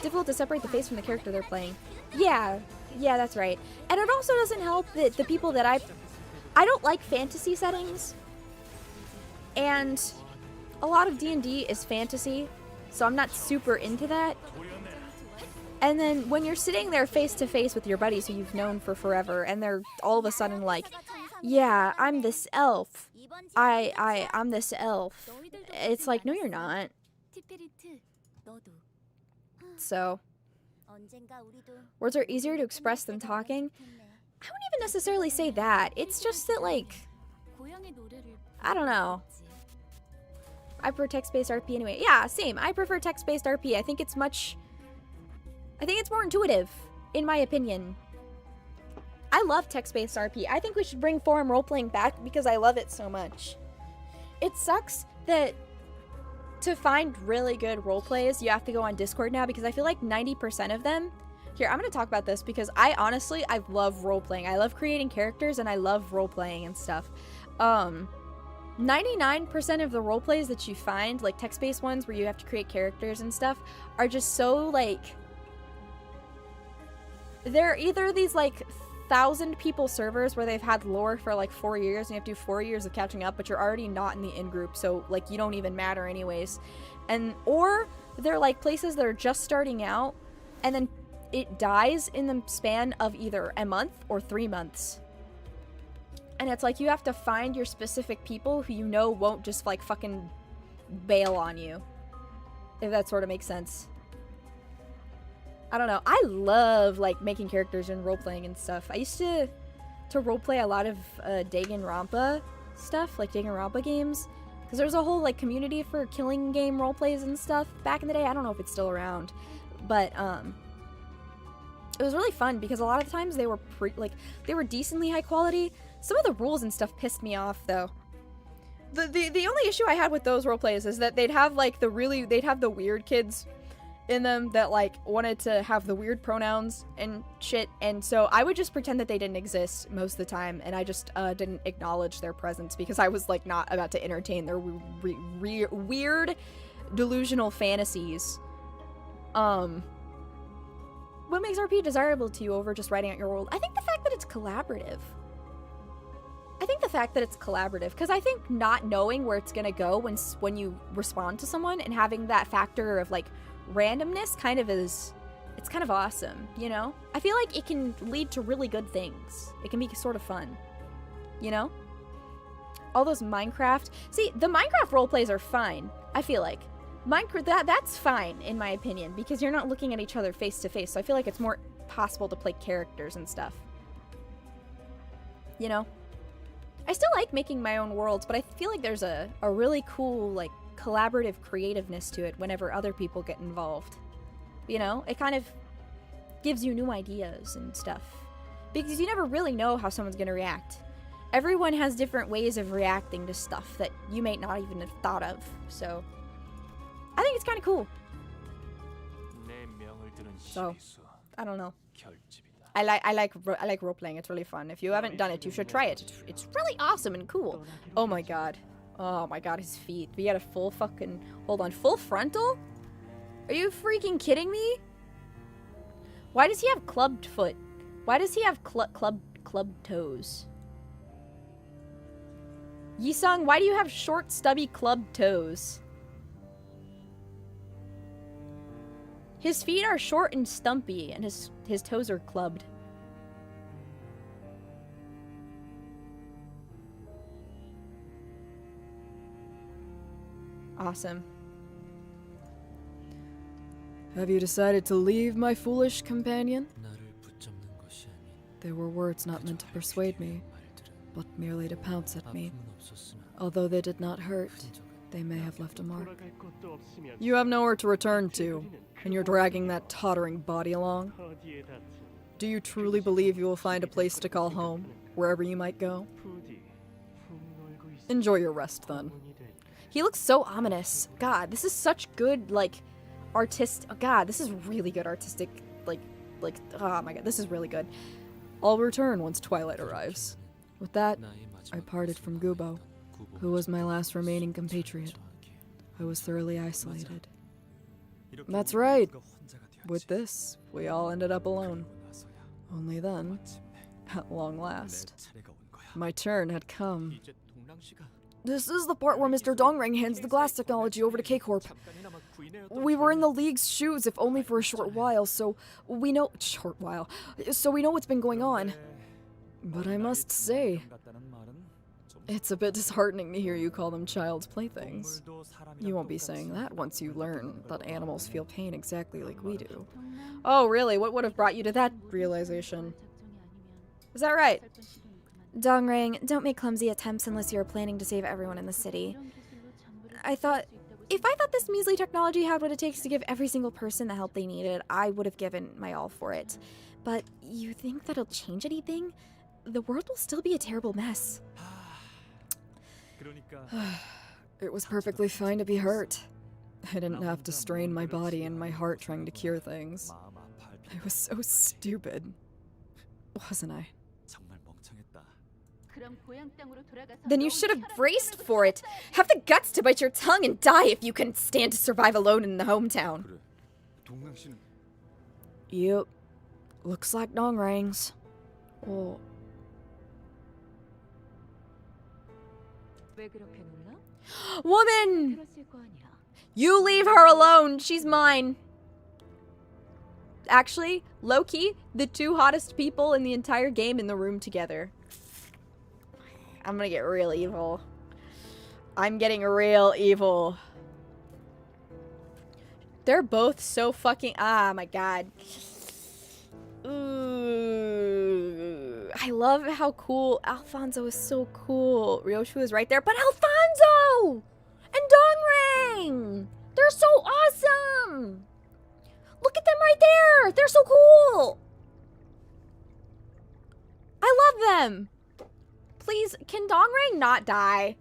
Difficult to separate the face from the character they're playing. Yeah, that's right. And it also doesn't help that the people that I don't like fantasy settings. And a lot of D&D is fantasy, so I'm not super into that. And then when you're sitting there face to face with your buddies who you've known for forever, and they're all of a sudden like, yeah, I'm this elf. I'm this elf. It's like, no, you're not. So, words are easier to express than talking. I wouldn't even necessarily say that. It's just that, like, I don't know. I prefer text-based RP anyway. Yeah, same. I prefer text-based RP. I think it's more intuitive, in my opinion. I love text-based RP. I think we should bring forum role-playing back because I love it so much. It sucks that to find really good roleplays, you have to go on Discord now because I feel like 90% of them... Here, I'm going to talk about this because I love role-playing. I love creating characters and I love role-playing and stuff. 99% of the roleplays that you find, like text-based ones where you have to create characters and stuff, are just so, like... They're either these, like, 1,000-people servers where they've had lore for, like, 4 years, and you have to do 4 years of catching up, but you're already not in the in-group, so, like, you don't even matter anyways. Or they're, like, places that are just starting out, and then it dies in the span of either a month or 3 months. And it's like, you have to find your specific people who you know won't just, like, fucking bail on you. If that sort of makes sense. I don't know. I love, like, making characters and role-playing and stuff. I used to role-play a lot of Danganronpa stuff, like Danganronpa games. Because there's a whole, like, community for killing game role-plays and stuff back in the day. I don't know if it's still around. But, it was really fun because a lot of times they were they were decently high quality. Some of the rules and stuff pissed me off, though. The only issue I had with those roleplays is that they'd have, like, they'd have the weird kids in them that, like, wanted to have the weird pronouns and shit, and so I would just pretend that they didn't exist most of the time, and I just didn't acknowledge their presence because I was, like, not about to entertain their weird delusional fantasies. What makes RP desirable to you over just writing out your world? I think the fact that it's collaborative. Because I think not knowing where it's gonna go when you respond to someone and having that factor of, like, randomness it's kind of awesome, you know? I feel like it can lead to really good things. It can be sort of fun, you know? All those Minecraft... See, the Minecraft roleplays are fine, I feel like. That's fine, in my opinion, because you're not looking at each other face to face, so I feel like it's more possible to play characters and stuff. You know? I still like making my own worlds, but I feel like there's a really cool, like, collaborative creativeness to it whenever other people get involved. You know? It kind of gives you new ideas and stuff. Because you never really know how someone's gonna react. Everyone has different ways of reacting to stuff that you may not even have thought of, so... I think it's kind of cool. So, I don't know. I like role-playing. It's really fun. If you haven't done it, you should try it. It's really awesome and cool. Oh my god. Oh my god, his feet. We had a full fucking... Hold on. Full frontal? Are you freaking kidding me? Why does he have clubbed foot? Why does he have clubbed toes? Yisung, why do you have short, stubby, clubbed toes? His feet are short and stumpy, and his toes are clubbed. Awesome.
Have you decided to leave, my foolish companion? They were words not meant to persuade me, but merely to pounce at me. Although they did not hurt, they may have left a mark. You have nowhere to return to, and you're dragging that tottering body along. Do you truly believe you will find a place to call home, wherever you might go? Enjoy your rest, then. He looks so ominous. God, this is such good, like, God, this is really good artistic, like, oh my god, this is really good. I'll return once twilight arrives. With that, I parted from Gubo, who was my last remaining compatriot. I was thoroughly isolated. That's right. With this, we all ended up alone. Only then, at long last, my turn had come. This is the part where Mr. Dongrang hands the glass technology over to K-Corp. We were in the League's shoes, if only for a short while, so we know what's been going on. But I must say, it's a bit disheartening to hear you call them child's playthings. You won't be saying that once you learn that animals feel pain exactly like we do. Oh, really? What would have brought you to that realization? Is that right?
Dongrang, don't make clumsy attempts unless you're planning to save everyone in the city. If I thought this measly technology had what it takes to give every single person the help they needed, I would have given my all for it. But you think that'll change anything? The world will still be a terrible mess.
It was perfectly fine to be hurt. I didn't have to strain my body and my heart trying to cure things. I was so stupid, wasn't I?
Then you should have braced for it. Have the guts to bite your tongue and die if you can stand to survive alone in the hometown.
Yep. Looks like Dongrang's. Oh.
Woman! You leave her alone. She's mine. Actually, low-key, the two hottest people in the entire game in the room together. I'm gonna get real evil. I'm getting real evil. They're both so fucking... Ah, my god. Ooh. I love how cool... Alfonso is so cool. Ryoshu is right there, but Alfonso! And Dongrang! They're so awesome! Look at them right there! They're so cool! I love them! Please, can Dongrang not die?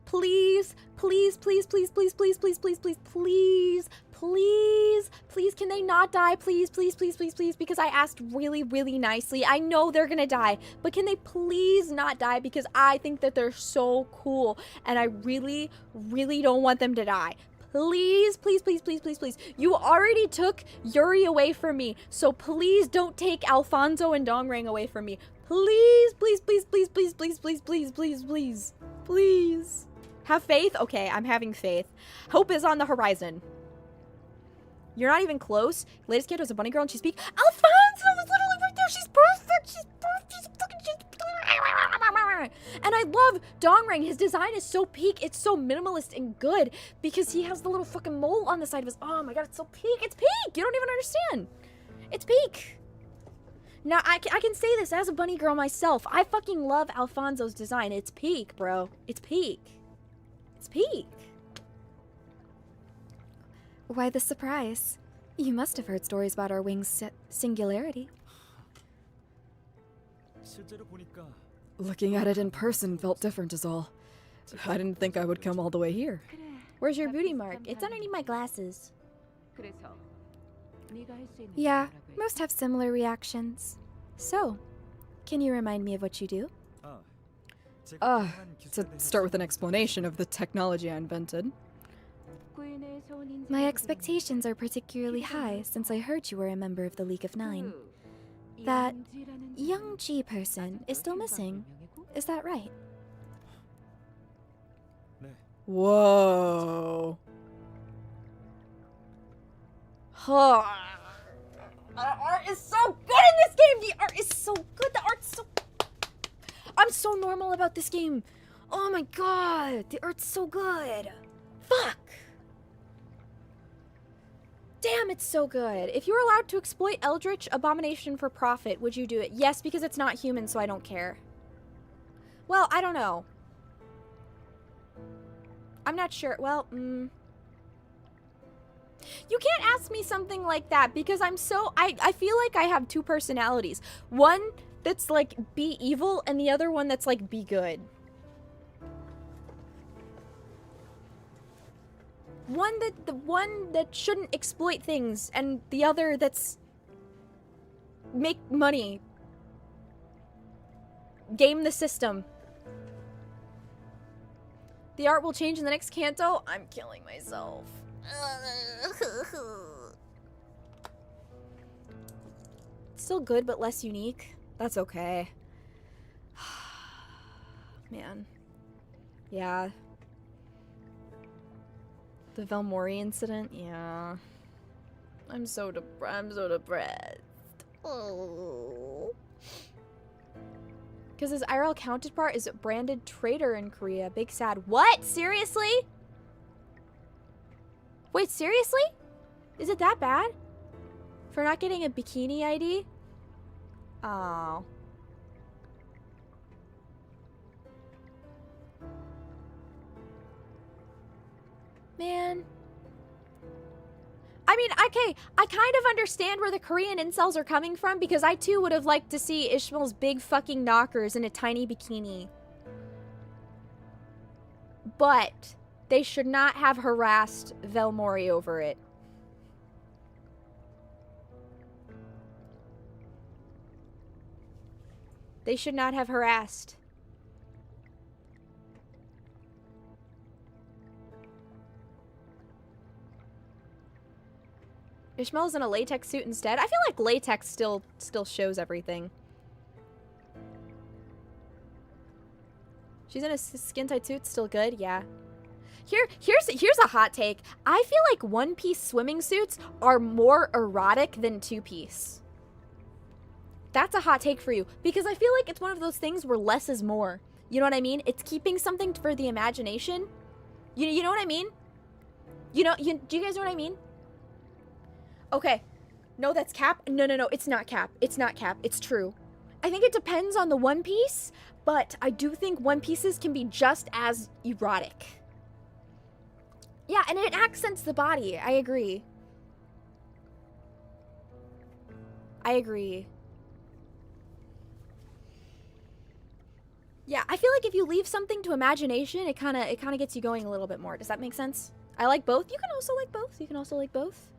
Please, please, please, please, please, please, please, please, please, please, please, please, can they not die? Please, please, please, please, please, because I asked really, really nicely. I know they're gonna die, but can they please not die? Because I think that they're so cool, and I really, really don't want them to die. Please, please, please, please, please, please. You already took Yuri away from me, so please don't take Alfonso and Dongrang away from me. Please, please, please, please, please, please, please, please, please, please, please. Have faith? Okay, I'm having faith. Hope is on the horizon. You're not even close. Latest kid was a bunny girl and she speak. Alfonso was literally right there. She's perfect. She's perfect. She's fucking just... And I love Dongrang. His design is so peak. It's so minimalist and good because he has the little fucking mole on the side of his... Oh my god, it's so peak. It's peak. You don't even understand. It's peak. Now, I can say this as a bunny girl myself. I fucking love Alfonso's design. It's peak, bro. It's peak. It's peak. Why the surprise? You must have heard stories about our wing's singularity.
Looking at it in person felt different is all. I didn't think I would come all the way here.
Where's your booty mark? It's underneath my glasses. Yeah, most have similar reactions. So, can you remind me of what you do?
To start with an explanation of the technology I invented.
My expectations are particularly high since I heard you were a member of the League of Nine. That young G person is still missing. Is that right?
Whoa. Huh.
The art is so good in this game! The art is so good! The art's so... I'm so normal about this game. Oh my god! The art's so good! Fuck! Damn, it's so good. If you were allowed to exploit Eldritch Abomination for profit, would you do it? Yes, because it's not human, so I don't care. Well, I don't know. I'm not sure. Well, You can't ask me something like that because I'm so... I feel like I have two personalities. One that's like, be evil, and the other one that's like, be good. The one that shouldn't exploit things, and the other that's make money. Game the system. The art will change in the next Canto. I'm killing myself. Still good, but less unique. That's okay. Man. Yeah. The Velmori incident? Yeah. I'm so depressed. Oh. Because his IRL counterpart is branded traitor in Korea. Big sad. What? Seriously? Wait, seriously? Is it that bad? For not getting a bikini ID? Oh. Man. I mean, okay, I kind of understand where the Korean incels are coming from because I too would have liked to see Ishmael's big fucking knockers in a tiny bikini. But they should not have harassed Velmori over it. They should not have harassed. Ishmael's in a latex suit instead. I feel like latex still shows everything. She's in a skin-tight suit, still good, yeah. Here's a hot take. I feel like one-piece swimming suits are more erotic than two-piece. That's a hot take for you because I feel like it's one of those things where less is more. You know what I mean? It's keeping something for the imagination. You know what I mean? Do you guys know what I mean? Okay. No, that's cap. No, it's not cap. It's not cap. It's true. I think it depends on the one piece, but I do think one pieces can be just as erotic. Yeah, and it accents the body. I agree. Yeah, I feel like if you leave something to imagination, it kind of gets you going a little bit more. Does that make sense? I like both. You can also like both.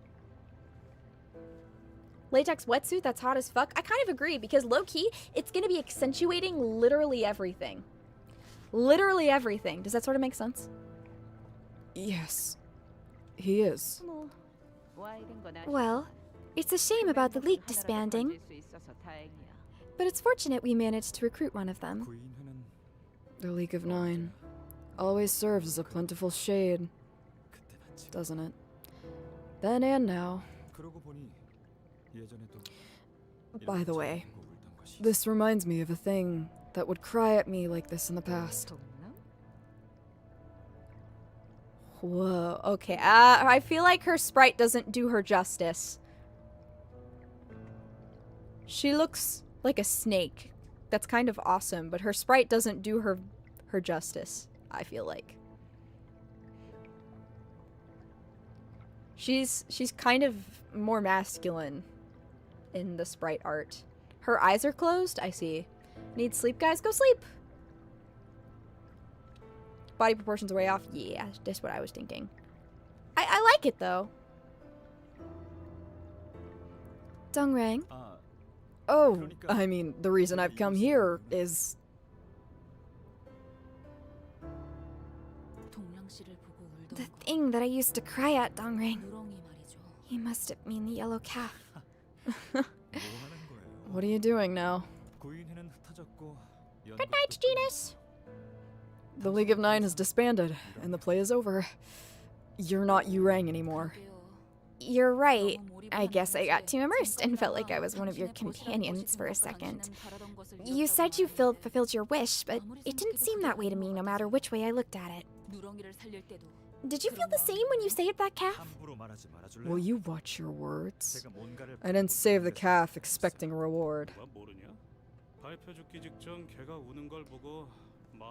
Latex wetsuit, that's hot as fuck. I kind of agree because low-key, it's going to be accentuating literally everything. Literally everything. Does that sort of make sense?
Yes, he is.
Well, it's a shame about the League disbanding, but it's fortunate we managed to recruit one of them.
The League of Nine always serves as a plentiful shade, doesn't it? Then and now. By the way, this reminds me of a thing that would cry at me like this in the past.
Whoa, okay. I feel like her sprite doesn't do her justice. She looks like a snake. That's kind of awesome, but her sprite doesn't do her justice, I feel like. She's kind of more masculine in the sprite art. Her eyes are closed? I see. Need sleep, guys? Go sleep! Body proportions are way off? Yeah, that's what I was thinking. I like it, though. Dongrang?
Oh, I mean, the reason I've come here is...
The thing that I used to cry at, Dongrang. He must have mean the yellow calf.
What are you doing now?
Good night, Genus!
The League of Nine has disbanded, and the play is over. You're not Yurang anymore.
You're right. I guess I got too immersed and felt like I was one of your companions for a second. You said you fulfilled your wish, but it didn't seem that way to me no matter which way I looked at it. Did you feel the same when you saved that calf?
Will you watch your words? I didn't save the calf expecting a reward.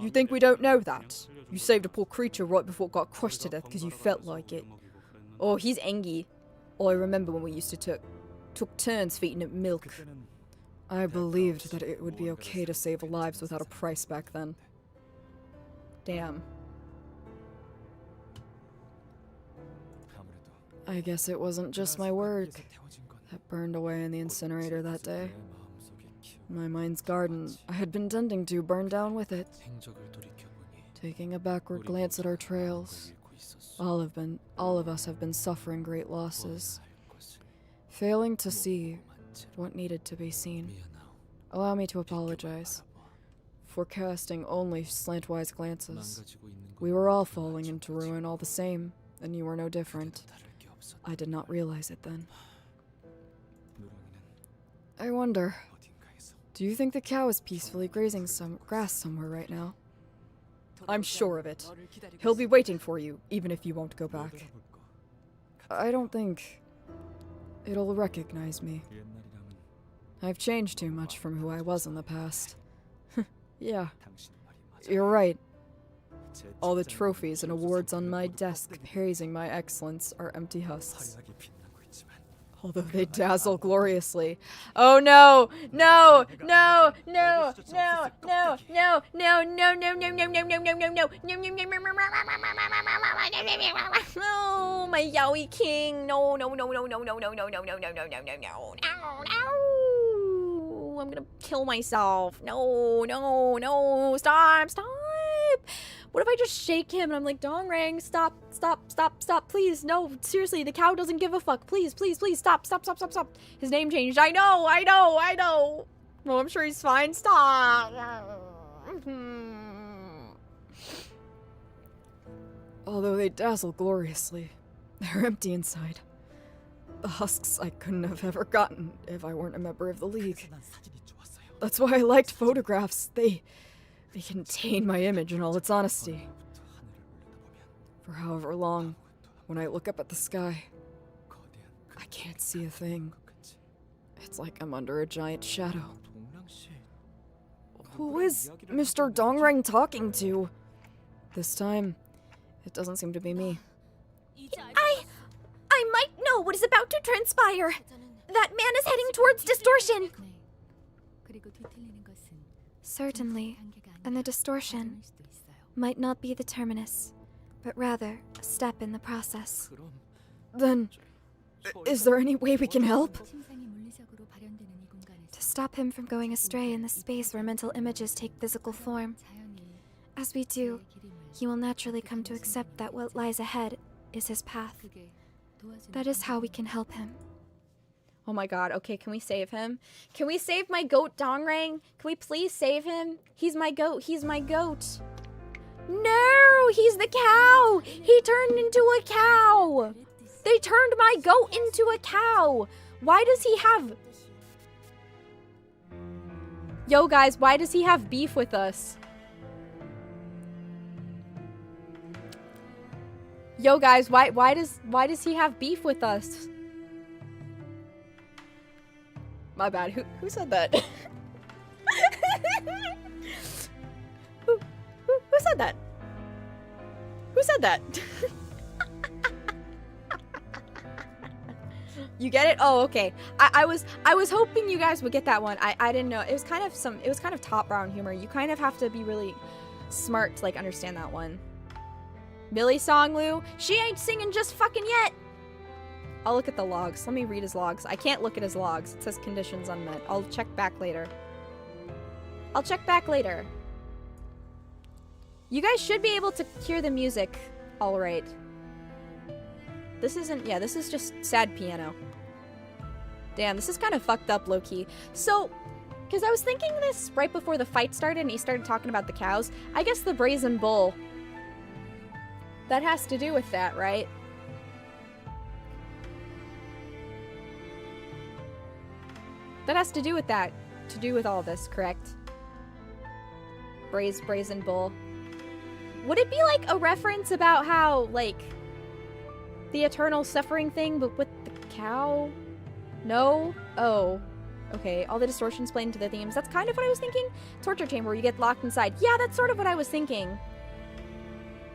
You think we don't know that? You saved a poor creature right before it got crushed to death because you felt like it.
Oh, he's angry.
Oh, I remember when we used to took turns feeding it milk. I believed that it would be okay to save lives without a price back then.
Damn.
I guess it wasn't just my work that burned away in the incinerator that day. My mind's garden I had been tending to burned down with it. Taking a backward glance at our trails, all of us have been suffering great losses, failing to see what needed to be seen. Allow me to apologize for casting only slantwise glances. We were all falling into ruin all the same, and you were no different. I did not realize it then. I wonder, do you think the cow is peacefully grazing some grass somewhere right now? I'm sure of it. He'll be waiting for you, even if you won't go back. I don't think it'll recognize me. I've changed too much from who I was in the past. Yeah, you're right. All the trophies and awards on my desk praising my excellence are empty husks. Although they dazzle gloriously. Oh no! No! No! No! No! No! No! No! No! No! No! No! No! No! No! No! No! My Yowie King! No! No! No! No! No! No! No! No! No! No! No! No! No! No! No! No! I'm gonna kill myself. No! No! No! Stop! Stop! What if I just shake him and I'm like, Dongrang, stop, stop, stop, stop, please, no, seriously, the cow doesn't give a fuck, please, please, please, stop, stop, stop, stop, stop. His name changed, I know, I know, I know. No, I'm sure he's fine, stop. Although they dazzle gloriously, they're empty inside. The husks I couldn't have ever gotten if I weren't a member of the League. That's why I liked photographs. They contain my image in all its honesty. For however long, when I look up at the sky, I can't see a thing. It's like I'm under a giant shadow. Who is Mr. Dongrang talking to? This time, it doesn't seem to be me.
I might know what is about to transpire. That man is heading towards distortion. Certainly, and the distortion might not be the terminus, but rather a step in the process.
Then, is there any way we can help?
To stop him from going astray in the space where mental images take physical form. As we do, he will naturally come to accept that what lies ahead is his path. That is how we can help him.
Oh my god, okay, can we save him? Can we save my goat Dongrang? Can we please save him? He's my goat, he's my goat. No, he's the cow! He turned into a cow! They turned my goat into a cow! Why does he have... Yo guys, why does he have beef with us? Yo guys, why does he have beef with us? My bad. Who said that? who said that? Who said that? You get it? Oh, okay. I was hoping you guys would get that one. I didn't know. It was kind of top brown humor. You kind of have to be really smart to like understand that one. Millie Songlu, she ain't singing just fucking yet. I'll look at the logs. Let me read his logs. I can't look at his logs. It says conditions unmet. I'll check back later. I'll check back later. You guys should be able to hear the music all right. This isn't... Yeah, this is just sad piano. Damn, this is kind of fucked up, low-key. So, because I was thinking this right before the fight started and he started talking about the cows. I guess the brazen bull. That has to do with that, right? That has to do with that. To do with all this, correct? Brazen bull. Would it be like a reference about how, like, the eternal suffering thing, but with the cow? No? Oh. Okay, all the distortions played into the themes. That's kind of what I was thinking. Torture chamber where you get locked inside. Yeah, that's sort of what I was thinking.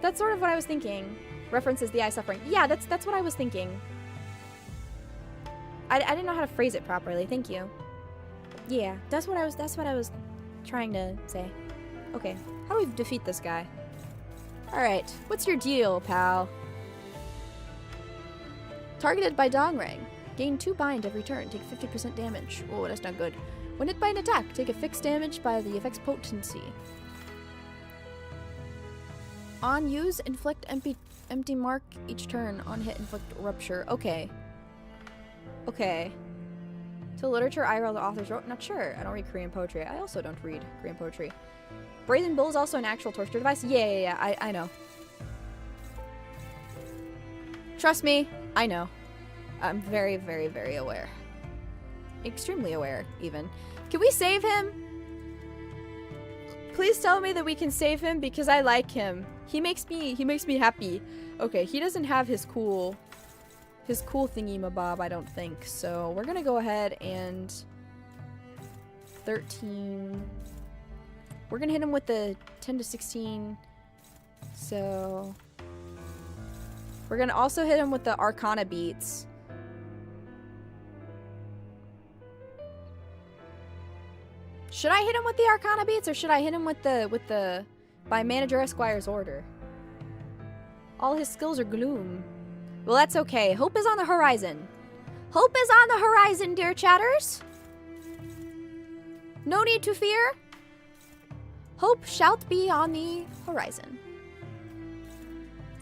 That's sort of what I was thinking. References the eye suffering. Yeah, that's what I was thinking. I didn't know how to phrase it properly. Thank you. Yeah, that's what I was trying to say. Okay, how do we defeat this guy? Alright, what's your deal, pal?
Targeted by Dongrang. Gain 2 bind every turn. Take 50% damage. Oh, that's not good. When hit by an attack, take a fixed damage by the effect's potency. On use, inflict empty mark each turn. On hit, inflict rupture. Okay. Okay. To literature, IRL, the authors wrote. Not sure. I don't read Korean poetry. I also don't read Korean poetry. Brazen Bull is also an actual torture device. Yeah. I know. Trust me, I know. I'm very, very, very aware. Extremely aware, even. Can we save him? Please tell me that we can save him because I like him. He makes me happy. Okay, he doesn't have his cool thingy-mabob, I don't think. So we're gonna go ahead and 13. We're gonna hit him with the 10 to 16. So we're gonna also hit him with the Arcana beats. Should I hit him with the Arcana beats or should I hit him with the by Manager Esquire's order? All his skills are gloom. Well, that's okay. Hope is on the horizon. Hope is on the horizon, dear chatters. No need to fear. Hope shalt be on the horizon.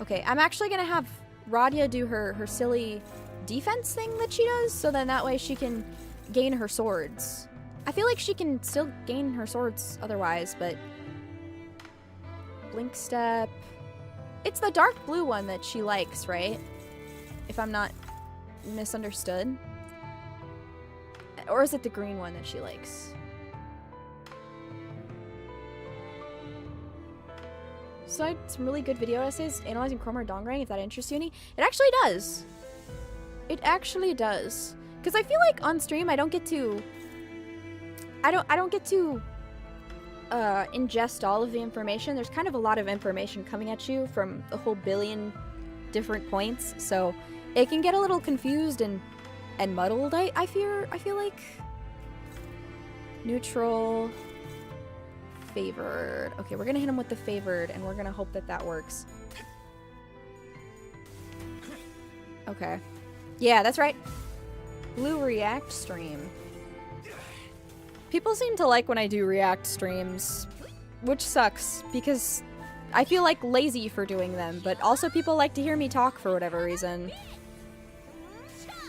Okay, I'm actually gonna have Radia do her silly defense thing that she does, so then that way she can gain her swords. I feel like she can still gain her swords otherwise, but... Blink Step... It's the dark blue one that she likes, right? If I'm not misunderstood. Or is it the green one that she likes? So I had some really good video essays analyzing Chroma or Dongrang, if that interests you any. It actually does. It actually does. Because I feel like on stream I don't get to... I don't get to ingest all of the information. There's kind of a lot of information coming at you from a whole billion different points, so it can get a little confused and muddled. I feel like neutral, favored. Okay, we're gonna hit him with the favored, and we're gonna hope that that works. Okay, yeah, that's right. Blue React stream. People seem to like when I do React streams, which sucks, because I feel like lazy for doing them, but also people like to hear me talk for whatever reason.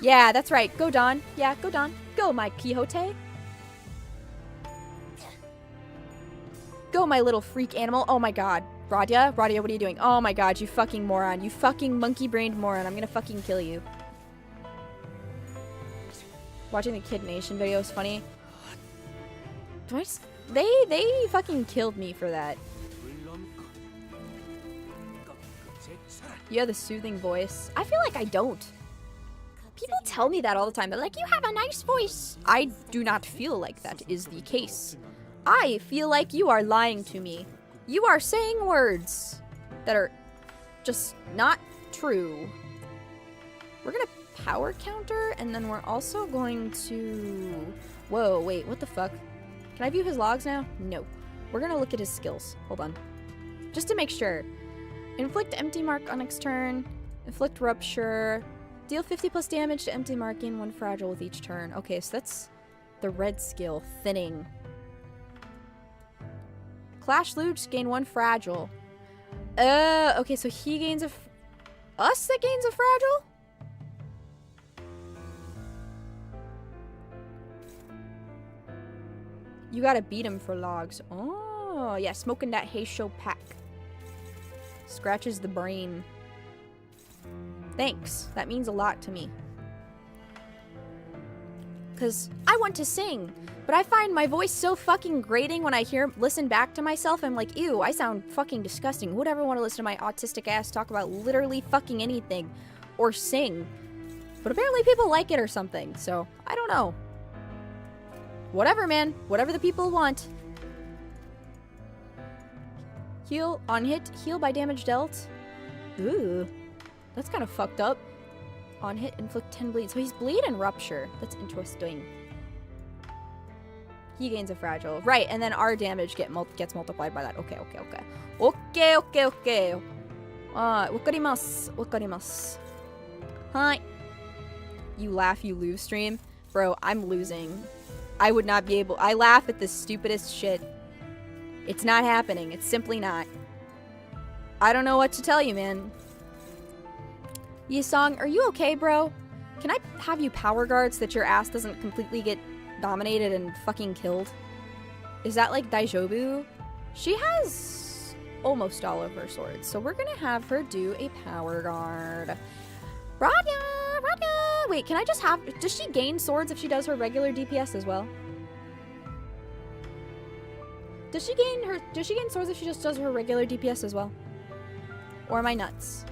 Yeah, that's right. Go, Don. Yeah, go, Don. Go, my Quixote. Go, my little freak animal. Oh my god. Radia? Radia, what are you doing? Oh my god, you fucking moron. You fucking monkey-brained moron. I'm gonna fucking kill you. Watching the Kid Nation video is funny. They fucking killed me for that. You have the soothing voice. I feel like I don't. People tell me that all the time. They're like, you have a nice voice. I do not feel like that is the case. I feel like you are lying to me. You are saying words that are just not true. We're gonna power counter, and then we're also going to... Whoa, wait, what the fuck? Can I view his logs now? No. We're gonna look at his skills. Hold on. Just to make sure. Inflict empty mark on next turn. Inflict rupture. Deal 50 plus damage to empty mark, gain 1 fragile with each turn. Okay, so that's the red skill. Thinning. Clash Luge, gain 1 fragile. Okay, so he gains a... Us that gains a fragile? You gotta beat him for logs. Oh, yeah, smoking that hay show pack. Scratches the brain. Thanks. That means a lot to me. Because I want to sing, but I find my voice so fucking grating when I listen back to myself. I'm like, ew, I sound fucking disgusting. Who would ever want to listen to my autistic ass talk about literally fucking anything or sing? But apparently people like it or something, so I don't know. Whatever, man. Whatever the people want. Heal on hit. Heal by damage dealt. Ooh. That's kind of fucked up. On hit, inflict 10 bleed. So he's bleed and rupture. That's interesting. He gains a fragile. Right, and then our damage gets multiplied by that. Okay. Wakarimasu. Wakarimasu. Hi.
you laugh, you lose stream. Bro, I'm losing. I would not be able. I laugh at the stupidest shit. It's not happening. It's simply not. I don't know what to tell you, man. Yisong, are you okay, bro? Can I have you power guard so that your ass doesn't completely get dominated and fucking killed? Is that like Daijobu? She has almost all of her swords, so we're gonna have her do a power guard. Radya! Wait, can I just have... Does she gain swords if she does her regular DPS as well? Does she gain swords if she just does her regular DPS as well? Or am I nuts?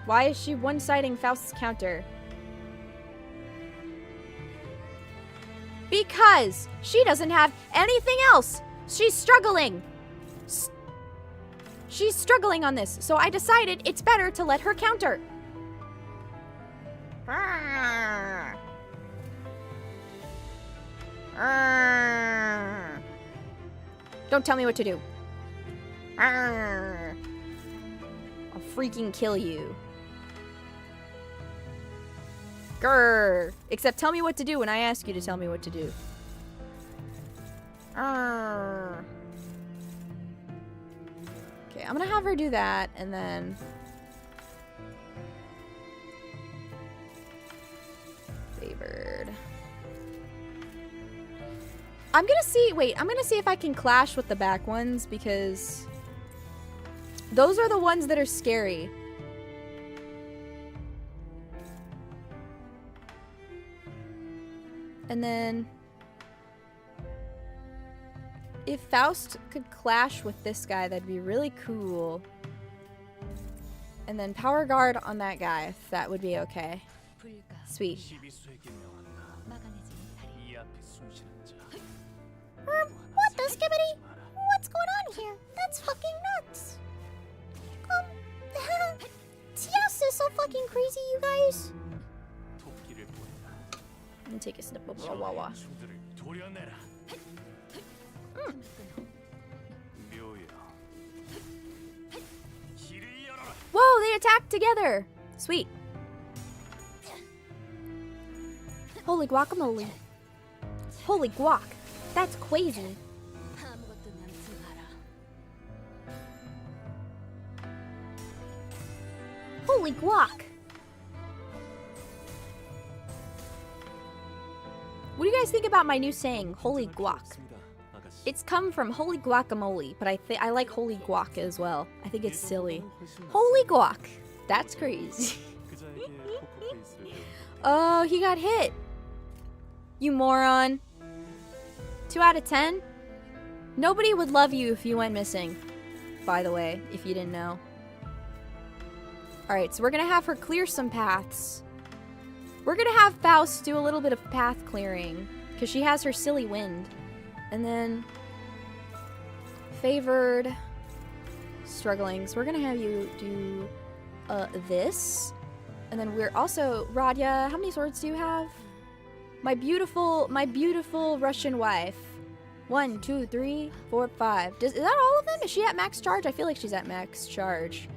Why is she one-siding Faust's counter? Because she doesn't have anything else! She's struggling! She's struggling on this, so I decided it's better to let her counter. Don't tell me what to do. I'll freaking kill you. Grr. Except tell me what to do when I ask you to tell me what to do. Okay, I'm gonna have her do that, and then... Favored. I'm gonna see... Wait, I'm gonna see if I can clash with the back ones, because... those are the ones that are scary. And then... if Faust could clash with this guy, that'd be really cool. And then power guard on that guy, if that would be okay. Sweet.
What the skibbity? What's going on here? That's fucking nuts. TS is so fucking crazy, you guys.
Let me take a snip of Wawa. Whoa, they attacked together! Sweet. Holy guacamole. Holy guac. That's crazy. Holy guac. What do you guys think about my new saying, holy guac? It's come from holy guacamole, but I like holy guac as well. I think it's silly. Holy guac. That's crazy. Oh, he got hit. You moron. 2 out of 10? Nobody would love you if you went missing. By the way, if you didn't know. Alright, so we're gonna have her clear some paths. We're gonna have Faust do a little bit of path clearing, because she has her silly wind. And then favored, struggling. So we're gonna have you do this. And then we're also, Radya, how many swords do you have? My beautiful Russian wife. 1, 2, 3, 4, 5. Is that all of them? Is she at max charge? I feel like she's at max charge.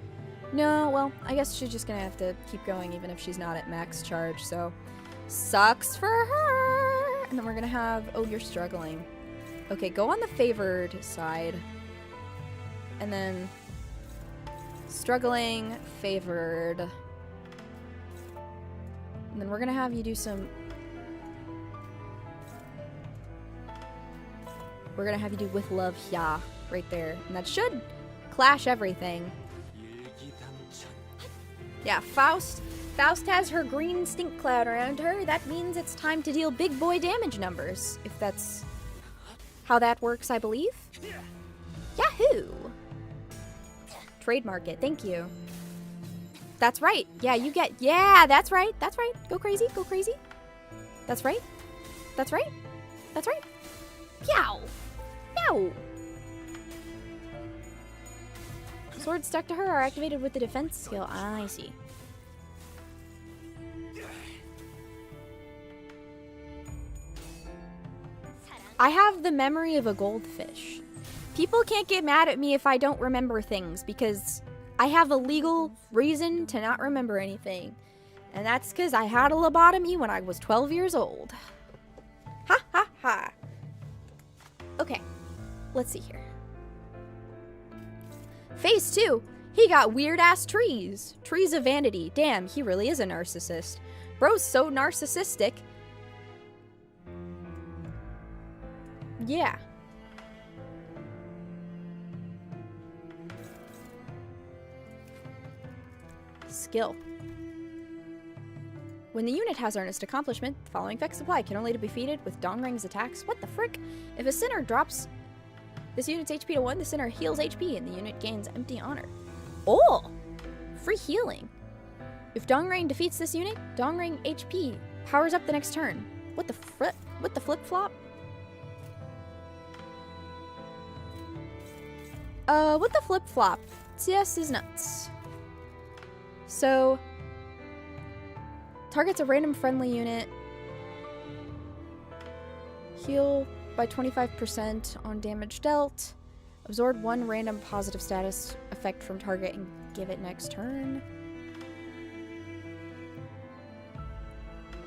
No, well, I guess she's just gonna have to keep going even if she's not at max charge, so sucks for her. And then we're gonna have, oh, you're struggling. Okay, go on the favored side. And then struggling, favored. And then we're gonna have you do some... we're gonna have you do with love, yeah, right there. And that should clash everything. Yeah, Faust has her green stink cloud around her. That means it's time to deal big boy damage numbers, if that's how that works, I believe. Yahoo! Trademark it, thank you. That's right. Yeah, you get, yeah, that's right. That's right. Go crazy, go crazy. That's right. That's right. That's right. Yow! Yow! Swords stuck to her are activated with the defense skill. I see. I have the memory of a goldfish. People can't get mad at me if I don't remember things because
I have a legal reason to not remember anything. And that's because I had a lobotomy when I was 12 years old. Ha ha ha. Okay, let's see here. Phase 2. He got weird-ass trees. Trees of vanity. Damn, he really is a narcissist. Bro's so narcissistic. Yeah. Skill. When the unit has earnest accomplishment, the following effects apply. Can only be defeated with Dongring's attacks. What the frick? If a sinner drops this unit's HP to 1, the sinner heals HP and the unit gains empty honor. Oh! Free healing. If Dongring defeats this unit, Dongring HP powers up the next turn. What the flip-flop? What the flip-flop? CS is nuts. So, targets a random friendly unit. Heal by 25% on damage dealt. Absorb 1 random positive status effect from target and give it next turn.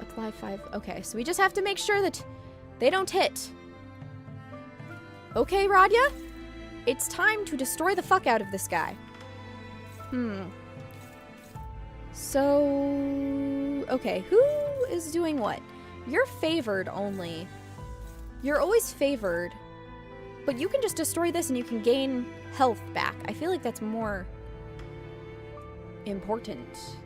Apply 5. Okay, so we just have to make sure that they don't hit. Okay, Radya? It's time to destroy the fuck out of this guy. So... okay, who is doing what? You're favored only. You're always favored. But you can just destroy this and you can gain health back. I feel like that's more important.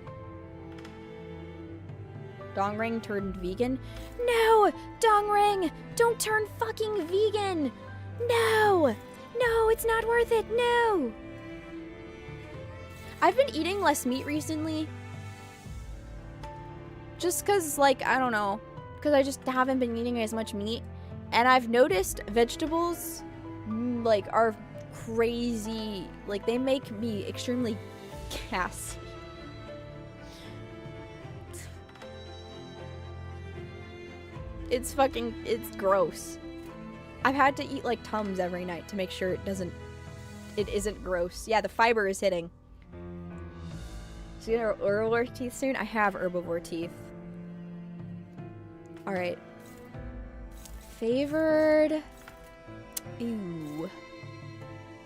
Dongring turned vegan? No! Dongring! Don't turn fucking vegan! No! No, it's not worth it! No! I've been eating less meat recently. Just because, like, I don't know. Because I just haven't been eating as much meat. And I've noticed vegetables, like, are crazy. Like, they make me extremely gassy. It's gross. I've had to eat, like, Tums every night to make sure it isn't gross. Yeah, the fiber is hitting. So you gonna herbivore teeth soon? I have herbivore teeth. Alright. Favored. Ew.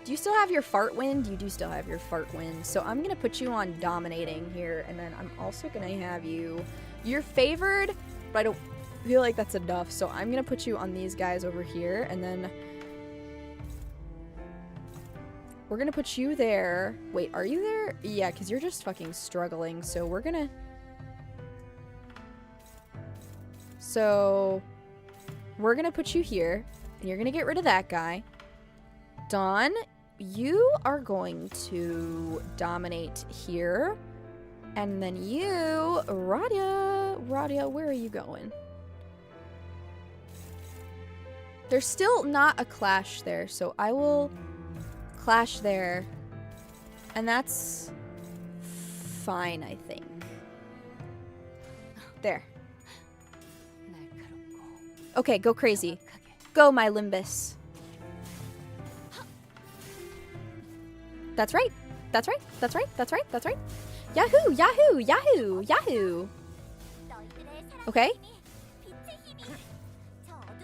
Do you still have your fart wind? You do still have your fart wind. So I'm gonna put you on dominating here, and then I'm also gonna have you... You're favored, but I don't feel like that's enough, so I'm gonna put you on these guys over here, and then... We're gonna put you there. Wait, are you there? Yeah, because you're just fucking struggling, so we're gonna... So... We're gonna put you here, and you're gonna get rid of that guy. Dawn, you are going to dominate here. And then you, Radya, where are you going? There's still not a clash there, so I will clash there. And that's fine, I think. There. Okay, go crazy. Go, my Limbus. That's right. That's right. That's right. That's right. That's right. Yahoo! Yahoo! Yahoo! Yahoo! Okay.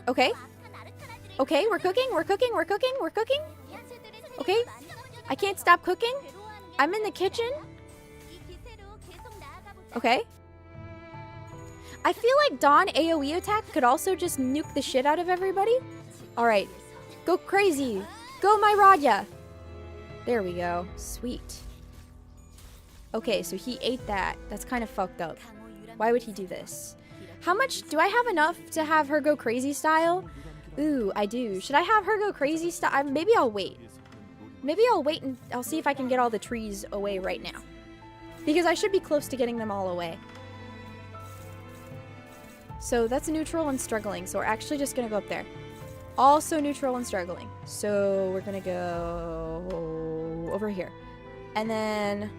Okay. Okay, we're cooking. We're cooking. We're cooking. We're cooking. Okay. I can't stop cooking. I'm in the kitchen. Okay. I feel like Dawn AoE attack could also just nuke the shit out of everybody. Alright. Go crazy. Go, my Radya. There we go. Sweet. Okay, so he ate that. That's kind of fucked up. Why would he do this? How much... Do I have enough to have her go crazy style? Ooh, I do. Should I have her go crazy style? Maybe I'll wait. Maybe I'll wait and I'll see if I can get all the trees away right now. Because I should be close to getting them all away. So that's neutral and struggling. So we're actually just going to go up there. Also neutral and struggling. So we're going to go over here. And then...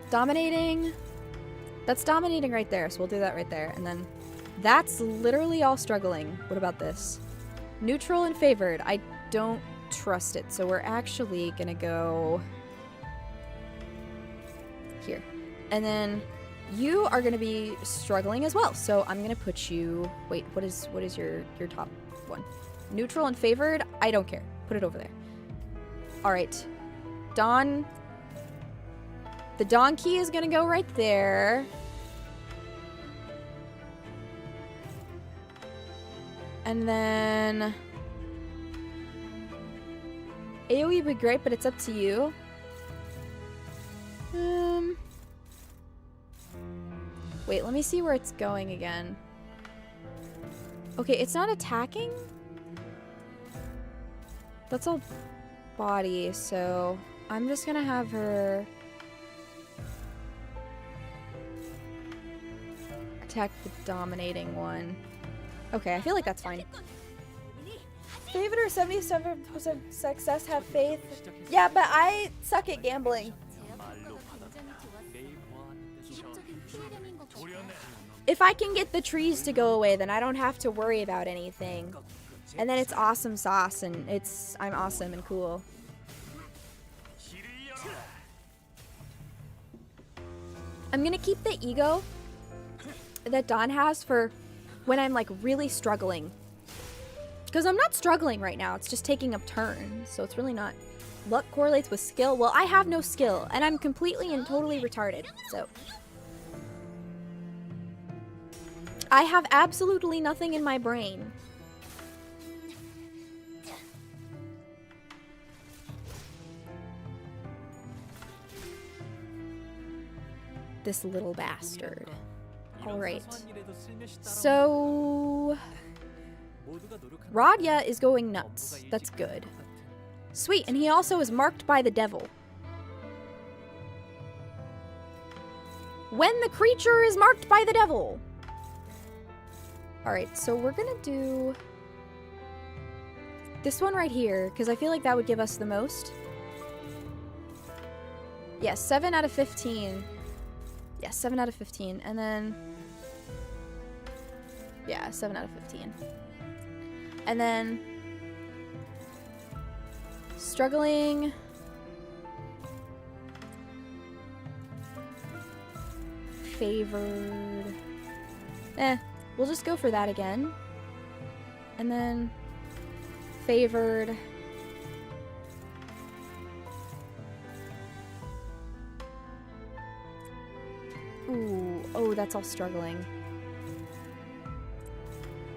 Dominating. That's dominating right there. So we'll do that right there. And then that's literally all struggling. What about this? Neutral and favored. I don't
trust it, so we're actually gonna go here. And then you are gonna be struggling as well, so I'm gonna put you... Wait, what is your top one? Neutral and favored? I don't care. Put it over there. Alright. Dawn... The Dawn key is gonna go right there. And then... AoE would be great, but it's up to you. Wait, let me see where it's going again. Okay, it's not attacking? That's all body, so I'm just gonna have her attack the dominating one. Okay, I feel like that's fine.
David or 77% success, have faith. Yeah, but I suck at gambling.
If I can get the trees to go away, then I don't have to worry about anything. And then it's awesome sauce, and I'm awesome and cool. I'm gonna keep the ego that Dawn has for when I'm like really struggling. Because I'm not struggling right now, it's just taking up turns, so it's really not. Luck correlates with skill. Well, I have no skill, and I'm completely and totally retarded, so. I have absolutely nothing in my brain. This little bastard. Alright. So... Radya is going nuts. That's good. Sweet, and he also is marked by the devil. When the creature is marked by the devil. Alright, so we're gonna do this one right here, because I feel like that would give us the most. Yeah, 7 out of 15. Yeah, 7 out of 15. And then... Yeah, 7 out of 15. And then... Struggling... Favored... We'll just go for that again. And then... Favored... Ooh, oh, that's all struggling.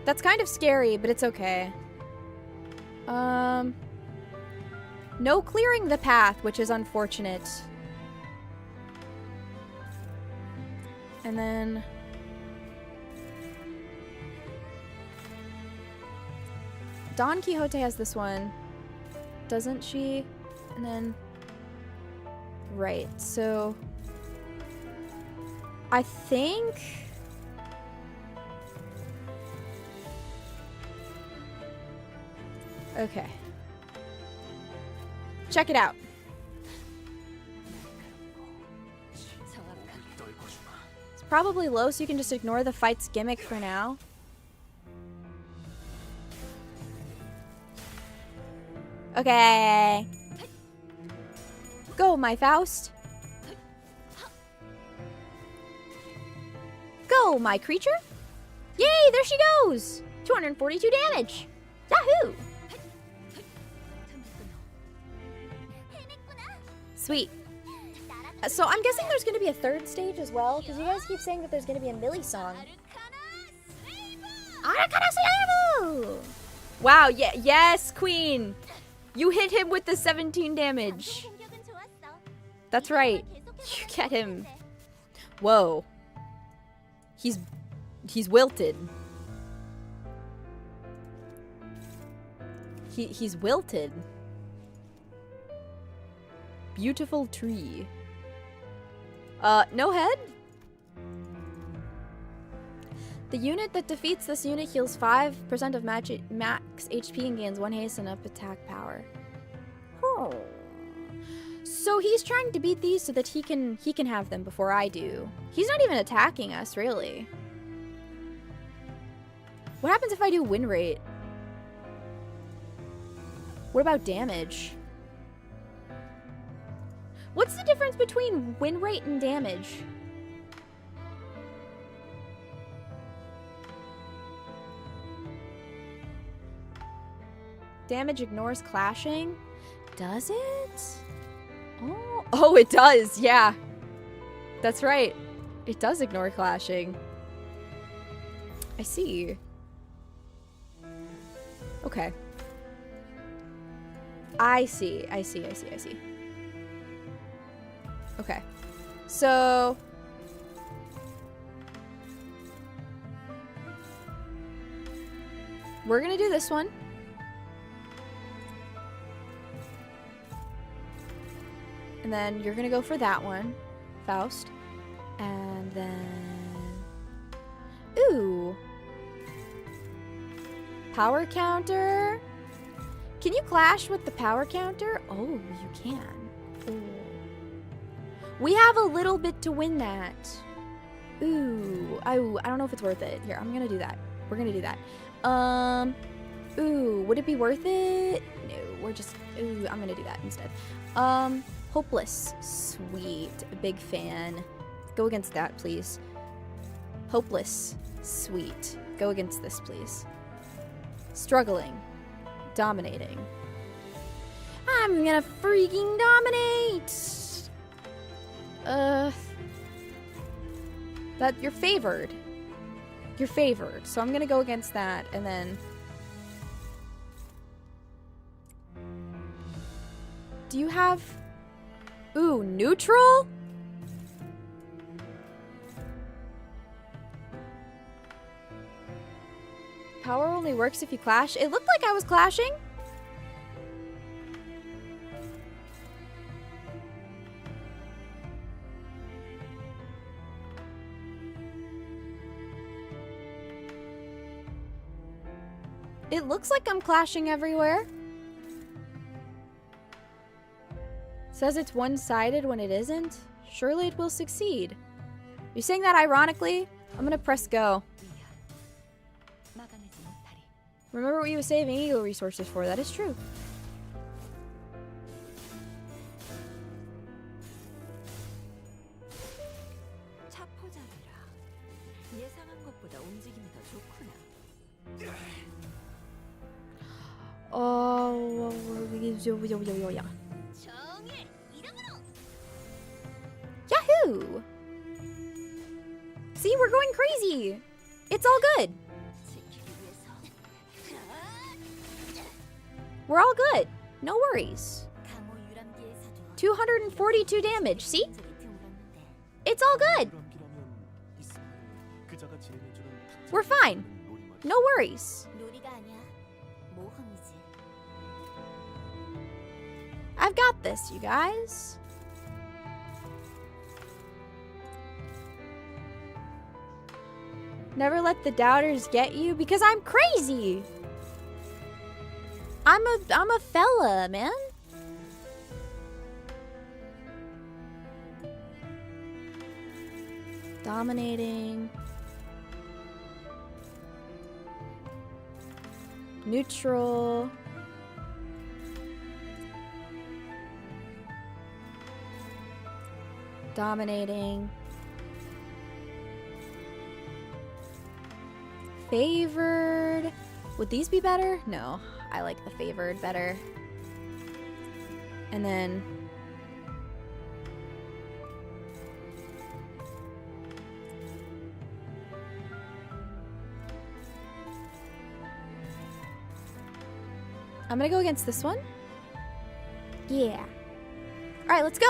That's kind of scary, but it's okay. No clearing the path, which is unfortunate. And then... Don Quixote has this one, doesn't she? And then... Right, so... I think... Okay. Check it out. It's probably low, so you can just ignore the fight's gimmick for now. Okay. Go, my Faust. Go, my creature. Yay, there she goes. 242 damage. Yahoo! Sweet. So I'm guessing there's going to be a third stage as well, because you guys keep saying that there's going to be a Millie song. Wow, yeah, yes, Queen. You hit him with the 17 damage. That's right. You get him. Whoa. He's wilted. He's wilted. Beautiful tree. No head? The unit that defeats this unit heals 5% of max HP and gains 1 haste and up attack power. Oh. So he's trying to beat these so that he can have them before I do. He's not even attacking us, really. What happens if I do win rate? What about damage? What's the difference between win rate and damage? Damage ignores clashing? Does it? Oh, it does. Yeah. That's right. It does ignore clashing. I see. Okay. I see. Okay. So... we're gonna do this one. And then you're gonna go for that one, Faust. And then... ooh. Power counter. Can you clash with the power counter? Oh, you can. Ooh. We have a little bit to win that. Ooh. I don't know if it's worth it. Here, I'm gonna do that. We're gonna do that. Ooh, would it be worth it? No, we're just... ooh, I'm gonna do that instead. Hopeless. Sweet. Big fan. Go against that, please. Hopeless. Sweet. Go against this, please. Struggling. Dominating. I'm gonna freaking dominate! That you're favored. You're favored. So I'm gonna go against that, and then... do you have... ooh, neutral? Power only works if you clash. It looked like I was clashing. It looks like I'm clashing everywhere. Says it's one-sided when it isn't. Surely it will succeed. You're saying that ironically? I'm gonna press go. Remember what you were saving ego resources for. That is true. Oh, yeah. Yahoo! See, we're going crazy. It's all good. We're all good. No worries. 242 damage. See? It's all good. We're fine. No worries. I've got this, you guys. Never let the doubters get you because I'm crazy. I'm a fella, man. Dominating. Neutral. Dominating. Favored. Would these be better? No, I like the favored better. And then... I'm gonna go against this one. Yeah. Alright, let's go!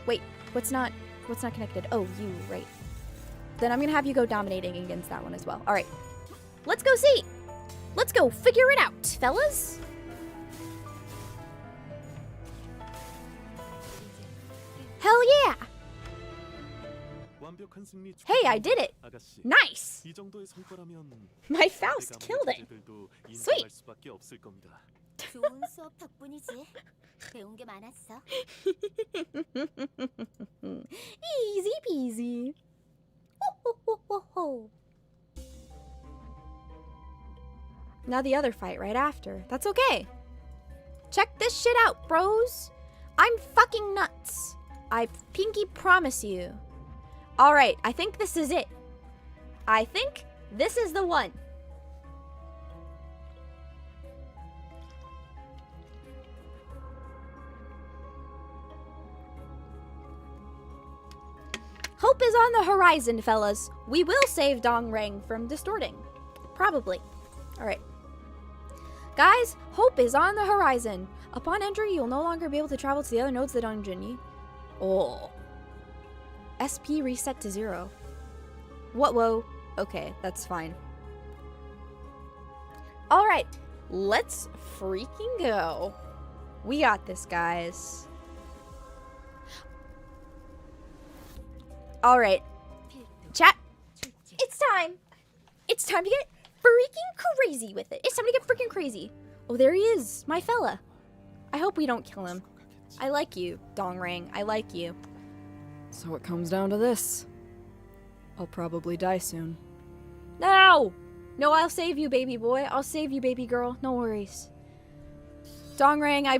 Wait, what's not connected? Oh, you, right. Then I'm gonna have you go dominating against that one as well. Alright. Let's go see! Let's go figure it out, fellas! Hell yeah! Hey, I did it! Nice! My Faust killed it! Sweet!
좋은 수업 덕분이지. 배운 게 많았어.
Easy peasy. Now the other fight right after. That's okay. Check this shit out, bros. I'm fucking nuts. I pinky promise you. Alright, I think this is it. I think this is the one. Hope is on the horizon, fellas. We will save Dong Rang from distorting. Probably. Alright. Guys, hope is on the horizon. Upon entry, you'll no longer be able to travel to the other nodes of the dungeon. Oh. SP reset to 0. What? Whoa. Okay, that's fine. Alright, let's freaking go. We got this, guys. Alright. Chat. It's time. It's time to get freaking crazy with it. It's time to get freaking crazy. Oh, there he is. My fella. I hope we don't kill him. I like you, Dong Rang. I like you.
So it comes down to this. I'll probably die soon.
No! No, I'll save you, baby boy. I'll save you, baby girl. No worries. Dong Rang, I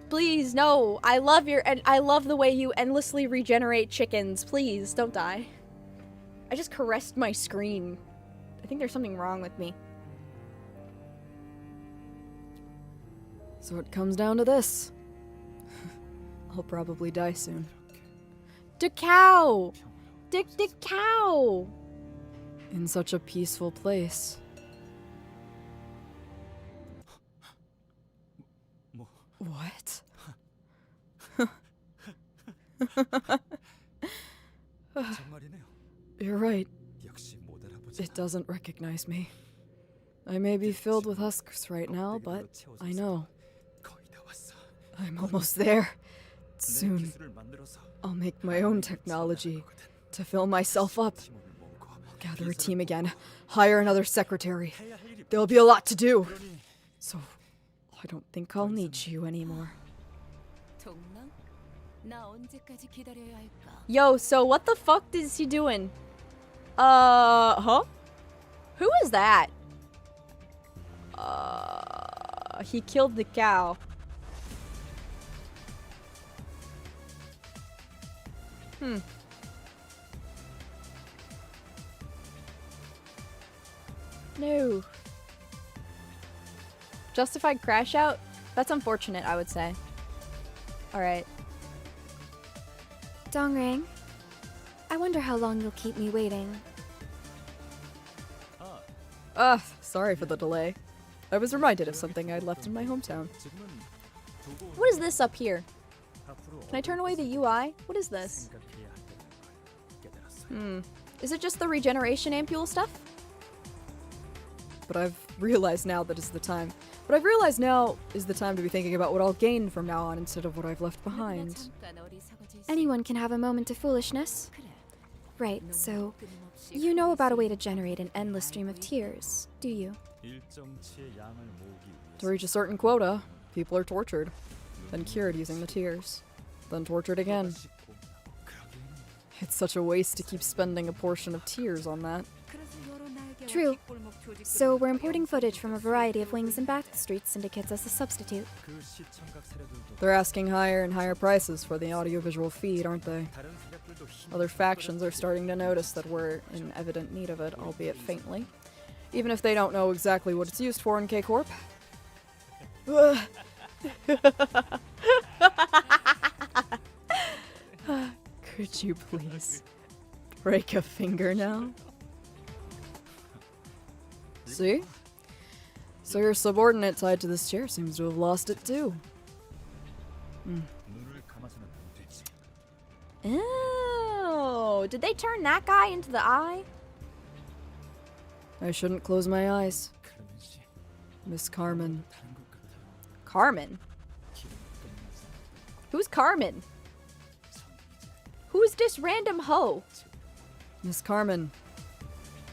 please, no. I love and I love the way you endlessly regenerate chickens. Please, don't die. I just caressed my screen. I think there's something wrong with me.
So it comes down to this. I'll probably die soon.
The cow! The cow!
In such a peaceful place. What? You're right. It doesn't recognize me. I may be filled with husks right now, but I know. I'm almost there. Soon, I'll make my own technology to fill myself up. I'll gather a team again, hire another secretary. There'll be a lot to do. So, I don't think I'll need you anymore.
Yo, so what the fuck is he doing? Huh? Who is that? He killed the cow. No. Justified crash out? That's unfortunate, I would say. Alright. Dong Rang, I wonder how long you'll keep me waiting.
Sorry for the delay. I was reminded of something I'd left in my hometown.
What is this up here? Can I turn away the UI? What is this? Is it just the regeneration ampule stuff?
But I've realized now that is the time. But I've realized now is the time to be thinking about what I'll gain from now on instead of what I've left behind.
Anyone can have a moment of foolishness. Right, so you know about a way to generate an endless stream of tears, do you?
To reach a certain quota, people are tortured, then cured using the tears, then tortured again. It's such a waste to keep spending a portion of tears on that.
True. So we're importing footage from a variety of wings and backstreet syndicates as a substitute.
They're asking higher and higher prices for the audiovisual feed, aren't they? Other factions are starting to notice that we're in evident need of it, albeit faintly. Even if they don't know exactly what it's used for in K-Corp. Could you please break a finger now? See? So your subordinate tied to this chair seems to have lost it too.
Oh, did they turn that guy into the eye?
I shouldn't close my eyes. Miss Carmen.
Carmen? Who's Carmen? Who's this random hoe?
Miss Carmen.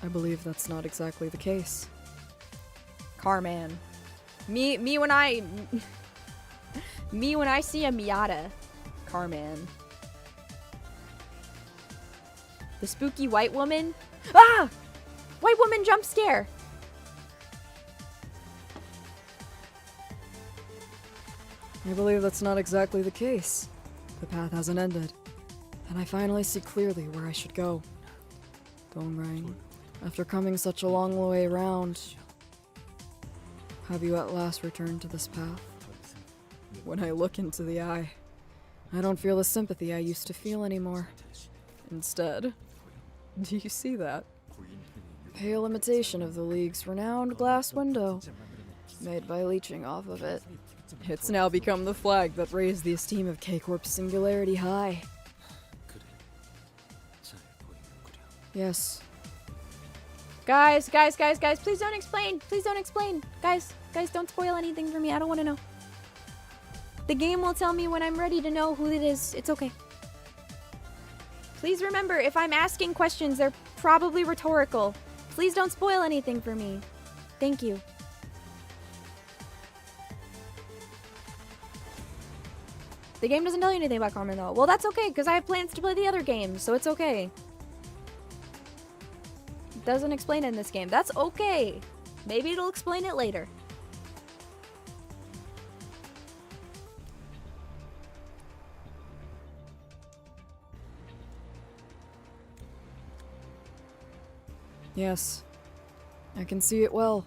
I believe that's not exactly the case.
Carman. Me when I see a Miata. Carman. The spooky white woman? Ah! White woman jump scare!
I believe that's not exactly the case. The path hasn't ended, and I finally see clearly where I should go. Dongrang, after coming such a long way around, have you at last returned to this path? When I look into the eye, I don't feel the sympathy I used to feel anymore. Instead, do you see that? Pale imitation of the League's renowned glass window, made by leeching off of it. It's now become the flag that raised the esteem of K-Corp's singularity high. Yes.
Guys, please don't explain. Please don't explain. Guys, don't spoil anything for me. I don't want to know. The game will tell me when I'm ready to know who it is. It's okay. Please remember, if I'm asking questions, they're probably rhetorical. Please don't spoil anything for me. Thank you. The game doesn't tell you anything about Carmen, though. Well, that's okay, because I have plans to play the other games, so it's okay. It doesn't explain it in this game. That's okay. Maybe it'll explain it later.
Yes, I can see it well.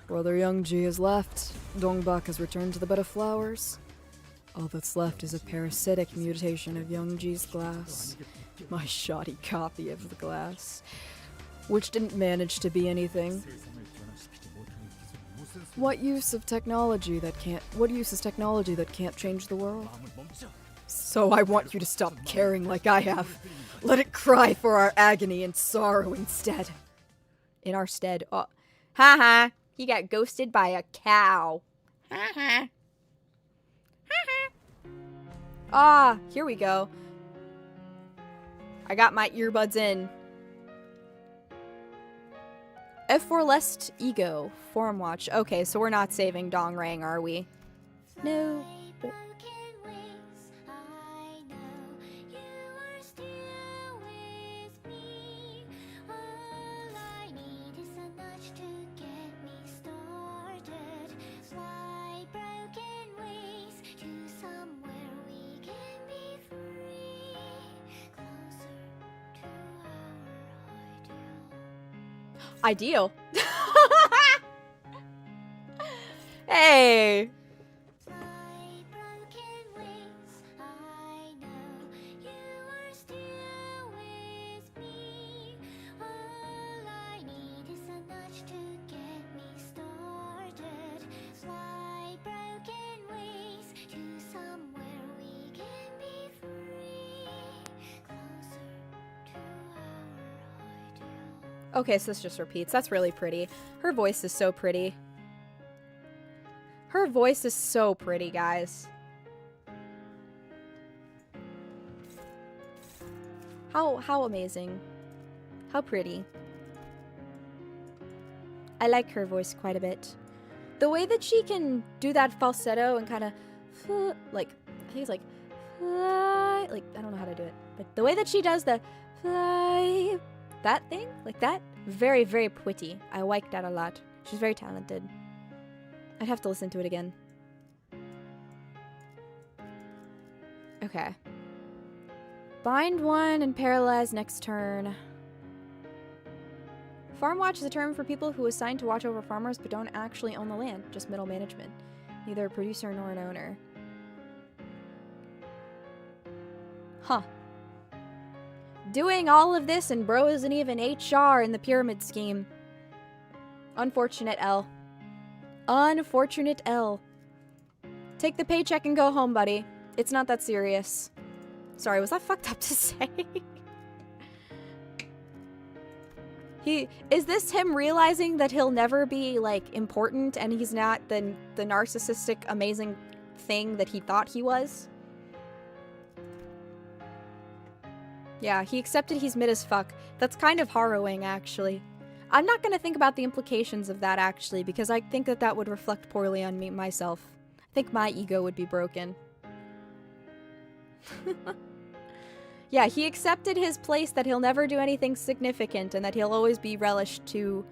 Brother Youngji has left. Dongbak has returned to the bed of flowers. All that's left is a parasitic mutation of Youngji's glass. My shoddy copy of the glass, which didn't manage to be anything. What use is technology that can't change the world? So I want you to stop caring like I have. Let it cry for our agony and sorrow instead.
In our stead. Oh. Haha. He got ghosted by a cow. Haha. Ah, here we go. I got my earbuds in. F4 Lest Ego. Forum watch. Okay, so we're not saving Dongrang, are we? No. Ideal. Hey. Okay, so this just repeats. That's really pretty. Her voice is so pretty. Her voice is so pretty, guys. How amazing. How pretty. I like her voice quite a bit. The way that she can do that falsetto and kind of like, I think it's like fly, like, I don't know how to do it, but the way that she does the fly, that thing, like that, very, very pretty. I like that a lot. She's very talented. I'd have to listen to it again. Okay. Bind one and paralyze next turn. Farm watch is a term for people who are assigned to watch over farmers but don't actually own the land, just middle management. Neither a producer nor an owner. Huh. Doing all of this and bro isn't even HR in the pyramid scheme. Unfortunate L. Unfortunate L. Take the paycheck and go home, buddy. It's not that serious. Sorry, was that fucked up to say? Is this him realizing that he'll never be, like, important and he's not the narcissistic, amazing thing that he thought he was? Yeah, he accepted he's mid as fuck. That's kind of harrowing, actually. I'm not gonna think about the implications of that, actually, because I think that that would reflect poorly on me, myself. I think my ego would be broken. Yeah, he accepted his place that he'll never do anything significant and that he'll always be relished to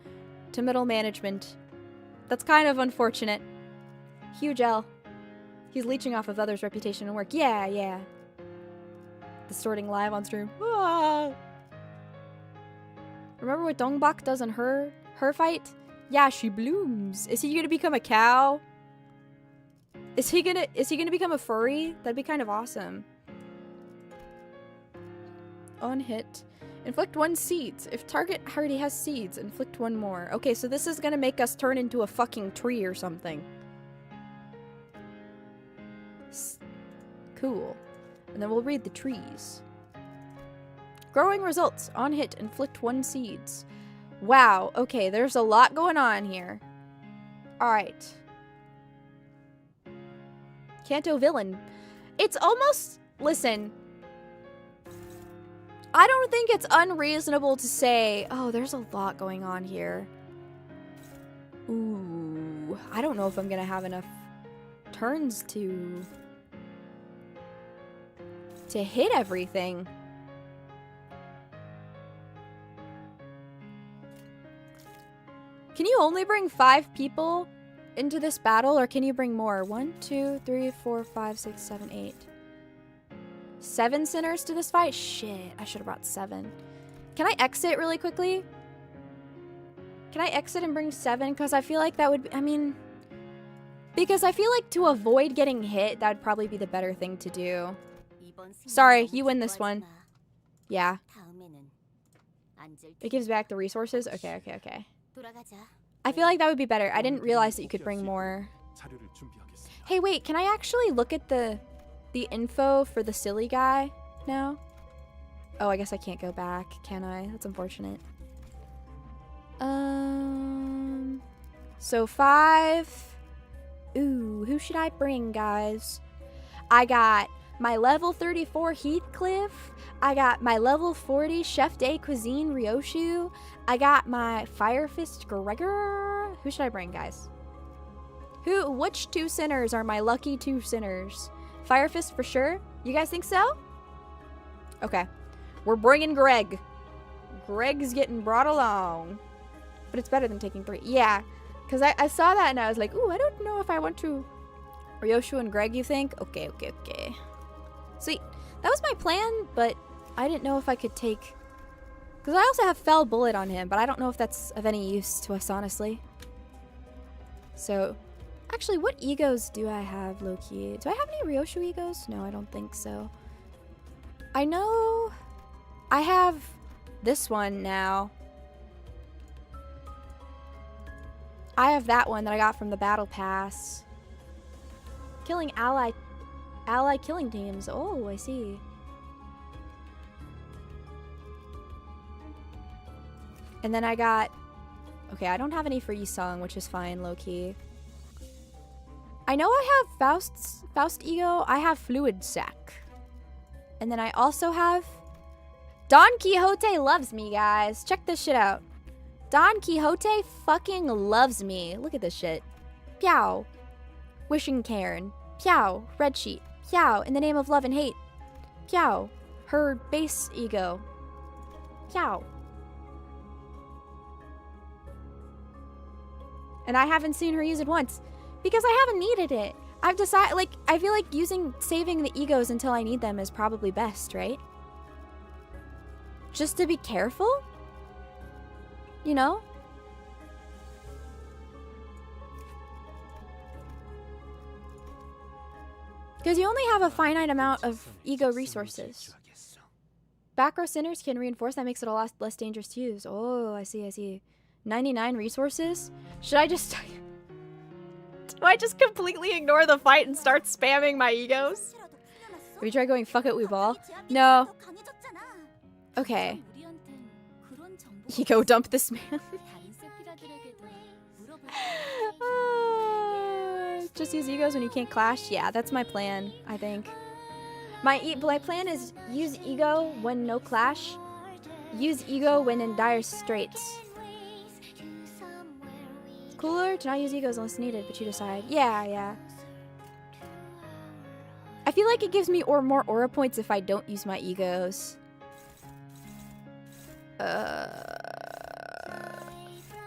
middle management. That's kind of unfortunate. Huge L. He's leeching off of others' reputation and work. Yeah, yeah. Distorting live on stream. Ah. Remember what Dongbak does in her fight? Yeah, she blooms. Is he gonna become a cow? Is he gonna become a furry? That'd be kind of awesome. On hit. Inflict 1 seeds. If target already has seeds, inflict 1 more. Okay, so this is gonna make us turn into a fucking tree or something. Cool. And then we'll read the trees. Growing results. On hit, inflict 1 seeds. Wow, okay, there's a lot going on here. Alright. Canto villain. It's almost... Listen. I don't think it's unreasonable to say, oh, there's a lot going on here. Ooh. I don't know if I'm gonna have enough turns to hit everything. Can you only bring 5 people into this battle, or can you bring more? 1, 2, 3, 4, 5, 6, 7, 8. 7 sinners to this fight? Shit, I should have brought 7. Can I exit really quickly? Can I exit and bring 7? Because I feel like that would be, I mean... Because I feel like to avoid getting hit, that would probably be the better thing to do. Sorry, you win this one. Yeah. It gives back the resources? Okay, okay, okay. I feel like that would be better. I didn't realize that you could bring more. Hey, wait, can I actually look at the info for the silly guy now? Oh, I guess I can't go back, can I? That's unfortunate. So 5. Ooh, who should I bring, guys? I got my level 34 Heathcliff. I got my level 40 Chef de Cuisine Ryoshu. I got my Fire Fist Gregor. Who should I bring, guys? Which 2 sinners are my lucky 2 sinners? Fire Fist for sure? You guys think so? Okay. We're bringing Greg. Greg's getting brought along. But it's better than taking 3. Yeah. Because I saw that and I was like, ooh, I don't know if I want to... Ryoshu and Greg, you think? Okay, okay, okay. Sweet. That was my plan, but I didn't know if I could take... Because I also have Fell Bullet on him, but I don't know if that's of any use to us, honestly. So, actually, what egos do I have, low-key? Do I have any Ryoshu egos? No, I don't think so. I know I have this one now. I have that one that I got from the Battle Pass. Killing ally killing teams. Oh, I see. And then I got... Okay, I don't have any for Yisung, which is fine, low-key. I know I have Faust Ego. I have Fluid Sac. And then I also have... Don Quixote loves me, guys. Check this shit out. Don Quixote fucking loves me. Look at this shit. Peow. Wishing Cairn. Peow. Red Sheet. Peow. In the name of love and hate. Peow. Her base ego. Peow. And I haven't seen her use it once. Because I haven't needed it. I've decided, like, I feel like saving the egos until I need them is probably best, right? Just to be careful? You know? Because you only have a finite amount of ego resources. Back row sinners can reinforce. That makes it a lot less dangerous to use. Oh, I see, I see. 99 resources? Should I just... Do I just completely ignore the fight and start spamming my egos? Have you tried going fuck it, we ball? No. Okay. Ego dump this man. Just use egos when you can't clash? Yeah, that's my plan, I think. My plan is use ego when no clash. Use ego when in dire straits. Cooler to not use egos unless needed, but you decide. Yeah, yeah. I feel like it gives me more aura points if I don't use my egos.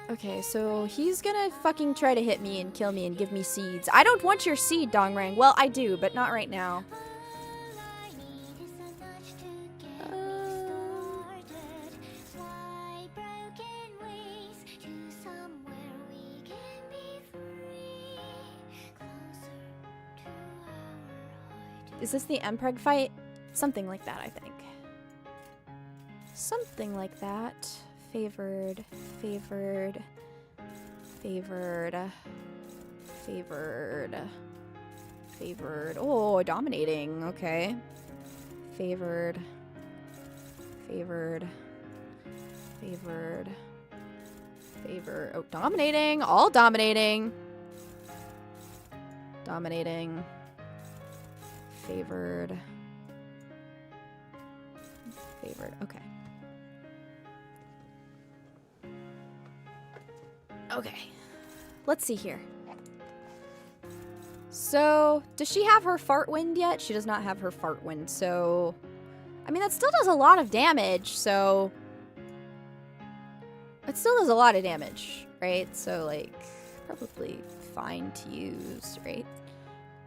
Okay, so he's gonna fucking try to hit me and kill me and give me seeds. I don't want your seed, Dongrang. Well, I do, but not right now. Is this the Mpreg fight? Something like that, I think. Something like that. Favored, favored, favored, favored, favored. Oh, dominating. Okay. Favored, favored, favored, favored. Oh, dominating. All dominating. Dominating. Favored. Favored. Okay. Okay. Let's see here. So, does she have her fart wind yet? She does not have her fart wind, so... I mean, that still does a lot of damage, so... It still does a lot of damage, right? So, like, probably fine to use, right?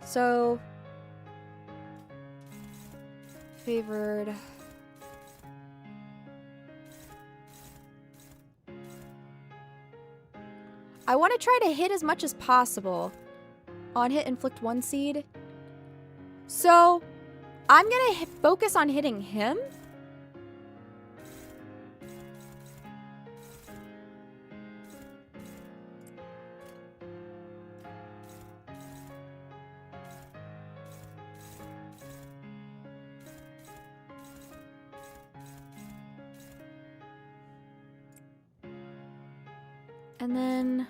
So... Favored... I want to try to hit as much as possible. On hit, inflict 1 seed. So, I'm going to focus on hitting him. And then...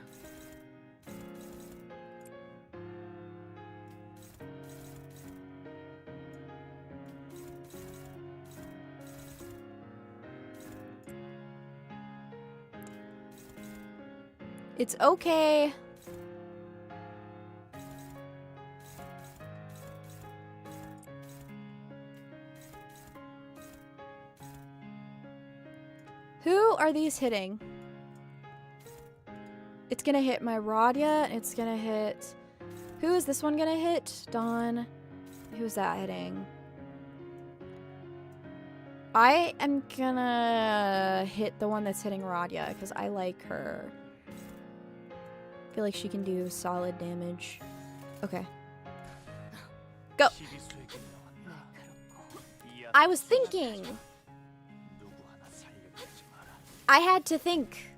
It's okay. Who are these hitting? It's gonna hit my Radia. It's gonna hit... Who is this one gonna hit? Dawn. Who's that hitting? I am gonna hit the one that's hitting Radia because I like her. I feel like she can do solid damage. Okay. Go! I was thinking! I had to think.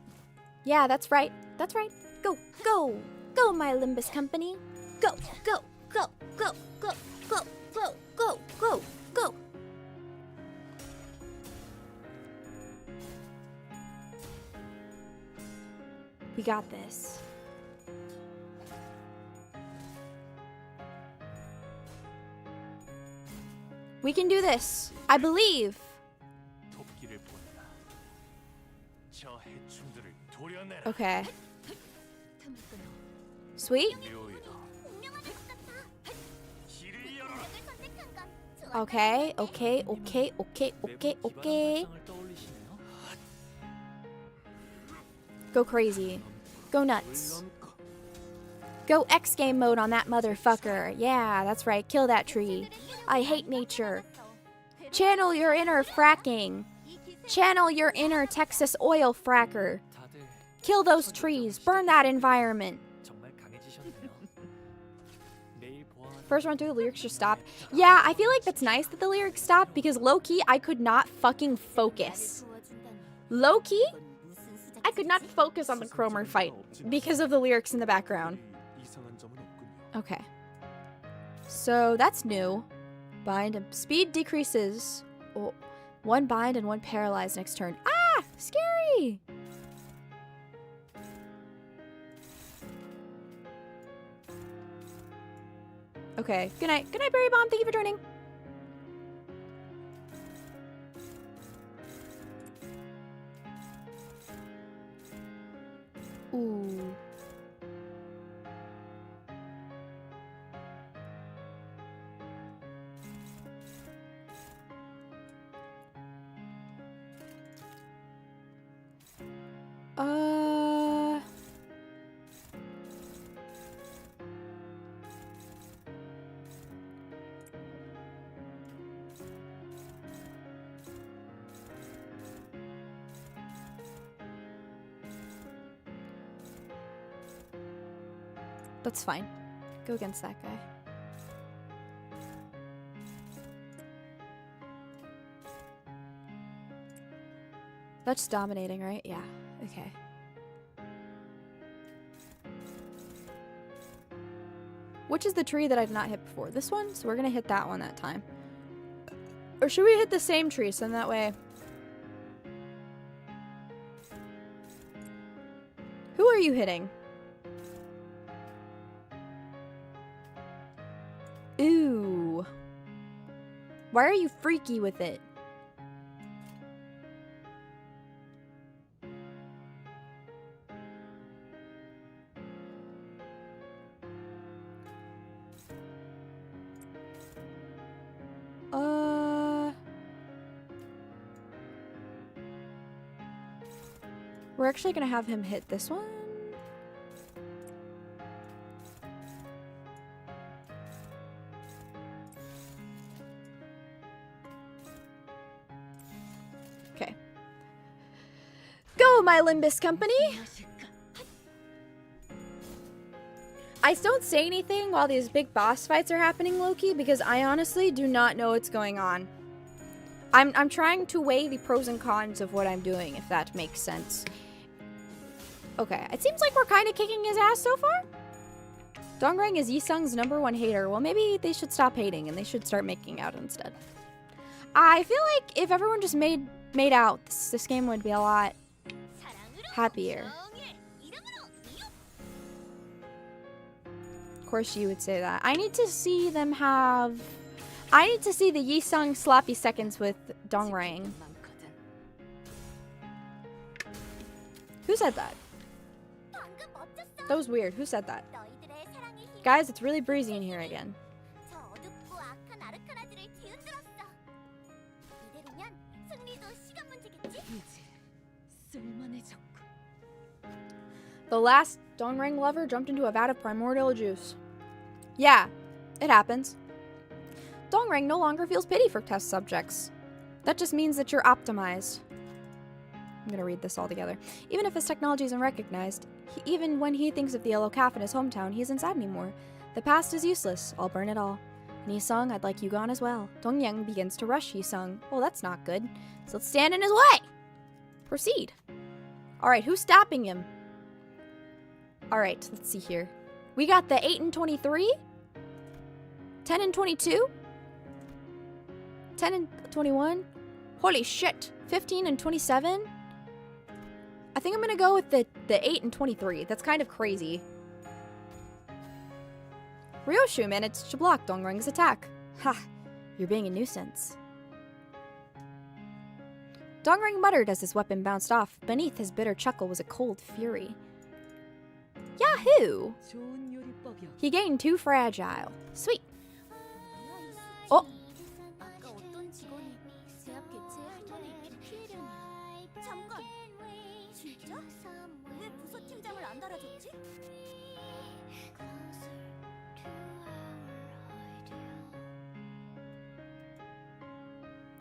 Yeah, that's right. That's right. Go, go, go, my Limbus company. Go, go, go, go, go, go, go, go, go, go. We got this. We can do this. I believe. Okay. Sweet. Okay, okay, okay, okay, okay, okay. Go crazy. Go nuts. Go X game mode on that motherfucker. Yeah, that's right. Kill that tree. I hate nature. Channel your inner fracking. Channel your inner Texas oil fracker. Kill those trees. Burn that environment. First run through, the lyrics just stop. Yeah, I feel like that's nice that the lyrics stop because low-key, I could not fucking focus. Low-key, I could not focus on the Cromer fight because of the lyrics in the background. Okay. So that's new. Bind and speed decreases. Oh, 1 bind and 1 paralyzed next turn. Ah! Scary! Okay. Good night. Good night, Berry Bomb. Thank you for joining. Ooh. That's fine. Go against that guy. That's dominating, right? Yeah. Okay. Which is the tree that I've not hit before? This one? So we're gonna hit that one that time. Or should we hit the same tree so that way... Who are you hitting? Ooh. Why are you freaky with it? We're actually gonna have him hit this one. Okay. Go, my Limbus company! I don't say anything while these big boss fights are happening, Loki, because I honestly do not know what's going on. I'm trying to weigh the pros and cons of what I'm doing, if that makes sense. Okay, it seems like we're kind of kicking his ass so far. Dongrang is Yisung's #1 hater. Well, maybe they should stop hating and they should start making out instead. I feel like if everyone just made out, this game would be a lot happier. Of course you would say that. I need to see them have... I need to see the Yisung sloppy seconds with Dongrang. Who said that? That was weird. Who said that? Guys, it's really breezy in here again. The last Dongrang lover jumped into a vat of primordial juice. Yeah, it happens. Dongrang no longer feels pity for test subjects. That just means that you're optimized. I'm gonna read this all together. Even if his technology isn't recognized, even when he thinks of the yellow calf in his hometown, he isn't sad anymore. The past is useless. I'll burn it all. And Yisung, I'd like you gone as well. Dongyang begins to rush Yisung. Well, that's not good. So let's stand in his way. Proceed. Alright, who's stopping him? Alright, let's see here. We got the 8 and 23? 10 and 22? 10 and 21? Holy shit. 15 and 27? I think I'm gonna go with the 8 and 23. That's kind of crazy. Ryoshu managed to block Dongrang's attack. Ha! You're being a nuisance. Dongrang muttered as his weapon bounced off. Beneath his bitter chuckle was a cold fury. Yahoo! He gained 2 fragile. Sweet. Oh!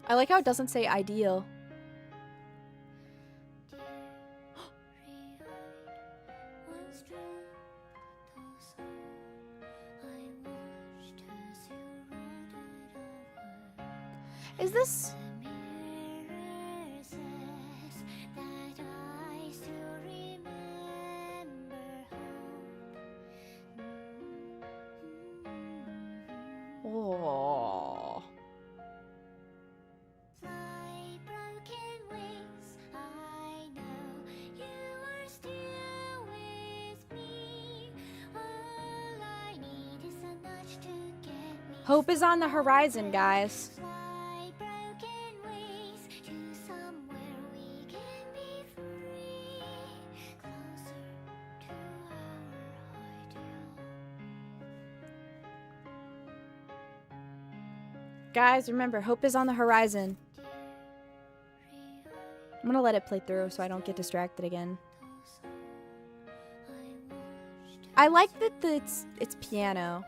I like how it doesn't say ideal. Is this... Oh. Hope is on the horizon, guys. Guys, remember, hope is on the horizon. I'm gonna let it play through so I don't get distracted again. I like that it's piano.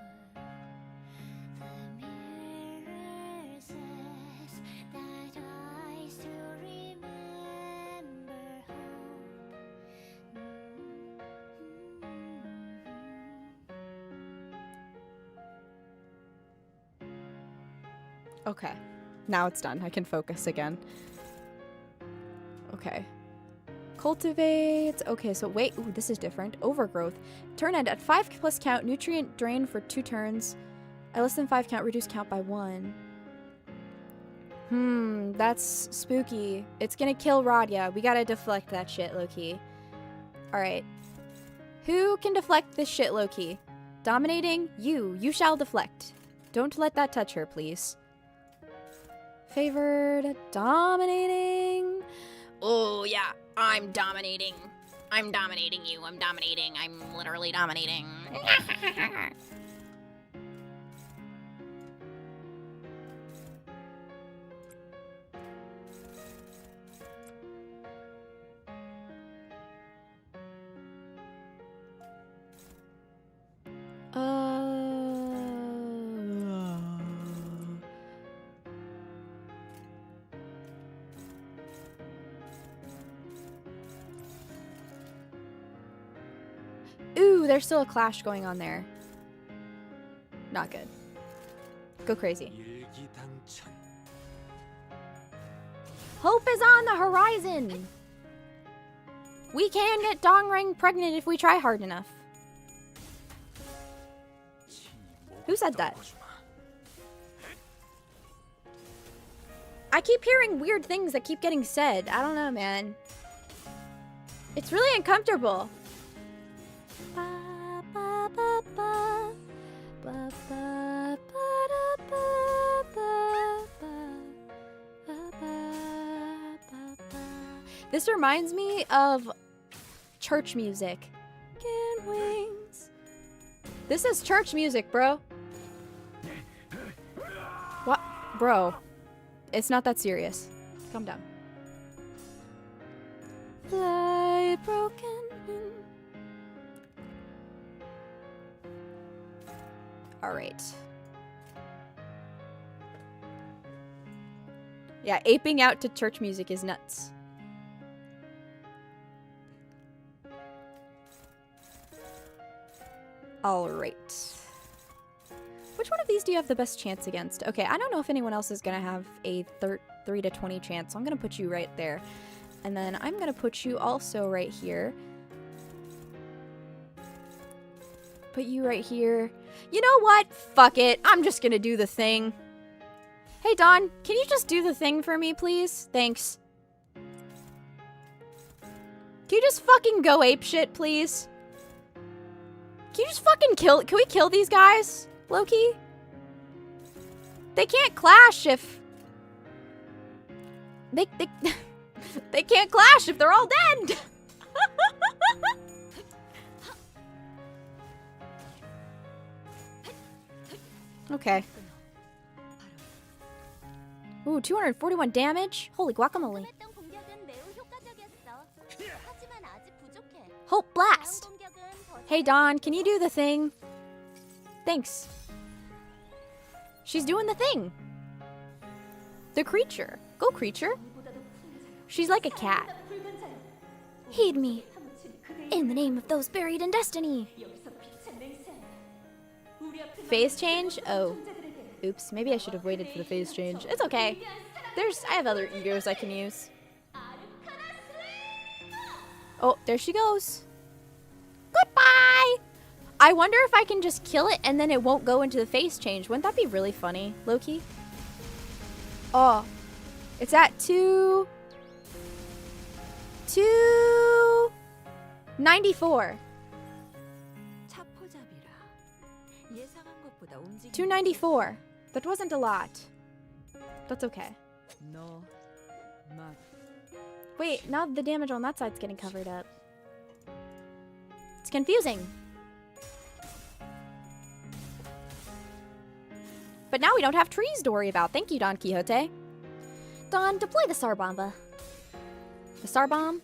Okay. Now it's done. I can focus again. Okay. Cultivate. Okay, so wait. Ooh, this is different. Overgrowth. Turn end at 5 plus count. Nutrient drain for 2 turns. At less than 5 count, reduce count by 1. That's spooky. It's gonna kill Radia. We gotta deflect that shit, low-key. Alright. Who can deflect this shit, low-key? Dominating? You. You shall deflect. Don't let that touch her, please. Favored. Dominating.
Oh, yeah. I'm dominating. I'm dominating you. I'm dominating. I'm literally dominating.
Ooh, there's still a clash going on there. Not good. Go crazy. Hope is on the horizon! We can get Dongrang pregnant if we try hard enough. Who said that? I keep hearing weird things that keep getting said. I don't know, man. It's really uncomfortable. This reminds me of church music. Get wings. This is church music, bro. What? Bro. It's not that serious. Calm down. Fly broken. Alright. Yeah, aping out to church music is nuts. Alright. Which one of these do you have the best chance against? Okay, I don't know if anyone else is going to have a 3 to 20 chance, so I'm going to put you right there. And then I'm going to put you also right here. Put you right here. You know what? Fuck it. I'm just going to do the thing. Hey, Dawn, can you just do the thing for me, please? Thanks. Can you just fucking go apeshit, please? Can you just fucking kill... Can we kill these guys, Loki? They can't clash if... They can't clash if they're all dead! Okay. Ooh, 241 damage? Holy guacamole. Hope blast! Hey, Dawn, can you do the thing? Thanks. She's doing the thing. The creature. Go, creature. She's like a cat. Heed me. In the name of those buried in destiny. Phase change? Oh. Oops, maybe I should have waited for the phase change. It's okay. I have other egos I can use. Oh, there she goes. Goodbye! I wonder if I can just kill it and then it won't go into the phase change. Wouldn't that be really funny, Loki? Oh. It's at 294. 294. That wasn't a lot. That's okay. Wait, now the damage on that side's getting covered up. It's confusing. But now we don't have trees to worry about. Thank you, Don Quixote. Don, deploy the Sarbomba. The Sarbomb?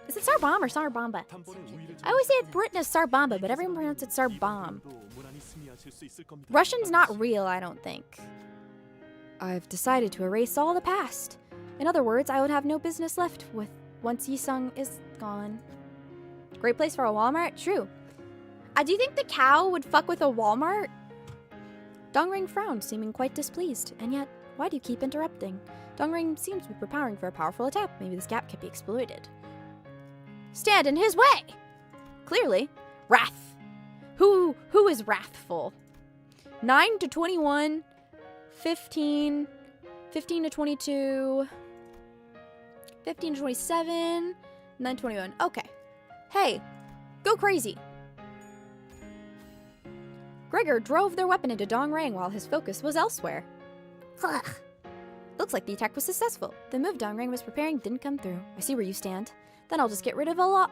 Is it Sarbomb or Sarbomba? I always say it's written as Sarbomba, but everyone pronounces it Sarbomb. Russian's not real, I don't think. I've decided to erase all the past. In other words, I would have no business left with once Yisung is gone. Great place for a Walmart? True. Do you think the cow would fuck with a Walmart? Dongrang frowned, seeming quite displeased, and yet
Why do you keep interrupting? Dongring seems to be preparing for a powerful attack. Maybe this gap can be exploited. Stand in his way! Clearly. Wrath. Who is wrathful? 9 to 21, 15 to 22, 15 to 27, 9 to 21. Okay. Hey, go crazy. Gregor drove their weapon into Dongrang while his focus was elsewhere. Looks like the attack was successful. The move Dongrang was preparing didn't come through. I see where you stand. Then I'll just get rid of a lot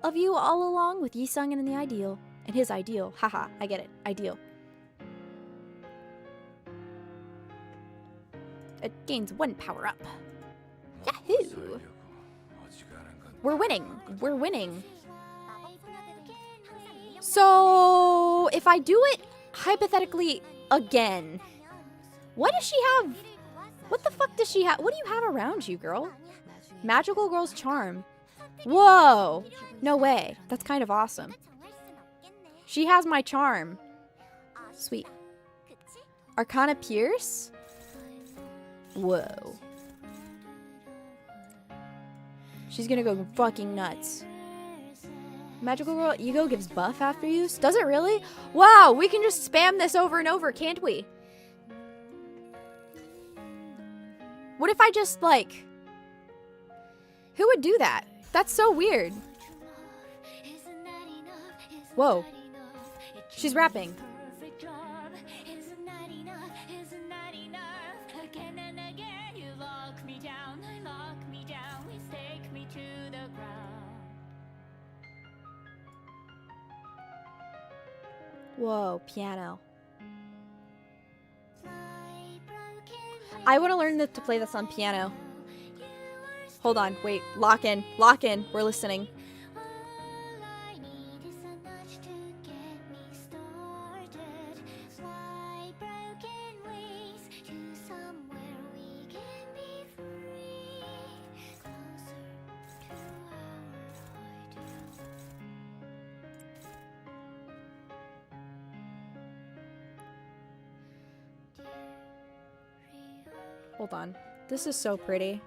of you all along with Yi-sung and the ideal. And his ideal. Haha, I get it. Ideal. It gains 1 power-up. Yahoo! We're winning. We're winning. So, if I do it, hypothetically, again, what does she have? What the fuck does she have? What do you have around you, girl? Magical Girl's Charm. Whoa! No way. That's kind of awesome. She has my charm. Sweet. Arcana Pierce? Whoa. She's gonna go fucking nuts. Magical Girl Ego gives buff after use? Does it really? Wow, we can just spam this over and over, can't we? What if I just, like... Who would do that? That's so weird. Whoa. She's rapping. Whoa, piano. I want to learn to play this on piano. Hold on, wait, lock in, we're listening. Hold on. This is so pretty.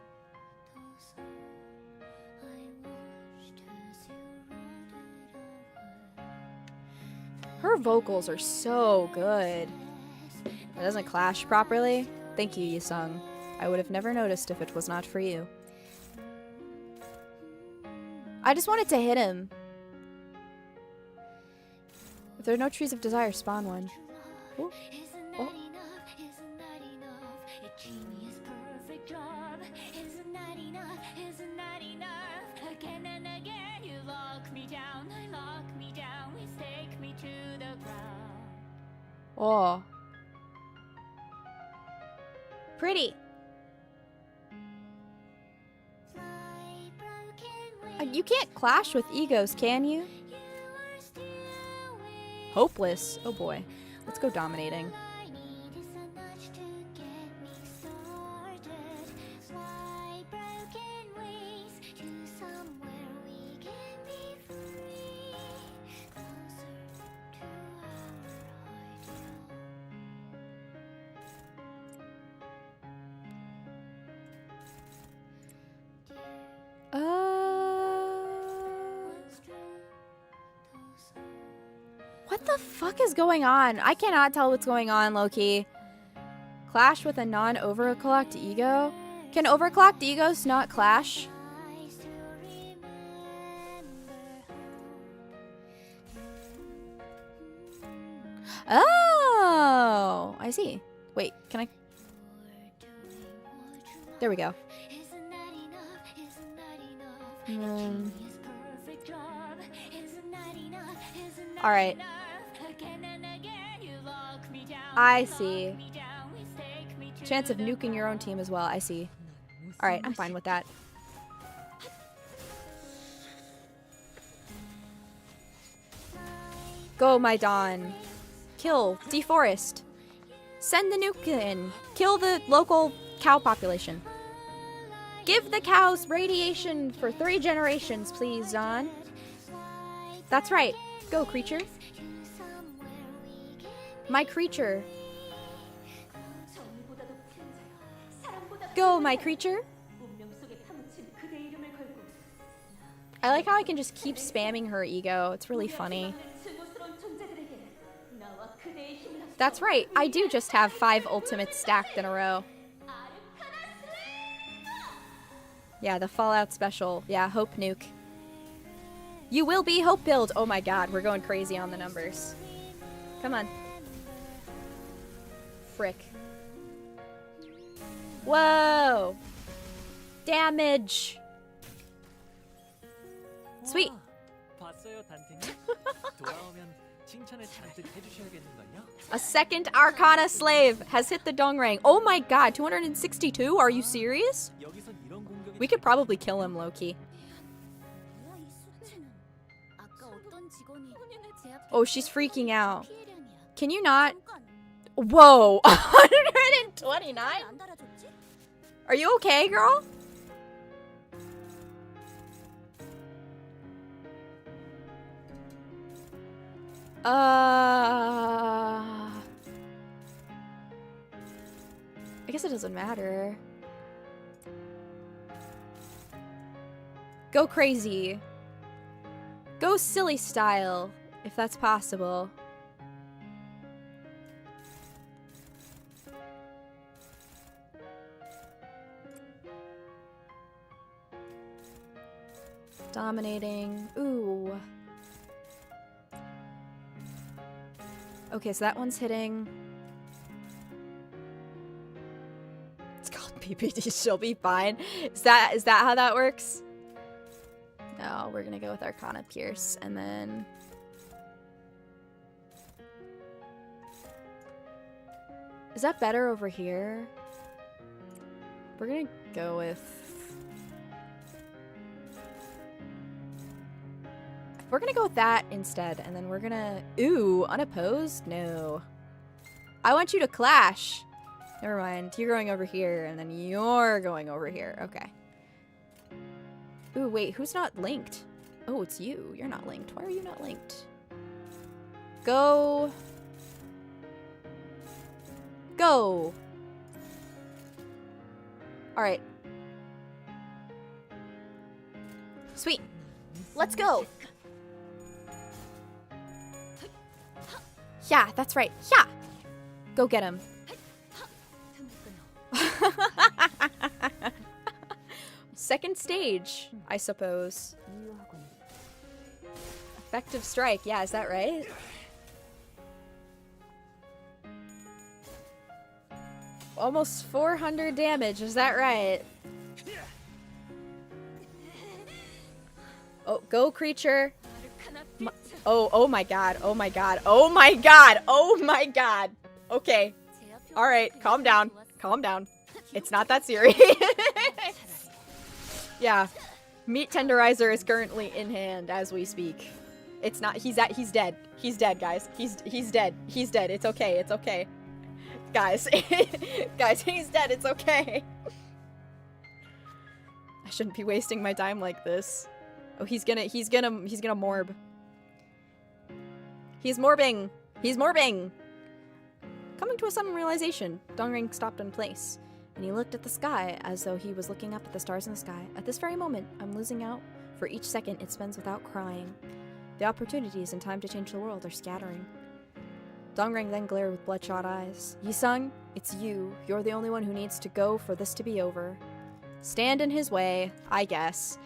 Her vocals are so good. It doesn't clash properly. Thank you, Yi-sung. I would have never noticed if it was not for you. I just wanted to hit him. If there are no trees of desire, spawn one. Ooh. Oh. Oh. Pretty. You can't clash with egos, can you? Hopeless. Oh boy. Let's go dominating. What the fuck is going on? I cannot tell what's going on, Loki. Clash with a non-overclocked ego? Can overclocked egos not clash? Oh, I see. Wait, can I? There we go. All right. I see. Chance of nuking your own team as well. I see. All right, I'm fine with that. Go, my Dawn. Kill. Deforest. Send the nuke in. Kill the local cow population. Give the cows radiation for 3 generations, please, Dawn. That's right. Go, creature. My creature. Go, my creature. I like how I can just keep spamming her ego. It's really funny. That's right. I do just have 5 ultimates stacked in a row. Yeah, the Fallout special. Yeah, Hope Nuke. You will be Hope Build. Oh my god, we're going crazy on the numbers. Come on. Frick. Whoa! Damage! Sweet. A second Arcana slave has hit the Dongrang. Oh my god, 262? Are you serious? We could probably kill him, low-key. Oh, she's freaking out. Can you not? Whoa, 129? Are you okay, girl? I guess it doesn't matter. Go crazy. Go silly style, if that's possible. Dominating. Ooh. Okay, so that one's hitting. It's called PPD. She'll be fine. Is that how that works? No, we're gonna go with Arcana Pierce, and then is that better over here? We're gonna go with. We're gonna go with that instead, and then we're gonna... Ooh, unopposed? No. I want you to clash. Never mind. You're going over here, and then you're going over here. Okay. Ooh, wait. Who's not linked? Oh, it's you. You're not linked. Why are you not linked? Go. Go. Alright. Sweet. Let's go. Yeah, that's right. Yeah. Go get him. Second stage, I suppose. Effective strike. Yeah, is that right? Almost 400 damage. Is that right? Oh, go creature. Oh my god, oh my god, oh my god, oh my god. Okay. Alright, calm down. Calm down. It's not that serious. Yeah. Meat tenderizer is currently in hand as we speak. It's not, he's dead. He's dead, guys. He's dead. He's dead. It's okay, it's okay. Guys. Guys, he's dead, it's okay. I shouldn't be wasting my time like this. Oh, he's gonna morb. He's morbing! He's morbing! Coming to a sudden realization, Dongrang stopped in place, and he looked at the sky as though he was looking up at the stars in the sky. At this very moment, I'm losing out for each second it spends without crying. The opportunities and time to change the world are scattering. Dongrang then glared with bloodshot eyes. Yi-sung, it's you. You're the only one who needs to go for this to be over. Stand in his way, I guess. ...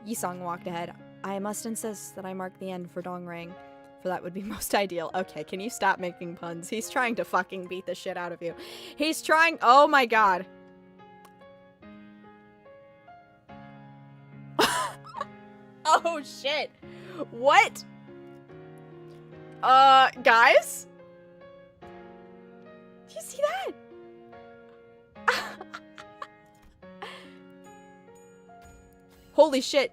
Yi-sung walked ahead. I must insist that I mark the end for Dongrang. For that would be most ideal. Okay, can you stop making puns? He's trying to fucking beat the shit out of you. He's trying- oh my god. Oh shit. What? Guys? Do you see that? Holy shit.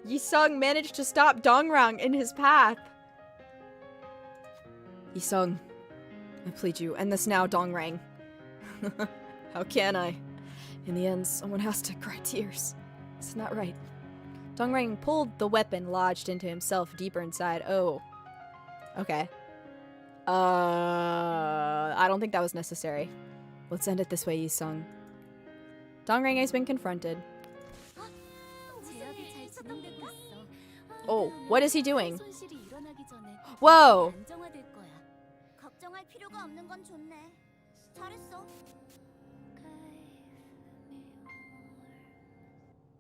Yi-sung managed to stop Dongrang in his path. Yi-sung, I plead you, end this now, Dongrang. How can I? In the end, someone has to cry tears. It's not right. Dongrang pulled the weapon lodged into himself deeper inside. Oh. Okay. I don't think that was necessary. Let's end it this way, Yi-sung.
Dongring has been confronted.
제압이 잘 진행되고 있어.
Oh, what is he doing?
손실이 일어나기 전에
Whoa!
안정화될 거야. 걱정할 필요가 없는 건 좋네. 잘했어.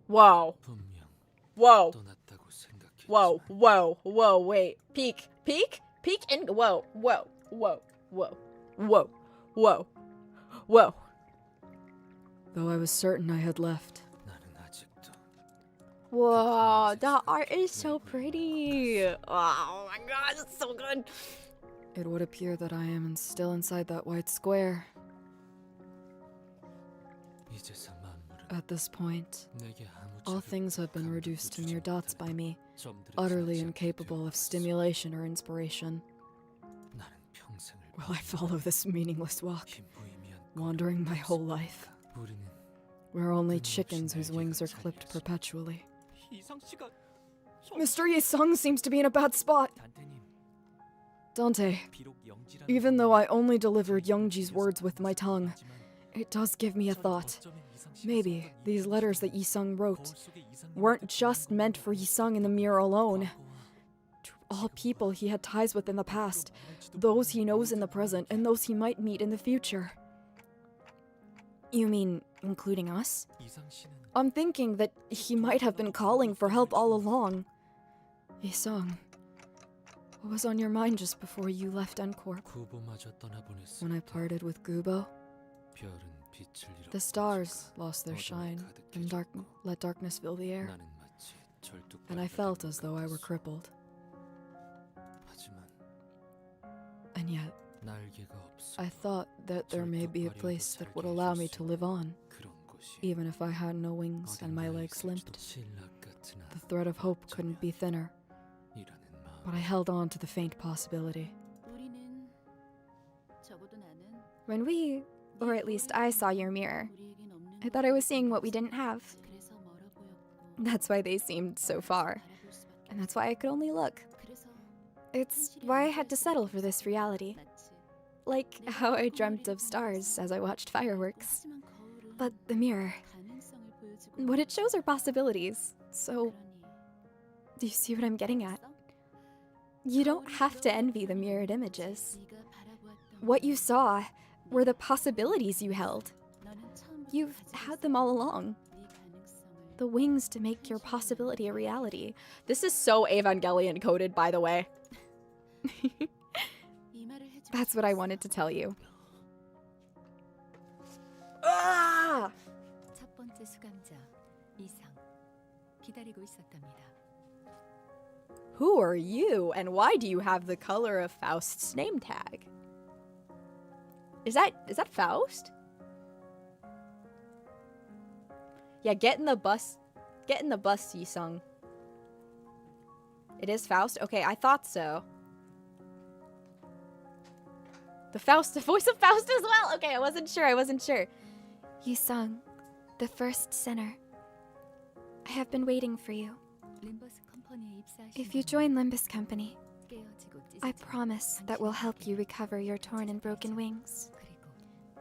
Whoa.
분명
Whoa.
떠났다고 생각했지만
Whoa. Whoa. Whoa. Wait. Peek. Peek? Peek and whoa. Whoa. Whoa. Whoa. Whoa. Whoa. Whoa. Though I was certain I had left.
나는 아직도
Whoa, that art is so pretty. Oh my god, it's so good. It would appear that I am still inside that white square.
이제서 만물은
At this point,
내게 아무
all
자극,
things have been
감동도
reduced to
주지
mere dots by
못하는
me,
점들을
utterly
찾지 않게
incapable of
되었어.
stimulation or inspiration.
나는 평생을
Will I follow this meaningless walk,
긴 무의미한
wandering my whole life?
우리는
We're only chickens whose wings are clipped
잘렸어.
perpetually.
이상 씨가
Mr. Yi-sung seems to be in a bad spot.
단테님
Dante,
비록 영지라는
even though I only delivered Youngji's words with my tongue, it does give me a thought. Maybe these letters that Yi-sung wrote weren't just meant for Yi-sung in the mirror alone. To all people he had ties with in the past, those he knows in the present, and those he might meet in the future. You mean including us? I'm thinking that he might have been calling for help all along. Yi-sung, what was on your mind just before you left Encore?
구보마저 떠나보냈을
When I parted with Gubo,
별은 빛을 잃어
the stars lost their shine and let darkness fill the air,
나는 마치
and I felt as though I were crippled.
하지만
And yet,
날개가 없어
I thought that there may be a place that would allow me to live on,
그런 곳이
even if I had no wings and my legs limped.
신락 같은
The thread of hope couldn't be thinner,
이라는 마음
but I held on to the faint possibility.
우리는 적어도 나는
When we, or at least I, saw your mirror,
우리에겐 없는
I thought I was seeing what we didn't have.
그래서 멀어 보였고
That's why they seemed so far,
바라볼 수밖에
and that's why I could only look.
그래서
It's why I had to settle for this reality,
마치
like how I dreamt of stars as I watched fireworks.
하지만 거울은
But the mirror,
가능성을 보여주고
what it shows are possibilities. So,
그러니
do you see what I'm getting at?
있어?
You don't have to envy the mirrored images.
네가 바라보았던
What you saw were the possibilities you held.
너는 처음부터
You've
가지고
had them all along.
네 가능성을
The wings to make your possibility a reality.
This is so Evangelion coded, by the way.
이 말을 해줄
That's
수
what I
있어.
wanted to tell you.
Ah!
첫 번째 수감자 이상 기다리고 있었답니다.
Who are you, and why do you have the color of Faust's name tag? Is that Faust? Yeah, get in the bus, Yi-sung. It is Faust? Okay, I thought so. The voice of Faust as well! Okay, I wasn't sure.
Yi-sung, the first sinner. I have been waiting for you.
림버스 컴퍼니에 입사하신
If you join Limbus Company,
깨어지고
I
찢어진
promise that we'll help you recover your torn and broken wings.
그리고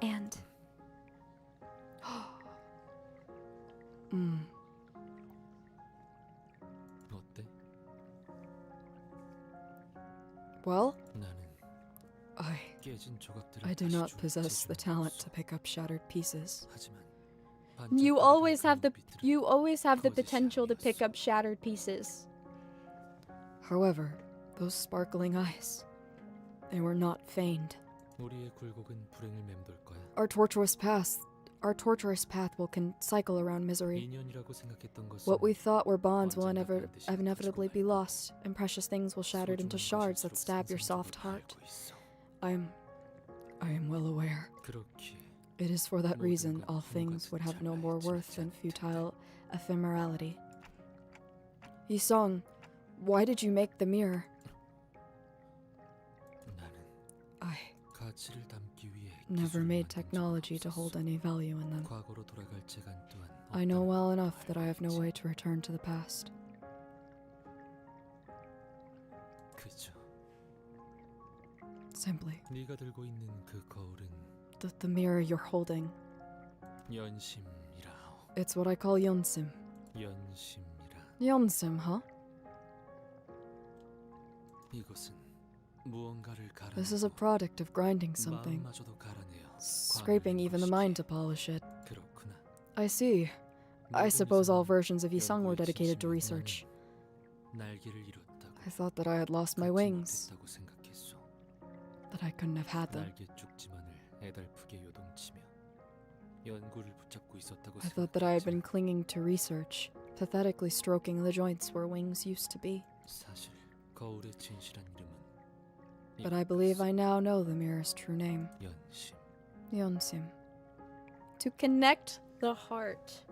And
어때?
Well,
나는 깨진 조각들을
I do
다시
not
주울
possess the
재주는
talent
없어.
to pick up shattered pieces.
하지만
You
반짝거리는
always have the
눈빛들은
potential to pick
거짓이
up shattered pieces. However, those sparkling eyes, they were not feigned.
우리의 굴곡은 불행을 맴돌 거야.
Our torturous path will cycle around misery.
인연이라고 생각했던 것은
What we thought were bonds will
언젠가 반드시
inevitably be
멈추고 말
lost, and precious things will shatter into
소중한
shards that
것일수록
stab your soft
생생적으로
heart.
알고 있어.
I am well aware.
그렇기에
It is for that
모든
reason
건
all
후가
things would have no
잘
more
알지
worth than
않을
futile ephemerality. Yi-sung, why did you make the mirror?
나는
I
가치를 담기 위해
never
기술을
made
만든
technology to
적은
hold
없었어.
any value in them.
과거로 돌아갈 재간 또한
I know
없다는
well
걸
enough that I have no
알고
way
있지.
to return to the past.
그저
Simply,
네가 들고 있는 그 거울은
the mirror you're holding,
연심이라
It's what I call yonsim.
연심이라.
Yonsim, huh?
이것은 무언가를
This is a product of grinding something,
마음마저도 갈아내어
scraping even the mind to polish it.
그렇구나.
I see. I suppose all versions of Yisung were dedicated to research.
날개를 잃었다고.
I thought that I had lost my wings,
못했다고 생각했어.
that I couldn't have had them.
날개 쭉지만을 애달프게 요동치며 연구를 붙잡고 있었다고
I thought that I had been clinging to research, pathetically stroking the joints where wings used to be.
사실 거울의 진실한 이름은
But I believe I now know the mirror's true name.
연심.
Yonsim.
To connect the heart.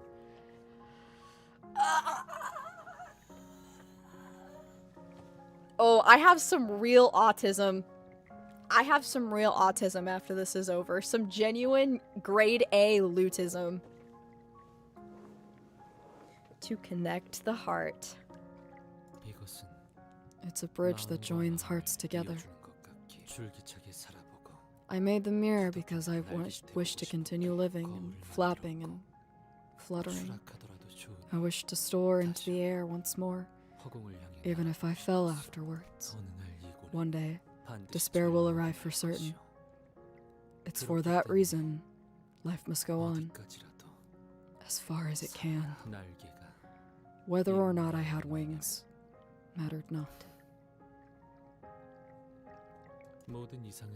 Oh, I have some real autism. I have some real autism after this is over. Some genuine grade A lutism. To connect the heart.
이것은
It's a bridge that joins hearts together.
이어주는 것 같기. 줄기차게 살아보고
I made the mirror because I wished to continue living and flapping and fluttering.
추락하더라도 좋은
I wished to soar into the air once more,
허공을 향해
even if I fell afterwards.
어느 날 이 고는
One day,
반드시
despair will
절망할
arrive for certain.
것이오.
It's for that reason life must go on,
어디까지라도
as far as it can.
날개가
Whether or not I had wings mattered not.
모든 이상은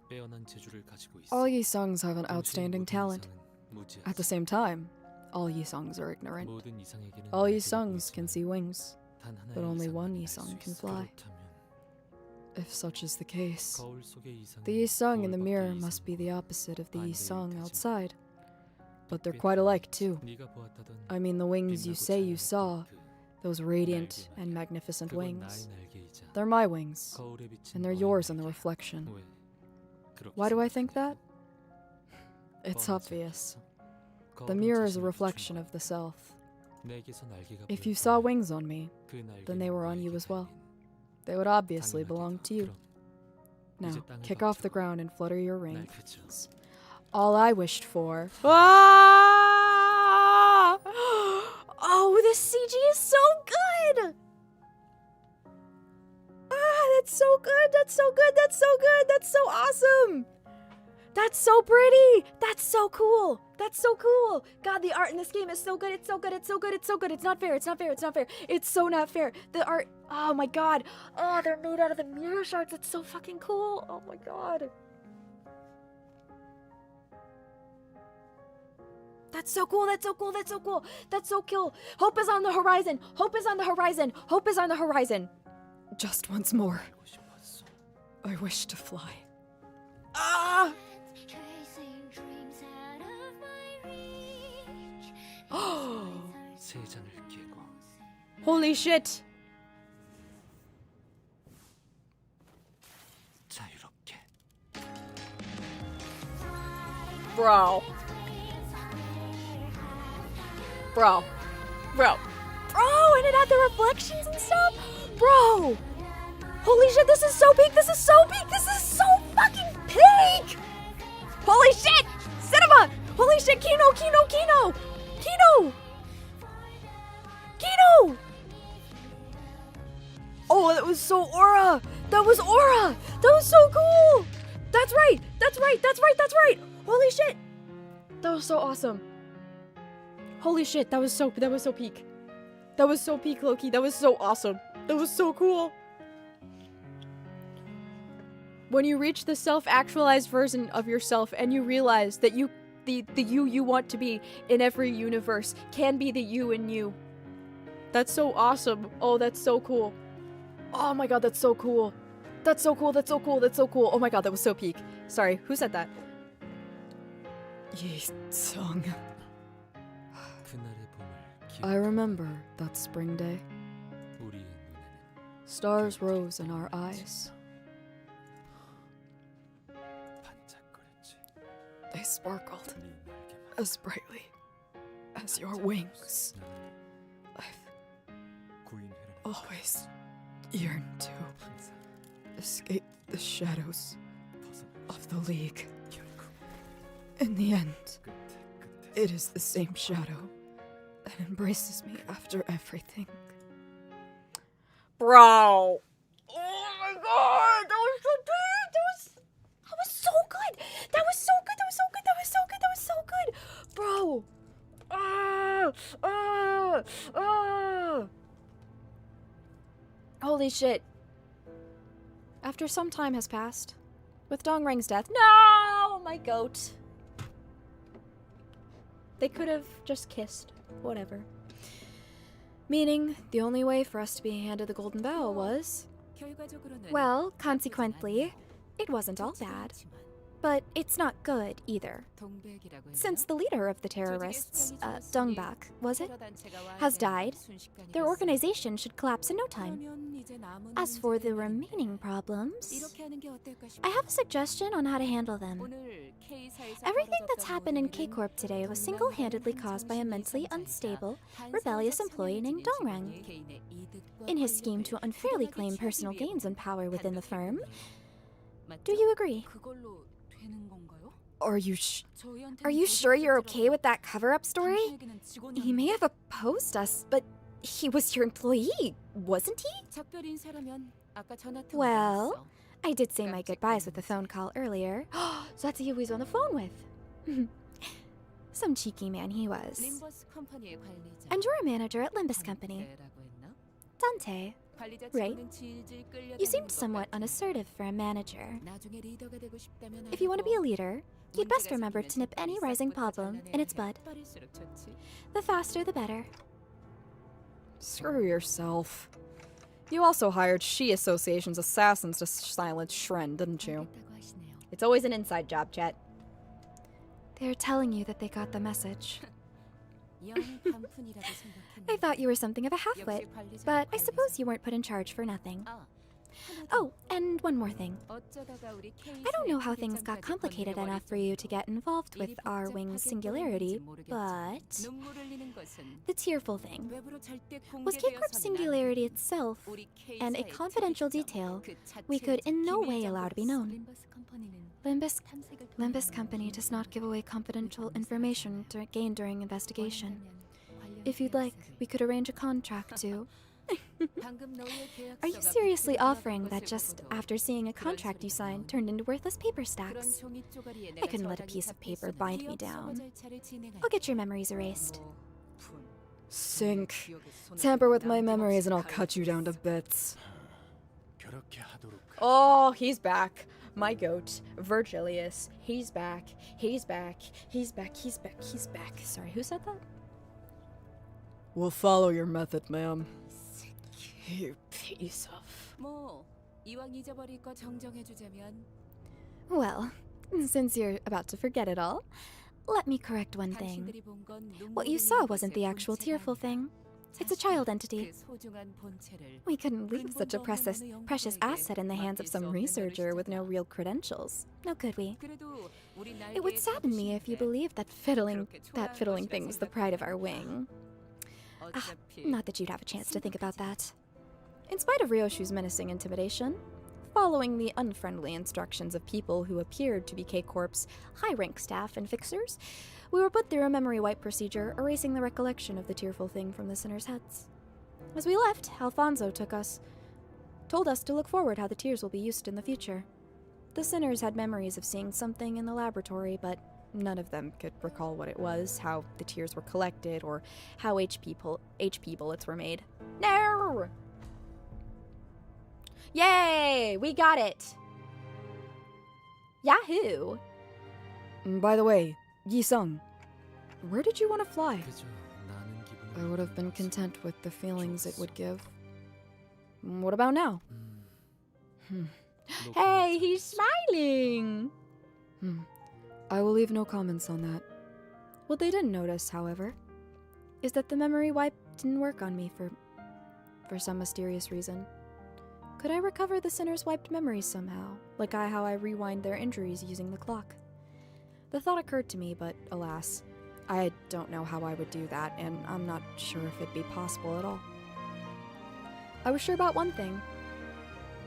빼어난 재주를 가지고 있어.
All Yisungs have an
동시에
outstanding
모든
talent.
이상은 무지하지.
At the same time, all Yisungs are ignorant.
모든 이상에게는
All
날개가
Yisungs can
보이지만
see wings,
단 하나의
but only
이상만
one
알
Yisung
수
can
있어.
fly.
그렇다면
If such is the case,
거울 속의 이상은
the Yisung in the
거울
mirror
밖의
must be the opposite of the
반대일
Yisung
테지만
outside. But they're
꽤
quite alike too.
네가 보았다던
I mean, the wings you
빛나고
say you
찬란했던
saw,
그
those radiant
날개
and
말이야.
magnificent
그건
wings,
나의 날개이자
they're my wings,
거울에 비친
and they're
너의
yours in the
날개야.
reflection.
왜 그렇게
Why do I think that?
생각하냐고?
It's
뻔하지
obvious.
않겠어?
The
거울은
mirror is a
자신을
reflection
비춘
of the self.
거야. 내게서 날개가
If you
보일
saw
거면
wings on me,
그 날개는
then they were on you
너에게
as well.
달린
They would obviously belong
당연하게도.
to you.
그럼
Now,
이제 땅을
kick off the
박차고
ground and flutter your
날
wings.
그쳐.
All I wished for. Ah! Oh, this CG is so good! Ah, that's so good, that's so good, that's so good, that's so awesome! That's so pretty! That's so cool! That's so cool! God, the art in this game is so good, it's so good, it's so good, it's so good, it's not fair, it's not fair, it's not fair. It's so not fair. The art, oh my god. Oh, they're made out of the mirror shards, it's so fucking cool. Oh my god. That's so cool, that's so cool, that's so cool, that's so cool. Hope is on the horizon, hope is on the horizon, hope is on the horizon. Just once more.
알고 싶었어.
I wish to fly. Ah!
Chasing dreams out of my reach.
세 장을 깨고
Holy shit.
자유롭게.
Bro. Bro. Bro.
Bro, and it had the reflections and stuff? Bro! Holy shit, this is so peak, this is so peak, this is so fucking peak! Holy shit! Cinema! Holy shit, Kino! Kino! Oh, that was so aura! That was aura! That was so cool! That's right! Holy shit!
That was so awesome. Holy shit, that was so peak. That was so peak, Loki. That was so awesome. That was so cool. When you reach the self-actualized version of yourself and you realize that the you you want to be in every universe can be the you in you. That's so awesome. Oh, that's so cool. Oh my god, that's so cool. That's so cool. Oh my god, that was so peak. Sorry, who said that?
Yisung.
그날의 봄을
I remember that spring day.
우리의 눈에는
Stars rose in our eyes.
반짝거렸지.
They sparkled
네 날개만
as brightly as your wings. I've
구인회라는
always yearned to
항상
escape the shadows
벗어나고
of the League.
결국
In the end,
끝에
it is the same shadow and embraces me after everything. Bro! Oh my god! That was so good! That was so good! That was so good! That was so good! That was so good! That was so good! Bro! Holy shit. After some time has passed, with Dongrang's death, no! My goat. They could have just kissed. Whatever. Meaning, the only way for us to be handed the golden bough was...
Well, consequently, it wasn't all bad. But it's not good either. Since the leader of the terrorists, Dongbak, was it, has died, their organization should collapse in no time. As for the remaining problems, I have a suggestion on how to handle them. Everything that's happened in K-Corp today was single-handedly caused by a mentally unstable, rebellious employee named Dongrang. In his scheme to unfairly claim personal gains and power within the firm. Do you agree?
Are you
sure you're okay with that cover-up story? He may have opposed us, but he was your employee, wasn't he? Well, I did say my goodbyes with a phone call earlier. So that's who he was on the phone with. Some cheeky man he was. And you're a manager at Limbus Company. Dante, right? You seemed somewhat unassertive for a manager. If you want to be a leader, you'd best remember to nip any rising problem in its bud. The faster the better.
Screw yourself. You also hired She Association's assassins to silence Shren, didn't you?
It's always an inside job, Chet.
They're telling you that they got the message. I thought you were something of a half-wit, but I suppose you weren't put in charge for nothing. Oh, and one more thing. I don't know how things got complicated enough for you to get involved with our wing's singularity, but... the tearful thing. Was K-Corp's singularity itself, and a confidential detail we could in no way allow to be known. Limbus Company does not give away confidential information gained during investigation. If you'd like, we could arrange a contract to... Are you seriously offering that just after seeing a contract you signed turned into worthless paper stacks? I couldn't let a piece of paper bind me down. I'll get your memories erased.
Sink. Tamper with my memories and I'll cut you down to bits. Oh, he's back. My goat, Virgilius. He's back. He's back. He's back. He's back. He's back. Sorry, who said that? We'll follow your method, ma'am. You piece of...
Well, since you're about to forget it all, let me correct one thing. What you saw wasn't the actual tearful thing. It's a child entity. We couldn't leave such a precious asset in the hands of some researcher with no real credentials. Now could we? It would sadden me if you believed that fiddling thing was the pride of our wing. Not that you'd have a chance to think about that.
In spite of Ryoshu's menacing intimidation, following the unfriendly instructions of people who appeared to be K-Corp's high-rank staff and fixers, we were put through a memory wipe procedure, erasing the recollection of the tearful thing from the sinners' heads. As we left, Alfonso told us to look forward how the tears will be used in the future. The sinners had memories of seeing something in the laboratory, but none of them could recall what it was, how the tears were collected, or how HP bullets were made. No! Yay! We got it! Yahoo! By the way, Yi-sung, where did you want to fly? I would have been content with the feelings it would give. What about now? Hey, he's smiling! I will leave no comments on that. What they didn't notice, however, is that the memory wipe didn't work on me for some mysterious reason. Could I recover the sinner's wiped memories somehow, like how I rewind their injuries using the clock? The thought occurred to me, but alas, I don't know how I would do that, and I'm not sure if it'd be possible at all. I was sure about one thing.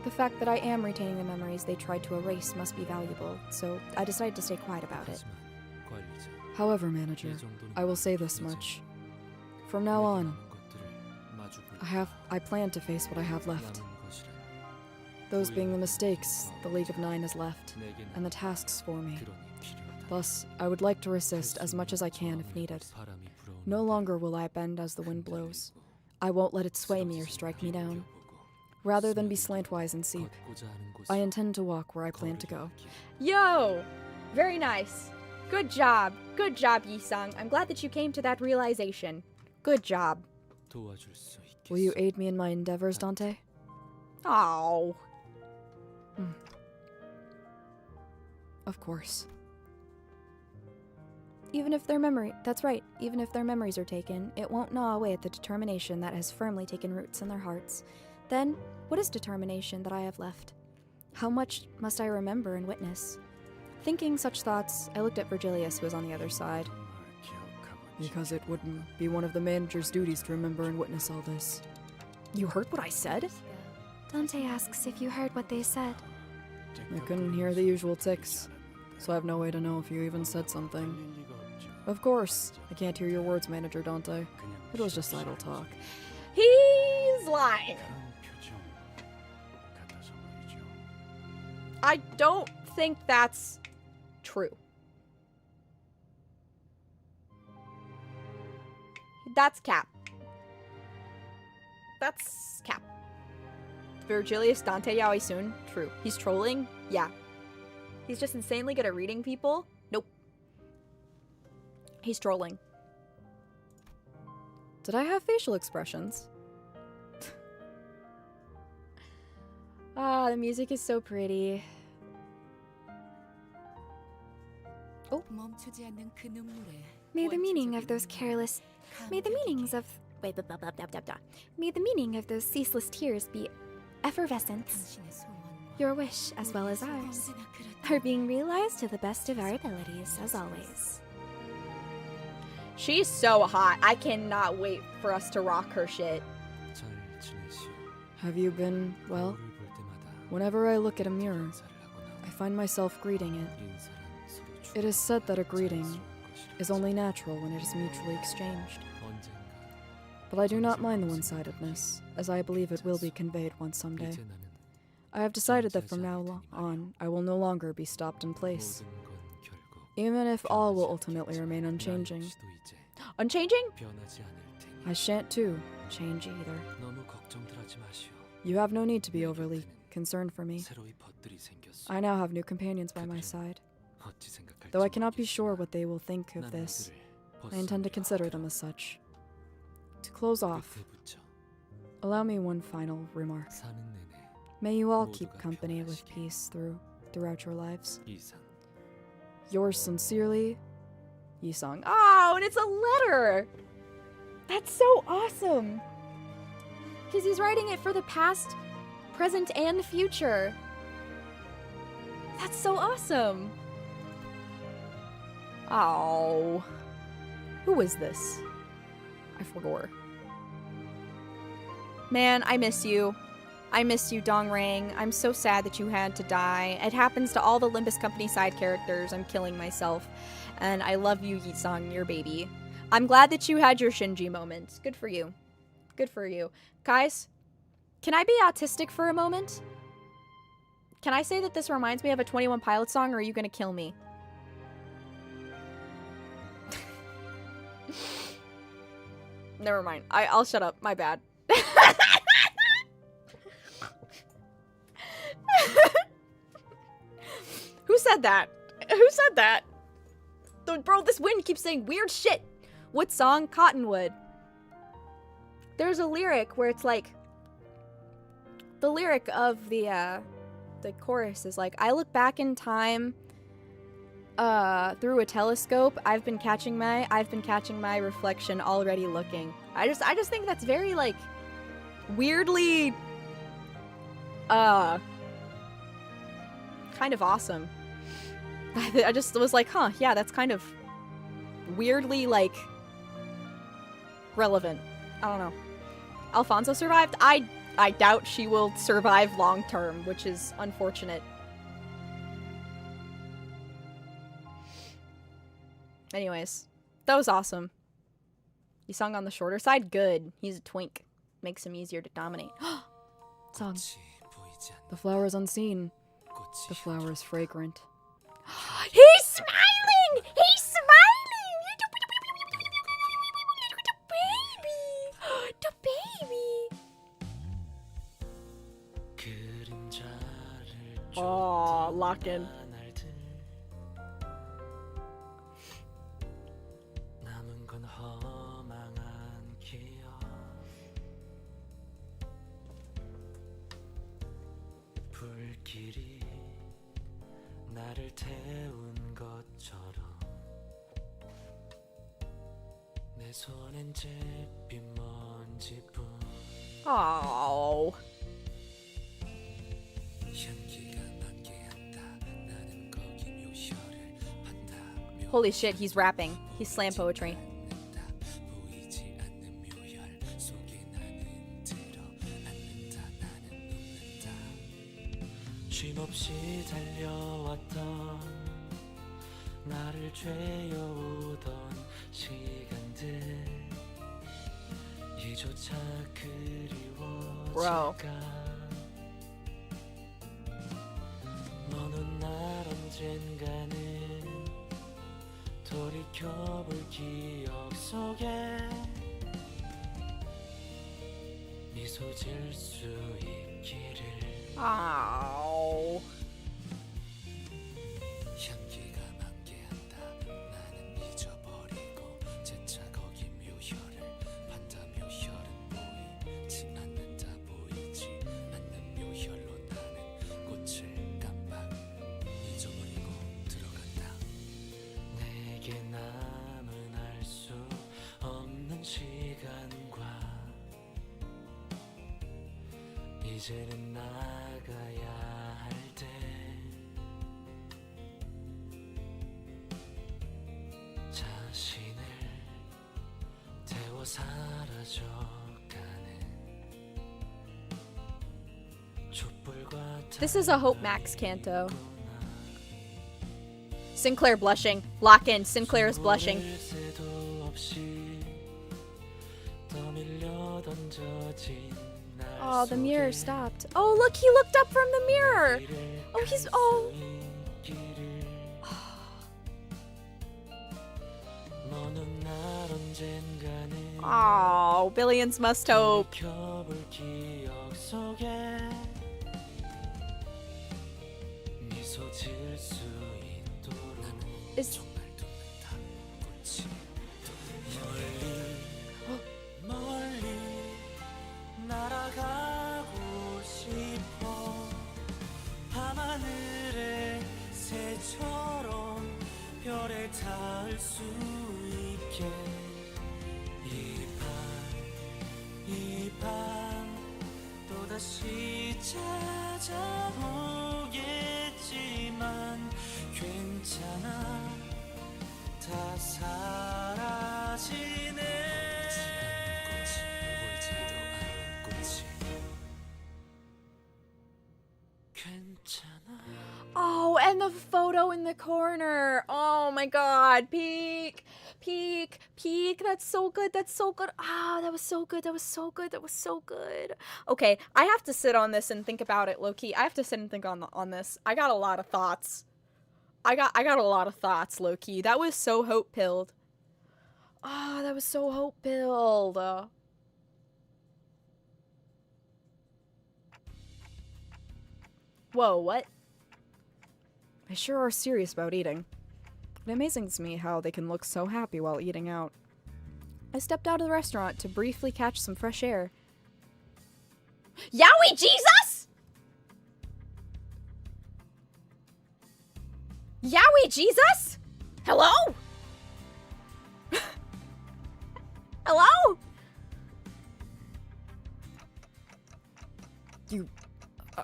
The fact that I am retaining the memories they tried to erase must be valuable, so I decided to stay quiet about it. However, manager, I will say this much. From now on, I plan to face what I have left. Those being the mistakes the League of Nine has left, and the tasks for me. Thus, I would like to resist as much as I can if needed. No longer will I bend as the wind blows. I won't let it sway me or strike me down. Rather than be slantwise and seep, I intend to walk where I plan to go.
Yo! Very nice. Good job. Good job, Yi-sung. I'm glad that you came to that realization. Good job.
Will you aid me in my endeavors, Dante?
Oh.
Of course.
Even if their memories are taken, it won't gnaw away at the determination that has firmly taken roots in their hearts. Then, what is determination that I have left? How much must I remember and witness? Thinking such thoughts, I looked at Virgilius, who was on the other side.
Because it wouldn't be one of the manager's duties to remember and witness all this. You heard what I said?
Dante asks if you heard what they said.
I couldn't hear the usual ticks, so I have no way to know if you even said something. Of course, I can't hear your words, Manager Dante. It was just idle talk.
He's lying. I don't think that's true. That's cap. That's cap. Virgilius Dante Yaoi Soon? True. He's trolling? Yeah. He's just insanely good at reading people? Nope. He's trolling.
Did I have facial expressions?
Ah, the music is so pretty.
May the meaning of those careless... May the meanings of... Wait, blah, blah, blah, blah, blah, blah. May the meaning of those ceaseless tears be effervescence. Your wish, as well as ours, are being realized to the best of our abilities, as always.
She's so hot. I cannot wait for us to rock her shit.
Have you been, well? Whenever I look at a mirror, I find myself greeting it. It is said that a greeting is only natural when it is mutually exchanged. But I do not mind the one-sidedness, as I believe it will be conveyed once someday. I have decided that from now on, I will no longer be stopped in place. Even if all will ultimately remain unchanging.
Unchanging?
I shan't, too, change either. You have no need to be overly concerned for me. I now have new companions by my side. Though I cannot be sure what they will think of this, I intend to consider them as such. To close off, allow me one final remark. May you all keep company with peace throughout your lives. Yours sincerely, Yi-sung.
Oh, and it's a letter! That's so awesome! Because he's writing it for the past, present, and future. That's so awesome! Oh. Who is this? I forgot. Man, I miss you. I miss you, Dongrang. I'm so sad that you had to die. It happens to all the Limbus Company side characters. I'm killing myself. And I love you, Yi-sung, your baby. I'm glad that you had your Shinji moment. Good for you. Good for you. Guys, can I be autistic for a moment? Can I say that this reminds me of a 21 Pilots song, or are you gonna kill me? Never mind. I'll shut up. My bad. Who said that? Who said that? Bro, this wind keeps saying weird shit. What song? Cottonwood. There's a lyric where it's like... The lyric of the chorus is like, I look back in time through a telescope. I've been catching my reflection already looking. I just think that's very, like, weirdly kind of awesome. I just was like, huh, yeah, that's kind of weirdly, like, relevant. I don't know. Alfonso survived? I doubt she will survive long term, which is unfortunate. Anyways, that was awesome.
He sung on the shorter side? Good. He's a twink. Makes him easier to dominate. Song. The flower is unseen. The flower is fragrant. He's smiling! He's smiling! The baby! The baby! Oh, lock in.
불길이 나를 태운 것처럼 내 손엔 잿빛 먼지뿐
Oh.
향기가 만개한다 나는 거기 묘혈을 판다며
Holy shit, he's rapping. He's slam poetry.
보이지 않는 묘혈 속에 나는 들어앉는다 나는 눕는다 쉼없이 달려왔던 나를 죄어오던 시간들 이조차 그리워질까 먼 날 언젠가는 돌이켜볼 기억 속에 미소 지을 수 있기를
Oh.
향기가 만개한다 나는 잊어버리고 재차 거기 묘혈을 판다 묘혈은 보이지 않는다 보이지 않는 묘혈로 나는 꽃을 깜빡 잊어버리고 들어간다 내게 남은 알 수 없는 시간과 이제는 나가야 할 때 자신을 태워 사라져가는 촛불과
This is a Hope Max canto. Sinclair blushing. Lock in. Sinclair is blushing.
새도 없이 떠밀려 던져진 날
Oh, the mirror
속에
stopped. Oh, look, he looked up from the mirror. Oh, he's. Oh.
너는 날 언젠가는
Oh, billions must hope.
켜볼 기억 속에 미소 지을 수 있도록
Is.
멀리 날아가고 싶어 밤하늘의 새처럼 별에 닿을 수 있게 이 밤 또다시 찾아오겠지만 괜찮아 다 사라지네
Oh, and the photo in the corner. Oh my god. Peek. Peek. Peek. That's so good. That's so good. Ah, that was so good. That was so good. That was so good. Okay, I have to sit on this and think about it, low-key. I have to sit and think on this. I got a lot of thoughts. I got a lot of thoughts, low-key. That was so hope-pilled. Ah, that was so hope-pilled. Whoa, what? They sure are serious about eating. It amazes me how they can look so happy while eating out. I stepped out of the restaurant to briefly catch some fresh air. Yowie Jesus! Yowie Jesus? Hello? Hello?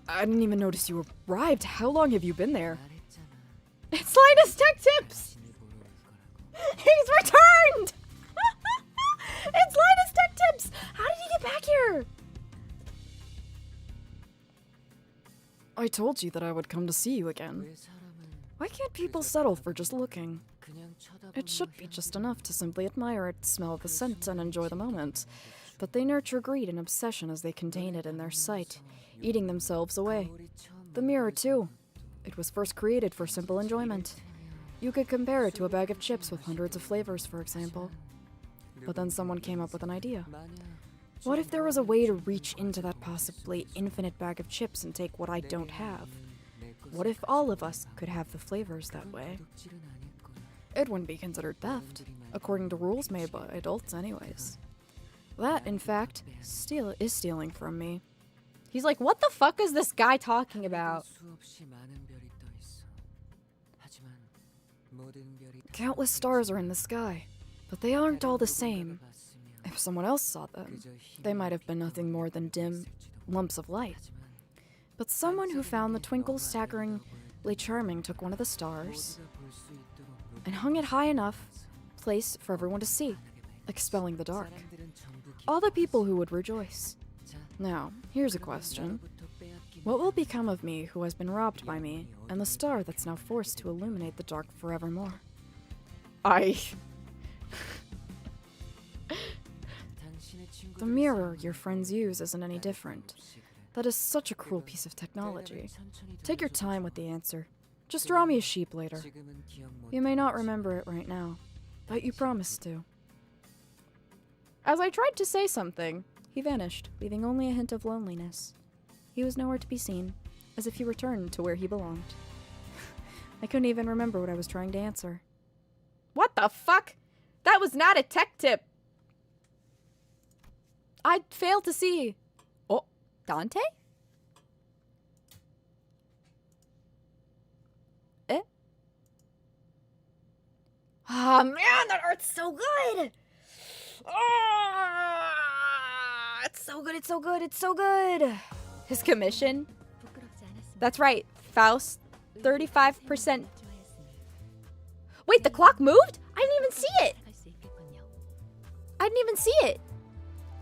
I didn't even notice you arrived. How long have you been there? It's Linus Tech Tips! He's returned! It's Linus Tech Tips! How did he get back here? I told you that I would come to see you again. Why can't people settle for just looking? It should be just enough to simply admire it, smell the scent, and enjoy the moment. But they nurture greed and obsession as they contain it in their sight, eating themselves away. The mirror, too. It was first created for simple enjoyment. You could compare it to a bag of chips with hundreds of flavors, for example. But then someone came up with an idea. What if there was a way to reach into that possibly infinite bag of chips and take what I don't have? What if all of us could have the flavors that way? It wouldn't be considered theft, according to rules made by adults anyways. That, in fact, is stealing from me.
He's like, what the fuck is this guy talking about?
Countless stars are in the sky, but they aren't all the same. If someone else saw them, they might have been nothing more than dim lumps of light. But someone who found the twinkle staggeringly charming took one of the stars and hung it high enough place for everyone to see, expelling the dark. All the people who would rejoice. Now, here's a question. What will become of me who has been robbed by me, and the star that's now forced to illuminate the dark forevermore? The mirror your friends use isn't any different. That is such a cruel piece of technology. Take your time with the answer. Just draw me a sheep later. You may not remember it right now, but you promised to. As I tried to say something, he vanished, leaving only a hint of loneliness. He was nowhere to be seen, as if he returned to where he belonged. I couldn't even remember what I was trying to answer.
What the fuck? That was not a tech tip.
I failed to see. Oh, Dante? Eh?
Ah, man, that art's so good. It's so good, it's so good, it's so good. His commission? That's right, Faust, 35%. Wait, the clock moved? I didn't even see it. I didn't even see it.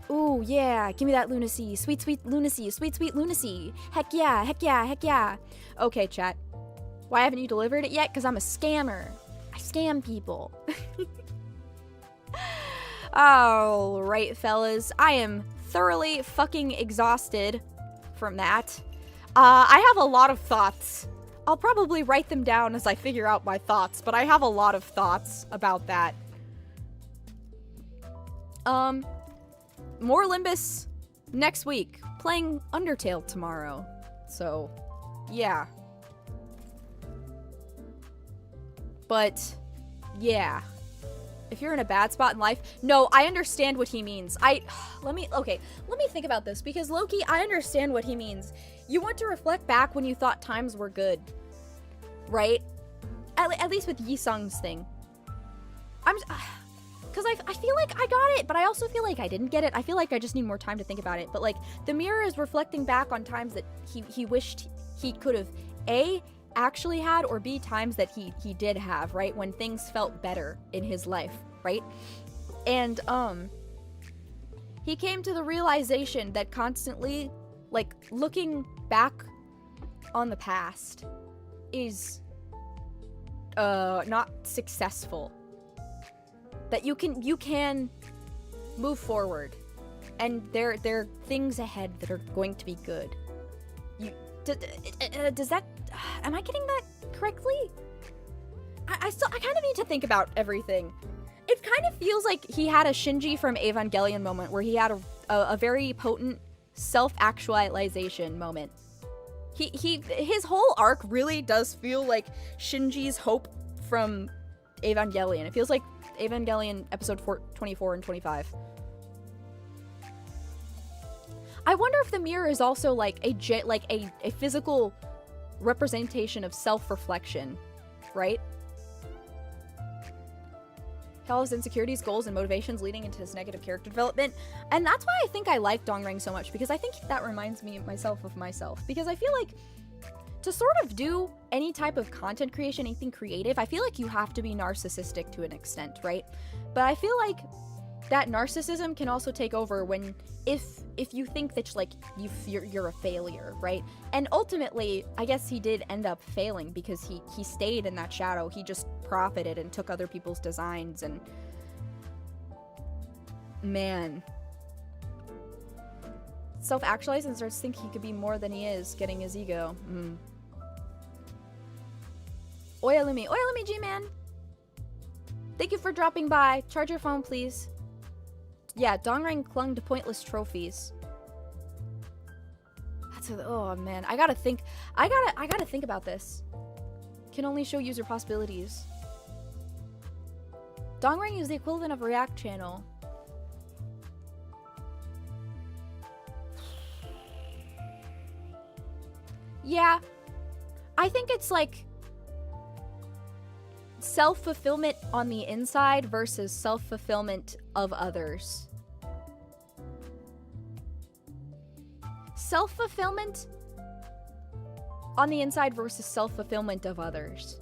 Ooh, yeah, give me that lunacy. Sweet, sweet lunacy. Sweet, sweet lunacy. Heck yeah, heck yeah, heck yeah. Okay, chat. Why haven't you delivered it yet? Because I'm a scammer. I scam people. Alright, fellas. I am thoroughly fucking exhausted from that. I have a lot of thoughts. I'll probably write them down as I figure out my thoughts, but I have a lot of thoughts about that. More Limbus next week. Playing Undertale tomorrow. So, yeah. But, yeah. If you're in a bad spot in life, no, I understand what he means. Let me think about this, because Loki, I understand what he means. You want to reflect back when you thought times were good, right? At least with Yi Sung's thing. Because I feel like I got it, but I also feel like I didn't get it. I feel like I just need more time to think about it. But like, the mirror is reflecting back on times that he wished he could have A, actually had, or B, times that he did have, right? When things felt better in his life, right? And he came to the realization that constantly, like, looking back on the past is not successful. That you can move forward, and there are things ahead that are going to be good. Does that, am I getting that correctly? I kind of need to think about everything. It kind of feels like he had a Shinji from Evangelion moment, where he had a very potent self-actualization moment. His whole arc really does feel like Shinji's hope from Evangelion. It feels like Evangelion episode 24 and 25. I wonder if the mirror is also like a physical representation of self-reflection, right? His insecurities, goals, and motivations leading into his negative character development. And that's why I think I like Dongrang so much, because I think that reminds me of myself. Because I feel like to sort of do any type of content creation, anything creative, I feel like you have to be narcissistic to an extent, right? But I feel like
that narcissism can also take over when if you think that like you're a failure, right? And ultimately, I guess he did end up failing because he stayed in that shadow. He just profited and took other people's designs, and man, self-actualizes and starts thinking he could be more than he is, getting his ego. Oyalumi G-Man, thank you for dropping by. Charge your phone, please. Yeah, Dongrang clung to pointless trophies. Oh man, I gotta think about this. Can only show user possibilities. Dongrang is the equivalent of a React channel. Yeah, I think it's like self-fulfillment on the inside versus self-fulfillment of others. Self-fulfillment on the inside versus self-fulfillment of others.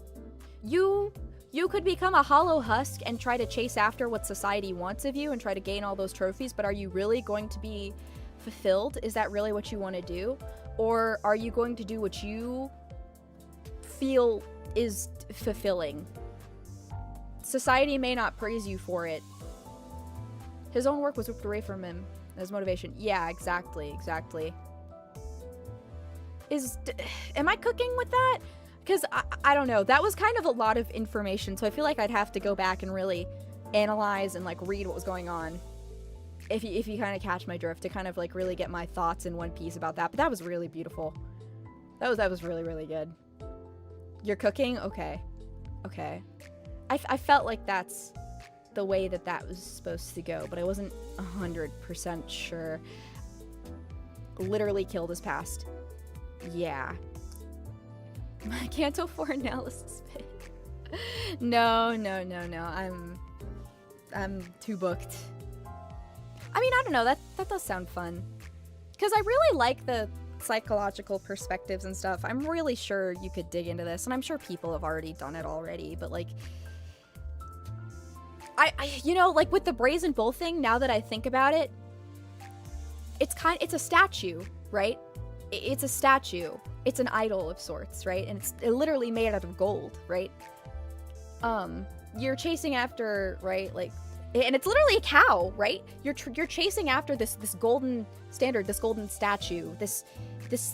You could become a hollow husk and try to chase after what society wants of you and try to gain all those trophies, but are you really going to be fulfilled? Is that really what you want to do? Or are you going to do what you feel is fulfilling? Society may not praise you for it. His own work was ripped away from him as motivation. Yeah, exactly. Am I cooking with that? Because I don't know. That was kind of a lot of information, so I feel like I'd have to go back and really analyze and like read what was going on. If you kind of catch my drift, to kind of like really get my thoughts in one piece about that. But that was really beautiful. That was really, really good. You're cooking? Okay. I felt like that's the way that was supposed to go, but I wasn't 100% sure. Literally killed his past. Yeah. Canto for analysis pick. No. I'm too booked. I mean, I don't know. That does sound fun. Because I really like the psychological perspectives and stuff. I'm really sure you could dig into this, and I'm sure people have already done it already, but like I you know, like with the brazen bull thing, now that I think about it, it's a statue, right? It's a statue. It's an idol of sorts, right? And it's literally made out of gold, right? You're chasing after, right? Like, and it's literally a cow, right? You're chasing after this golden standard, this golden statue, this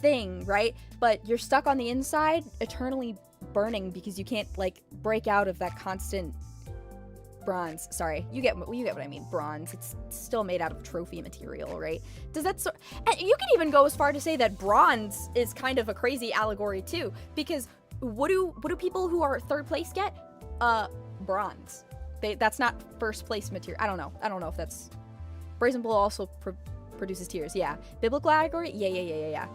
thing, right? But you're stuck on the inside, eternally burning because you can't like break out of that constant bronze. Sorry, you get what I mean. Bronze. It's still made out of trophy material, right? Does that and you can even go as far to say that bronze is kind of a crazy allegory too, because what do people who are third place get? Bronze. That's not first place material. I don't know if that's brazen bull also produces tears. Yeah, biblical allegory. Yeah.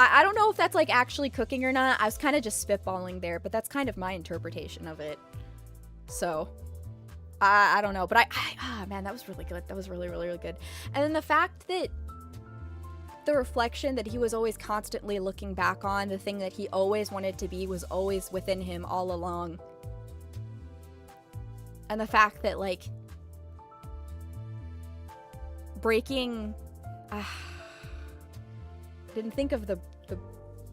I don't know if that's like actually cooking or not. I was kind of just spitballing there, but that's kind of my interpretation of it. So I don't know, but man, that was really good. That was really, really, really good. And then the fact that the reflection that he was always constantly looking back on, the thing that he always wanted to be, was always within him all along. And the fact that like breaking didn't think of the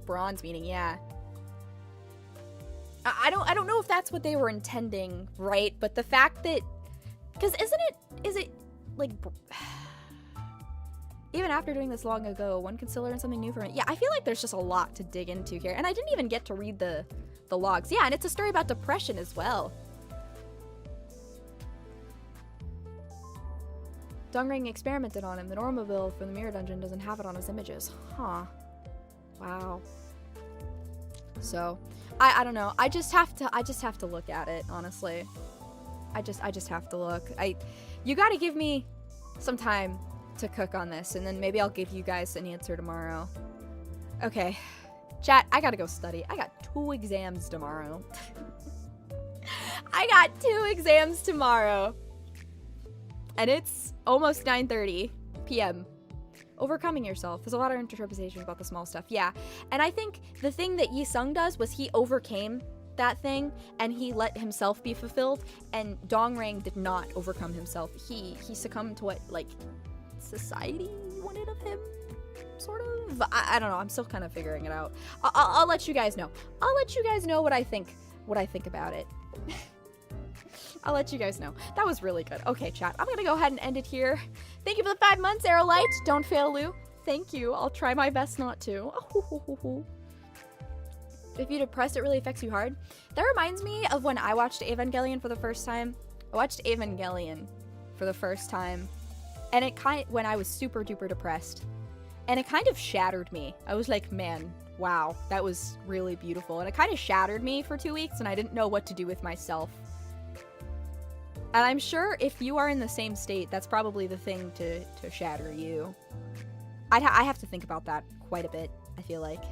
bronze meaning. Yeah, I don't know if that's what they were intending, right? But the fact that, because is it like even after doing this long ago, one can still learn something new from it. Yeah, I feel like there's just a lot to dig into here, and I didn't even get to read the logs. Yeah, and it's a story about depression as well. Dongring experimented on him. The normal build from the mirror dungeon doesn't have it on his images. Huh. Wow. So, I don't know. I just have to look at it, honestly. I just have to look. You gotta give me some time to cook on this, and then maybe I'll give you guys an answer tomorrow. Okay. Chat, I gotta go study. I got 2 exams tomorrow. I got 2 exams tomorrow. And it's almost 9:30 p.m. Overcoming yourself. There's a lot of interpretation about the small stuff. Yeah. And I think the thing that Yi Sung does was he overcame that thing, and he let himself be fulfilled, and Dongrang did not overcome himself. He succumbed to what, like, society wanted of him, sort of? I don't know, I'm still kind of figuring it out. I'll let you guys know. I'll let you guys know what I think about it. I'll let you guys know. That was really good. Okay, chat, I'm gonna go ahead and end it here. Thank you for the 5 months, Aerolite. Don't fail, Lou. Thank you. I'll try my best not to. If you're depressed, it really affects you hard. That reminds me of when I watched Evangelion for the first time. I watched Evangelion for the first time, and when I was super duper depressed, and it kind of shattered me. I was like, man, wow, that was really beautiful. And it kind of shattered me for 2 weeks, and I didn't know what to do with myself. And I'm sure if you are in the same state, that's probably the thing to shatter you. I have to think about that quite a bit, I feel like.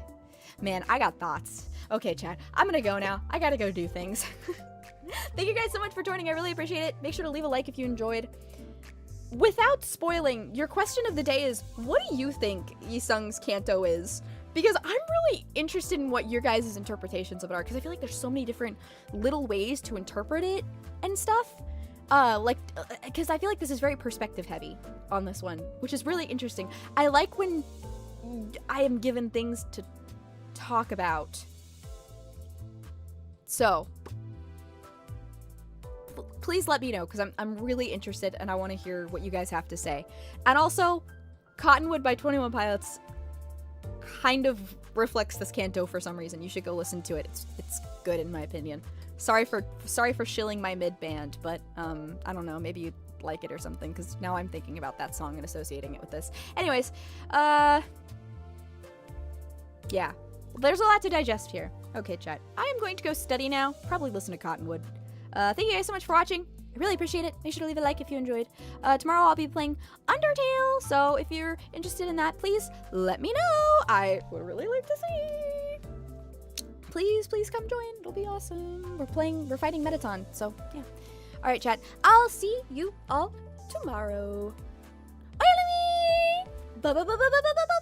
Man, I got thoughts. Okay, chat, I'm gonna go now. I gotta go do things. Thank you guys so much for joining. I really appreciate it. Make sure to leave a like if you enjoyed. Without spoiling, your question of the day is, what do you think Yi-sung's Canto is? Because I'm really interested in what your guys' interpretations of it are, because I feel like there's so many different little ways to interpret it and stuff. Because I feel like this is very perspective heavy on this one, which is really interesting. I like when I am given things to talk about. So, please let me know, because I'm really interested and I want to hear what you guys have to say. And also, Cottonwood by 21 Pilots kind of reflects this Canto for some reason. You should go listen to it. It's good in my opinion. Sorry for shilling my mid-band, but I don't know, maybe you'd like it or something, because now I'm thinking about that song and associating it with this. Anyways, yeah. There's a lot to digest here. Okay, chat. I am going to go study now. Probably listen to Cottonwood. Thank you guys so much for watching. I really appreciate it. Make sure to leave a like if you enjoyed. Tomorrow I'll be playing Undertale, so if you're interested in that, please let me know. I would really like to see. Please come join. It'll be awesome. We're fighting Metaton, so yeah. All right, chat. I'll see you all tomorrow. Bye, bye, bye, bye, bye, bye.